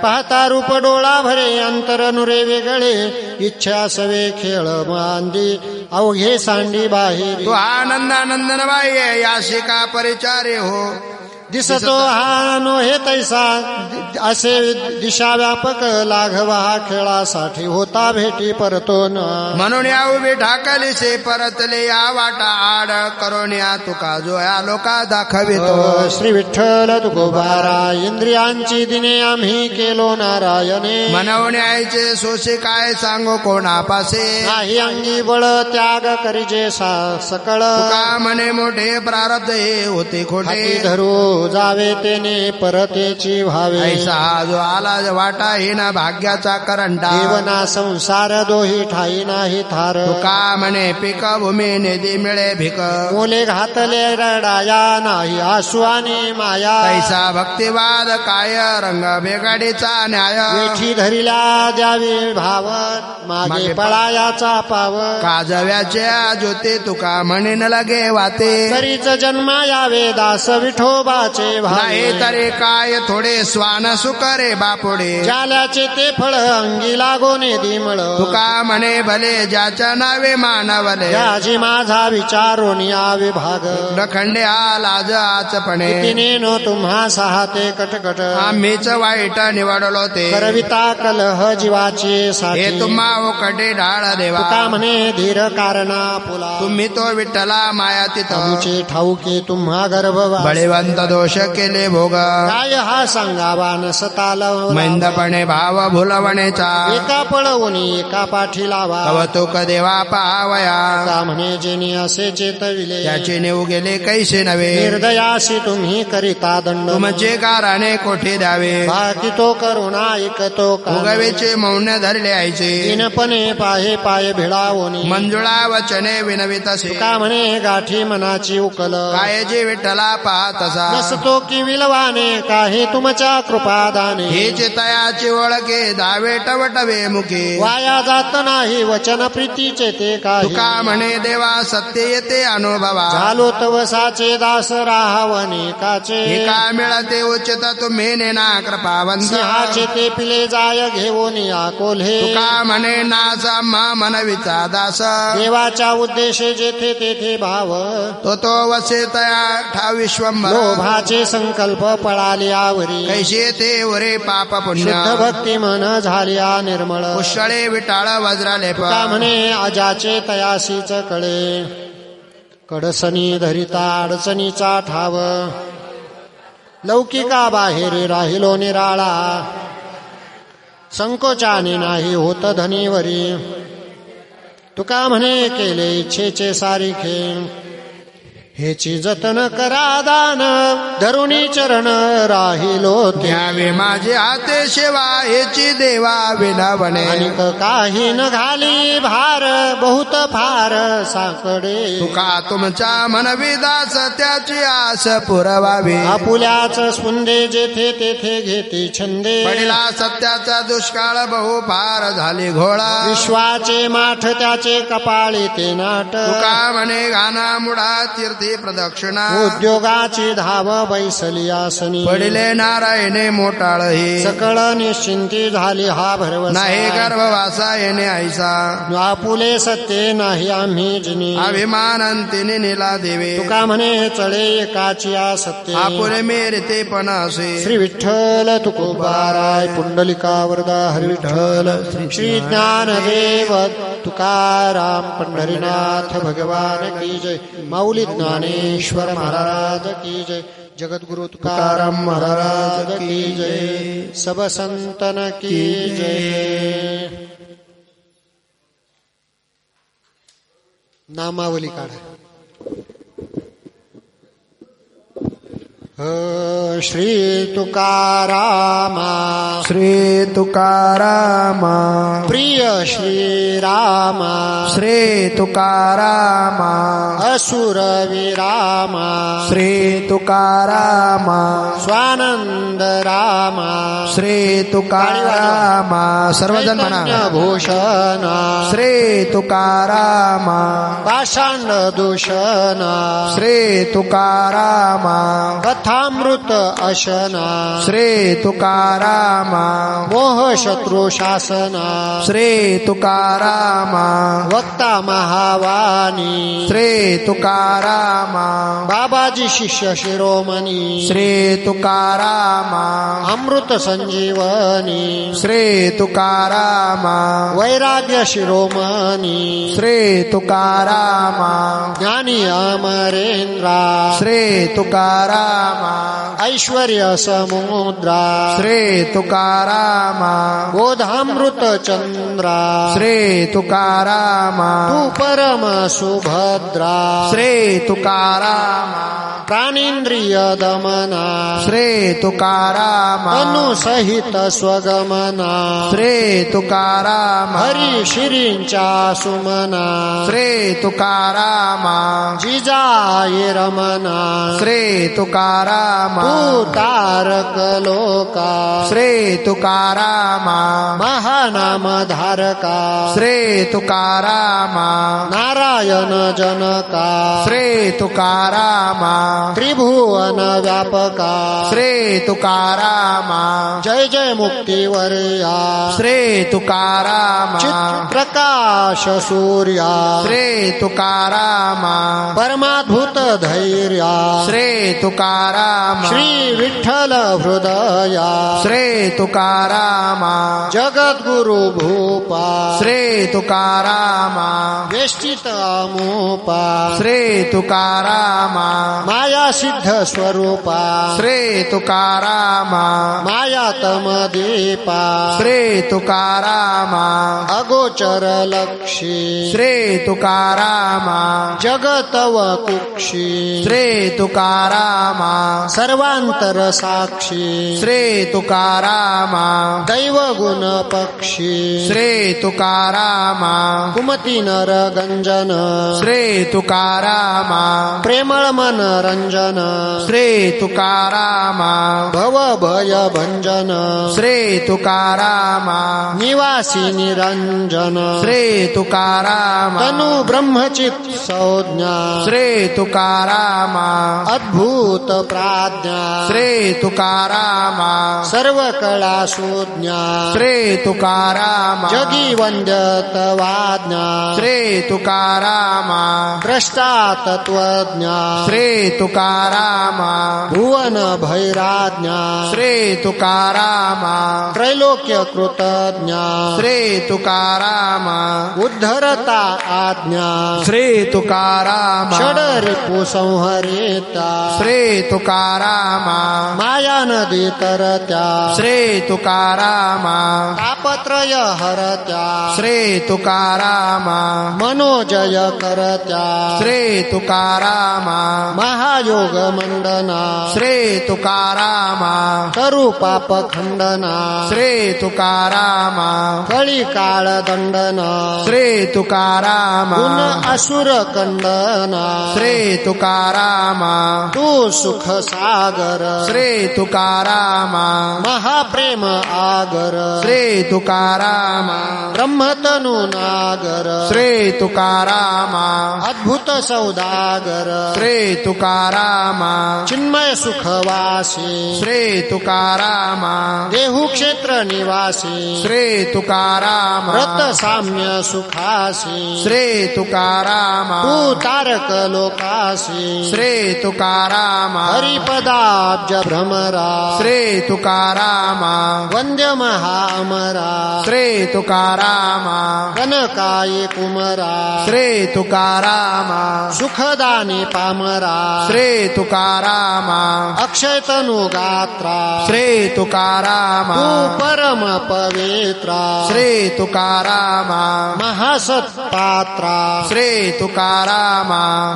पाहता रूप डोळा भरे अंतर नुरे वेगळे इच्छा सवे खेळ मांदी अवघे सांडी बाहेर तू आनंद आनंदन बाह्य याशी का परिचारे हो दिसतो हा नो हे तैसा असे दिशा व्यापक लाघवा हा खेळासाठी होता भेटी परतो न म्हणून या उभी ढाकलीसे परतले या वाटा आड करून या तुका जो या लोका दाखवितो श्री विठ्ठल तुकोबारा इंद्रियांची दिने आम्ही केलो नारायणे म्हणून यायचे सोशी काय सांगू कोणापासे नाही अंगी बळ त्याग करिजे सकळ तुका म्हणे मोठे प्रारब्ध हे होते खोटे हाती धरू जावे तेने परतेची भावे ऐसा जो आला वाटा हे ना भाग्याचा करंटा जीवना संसार दोही ठाई नाही थार तुका म्हणे पीक भूमी निधी मिळे भिक मोले घातले रडाया नाही आसू आणि माया ऐसा भक्तिवाद काय रंग बेगाडीचा न्याय वेठी धरिला द्यावी भावत मागे पळायाचा पावत काजव्याच्या ज्योती तुका म्हणे न लगे वाते तरीच जन्मा यावे दास विठोबाचे भावे नाही तरी काय थोडे स्वान सुकरे बापुडे जाल्याचे ते फळ अंगी लागोने दिमळ तुका म्हणे भले ज्याच्या नावे मानवले याजी माझा विचारून यावे भाग खंडे हा लाज आचपणे तिने नो तुम्हा सहाते कटकट आम्हीच वाईट निवडलो ते करविता कलह जीवाचे हे साठी तुम्हा ओकटे ढाळ देवा तुका म्हणे धीर कारणा पुला तुम्ही तो विठ्ठला माया तिथं आमचे ठाऊके तुम्हा गर्भवा बळीवंत दोष केले भोग काय हा सांगावा नसताल मैंदपणे भाव भुलवणेचा एका पळवणी एका पाठी लावा कवतुक देवा पावया का म्हणे जेणे असे चेतविले त्याचे नेऊ गेले कैसे नव्हे निर्दयाशी तुम्ही करिता दंड तुमचे कारणे कोठे द्यावे बाकी तो करुणा ऐकतो का उगवेचे मौन धरले आईचे दीनपणे पाहे पाय भिडावोनी मंजुळा वचने विनवितसे का म्हणे गाठी मनाची उकल काय जे विठ्ठला पाहतसा नसतो की विलवाने काही तुमच्या कृपादाने हेच तयाची ओळखे दावे टवटवे मुखे वाया जात नाही वचन प्रीतीचे ते काही तुका म्हणे देवा सत्य येते अनुभवा झालो तवसाचे दास राहावने काचे एका मिळते उचित तुम्ही नेना कृपावंत सिंहाचे ते पिले जाय घेऊन या कोल्हे तुका म्हणे नाचा मनविचा दास देवाच्या उद्देशे जेथे तेथे भाव तो वसे तया ठा विश्वंभर लोभाचे संकल्प पळाले आवरी कैसे ते वरे पाप पुण्य शुद्ध भक्ती मन झाल्या निर्मळ पुष्कळे विटाळ वज्रालेप का म्हणे अजाचे तयासीच कळे कडसनी धरिता अडचणीचा ठाव लौकिका बाहेर राहिलो निराळा संकोचाने नाही होत धनीवरी तुका म्हणे केले इच्छेचे सारिखे हेची जतन करा दान धरुणी चरण राहिलो घ्यावे माझे हाते सेवा हेची देवा विनावणे अनिक काही न घाली भार बहुत फार साकडे तुका तुमच्या मनविदास त्याची आस पुरवावी आपुल्याच स्पुंदे जेथे तेथे घेते छंदे पडिला सत्याचा दुष्काळ बहु फार झाली घोळा विश्वाचे माठ त्याचे कपाळी ते नाट तुका म्हणे घाना मुडा तीर्थी प्रदक्षिणा उद्योगाची धाव बैसली आसनी पडिले नारायणे मोटाळ ही सकळ निश्चिंती झाली हा भरवसा नाही गर्भवासा येणे ऐसा आपुले सत्य नाही आम्ही जिनी अभिमानंतीने निला देवे तुका म्हणे चळे एकाची सत्य आपुले मेरते पण असे श्री विठ्ठल तुकोबाराय पुंडलिका वरदा हरी विठ्ठल श्री ज्ञानदेव तुकाराम पंढरीनाथ भगवान की जय माऊली ज्ञानेश्वर महाराज की जय जगद्गुरु तुकाराम महाराज की जय सब संतन की जय नामावली काढा श्री तुकारामा श्री तुकारामा प्रिय श्रीरामा श्री तुकारामा असुर विरामा श्री तुकारामा स्वानंद रामा श्री तुकारामा सर्वजन म्हणा भूषणा श्री तुकारामा पाषांड दूषणा श्री तुकारामा कथामृत अशना श्री तुकारामा मोह शत्रु शासना श्री तुकारामा वक्ता महावाणी श्री तुकारामा बाबाजी शिष्य शिरोमणी श्री तुकारामा अमृत संजीवनी श्री तुकारामा वैराग्य शिरोमणी श्री तुकारामा ज्ञानी अमरेंद्रा श्री तुकारामा ऐश्वर्य समुद्रा श्री तुकारामा बोधामृत चंद्रा श्री तुकारामा तू परम सुभद्रा श्री तुकारामा प्राणेंद्रिय दमना श्री तुकारामा अनुसहित स्वगमना श्री तुकारामा हरी श्रींच्या सुमना श्री तुकारामा जिजाई रमना श्री तुकारामा तू तारक लोका श्री तुकारामा महानाम धारका श्री तुकारामा नारायण जनका श्री तुकारामा त्रिभुवन व्यापका श्री तुकारामा जय जय मुक्तिवर्या श्री तुकारामा चित प्रकाश सूर्या श्री तुकारामा परमाद्भुत धैर्या श्री तुकारामा तुकाराम श्री विठ्ठल हृदया श्री तुकाराम जगद्गुरु भूपा श्री तुकाराम वेष्टित अमोपा श्री तुकाराम माया सिद्ध स्वरूपा श्री तुकाराम माया तमदीपा श्री तुकाराम अगोचर लक्षी श्री तुकाराम जगतव कुक्षी श्री तुकाराम सर्वांतर साक्षी श्री तुकाराम दैव गुण पक्षी श्री तुकाराम कुमती नर गंजन श्री तुकाराम प्रेमळ मन रंजन श्री तुकाराम भव भय भंजन श्री तुकाराम निवासी निरंजन श्री तुकाराम तनु ब्रह्मचित संज्ञा श्री तुकाराम अद्भुत प्राज्ञा श्री तुकाराम सर्व कळा सुज्ञा श्री तुकाराम जगी वंद्यतवाज्ञा श्री तुकाराम द्रष्टा तत्वज्ञा श्री तुकाराम भुवन भैराज्ञा श्री तुकाराम त्रैलोक्य कृतज्ञा श्री तुकाराम उद्धरता आज्ञा श्री तुकाराम षडरिपु संहरिता श्री तुकाराम माया नदी तरत्या श्री तुकाराम तापत्रय हरत्या श्री तुकाराम मनोजय करत्या श्री तुकाराम महायोग मंडना श्री तुकाराम करु पाप खंडना श्री तुकाराम कळी काळ दंडना श्री तुकाराम गुण असुर कंडना श्री तुकाराम तू सुख सागर श्री तुकाराम महाप्रेम आगर श्री तुकाराम ब्रह्मतनु नागर श्री तुकाराम अद्भुत सौदागर श्री तुकाराम चिन्मय सुखवासी श्री तुकाराम देहु क्षेत्र निवासी श्री तुकाराम व्रत साम्य सुखासी श्री तुकाराम तू तारक लोकासी श्री तुकाराम हरिपदाब्ज भ्रमरा श्री तुकाराम वंद्य महामरा श्री तुकाराम कनकाई कुमरा श्री तुकाराम सुखदानी पामरा श्री तुकाराम अक्षय तनु गात्रा श्री तुकाराम तू परम पवित्रा श्री तुकाराम महासत्पात्रा श्री तुकाराम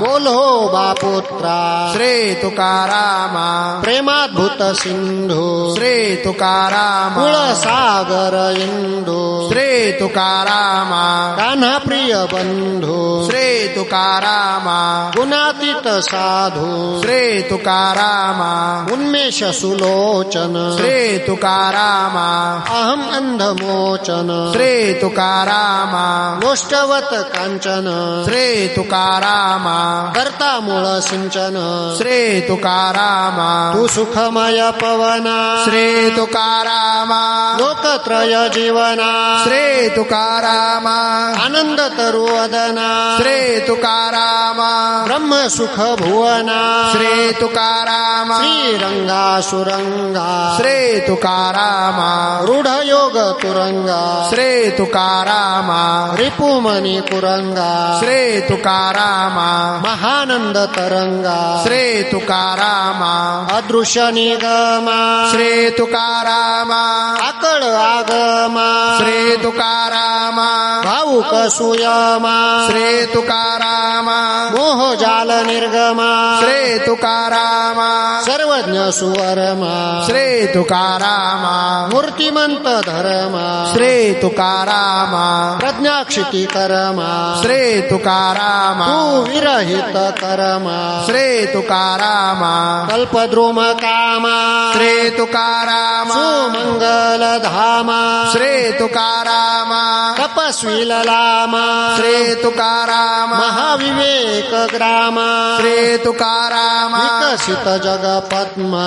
बोलो बापुत्रा श्री तुकाराम प्रेमाद्भुत सिंधू श्री तुकाराम कुळ सागर इंदू श्री तुकाराम कान्हा प्रिय बंधू श्री तुकाराम गुणातीत साधू श्री तुकाराम उन्मेष सुलोचन श्री तुकाराम अहम अंधमोचन श्री तुकाराम गोष्टवत कांचन श्री तुकाराम कर्ता मूळ सिंचन श्री तुकाराम तू सुखमय पवना श्री तुकाराम लोकत्रय जीवना श्री तुकाराम आनंद तरुवदना श्री तुकाराम ब्रह्म सुख भुवना श्री तुकाराम श्रीरंगा सुरंगा श्री तुकाराम रूढ योग तुरंगा श्री तुकाराम रिपुमणी कुरंगा श्री तुकाराम महानंद तरंगा श्री तुकाराम अदृश्य निगमा श्री तुकाराम आकळ आगमा श्री तुकाराम भाऊक सुयमा श्री तुकाराम मोह जाल निर्गमा श्री तुकाराम सर्वज्ञ सुवरमा श्री तुकाराम मूर्तिमंत धर्मा श्री तुकाराम प्रज्ञा क्षिती करमा श्री तुकाराम तू विरहित करमा श्री तुकाराम कल्पद्रुम कामा श्री तुकाराम सुमंगल धामा श्री तुकाराम तपस्वी ललामा श्री तुकाराम महाविवेक ग्रामा श्री तुकाराम विकसित जग पद्मा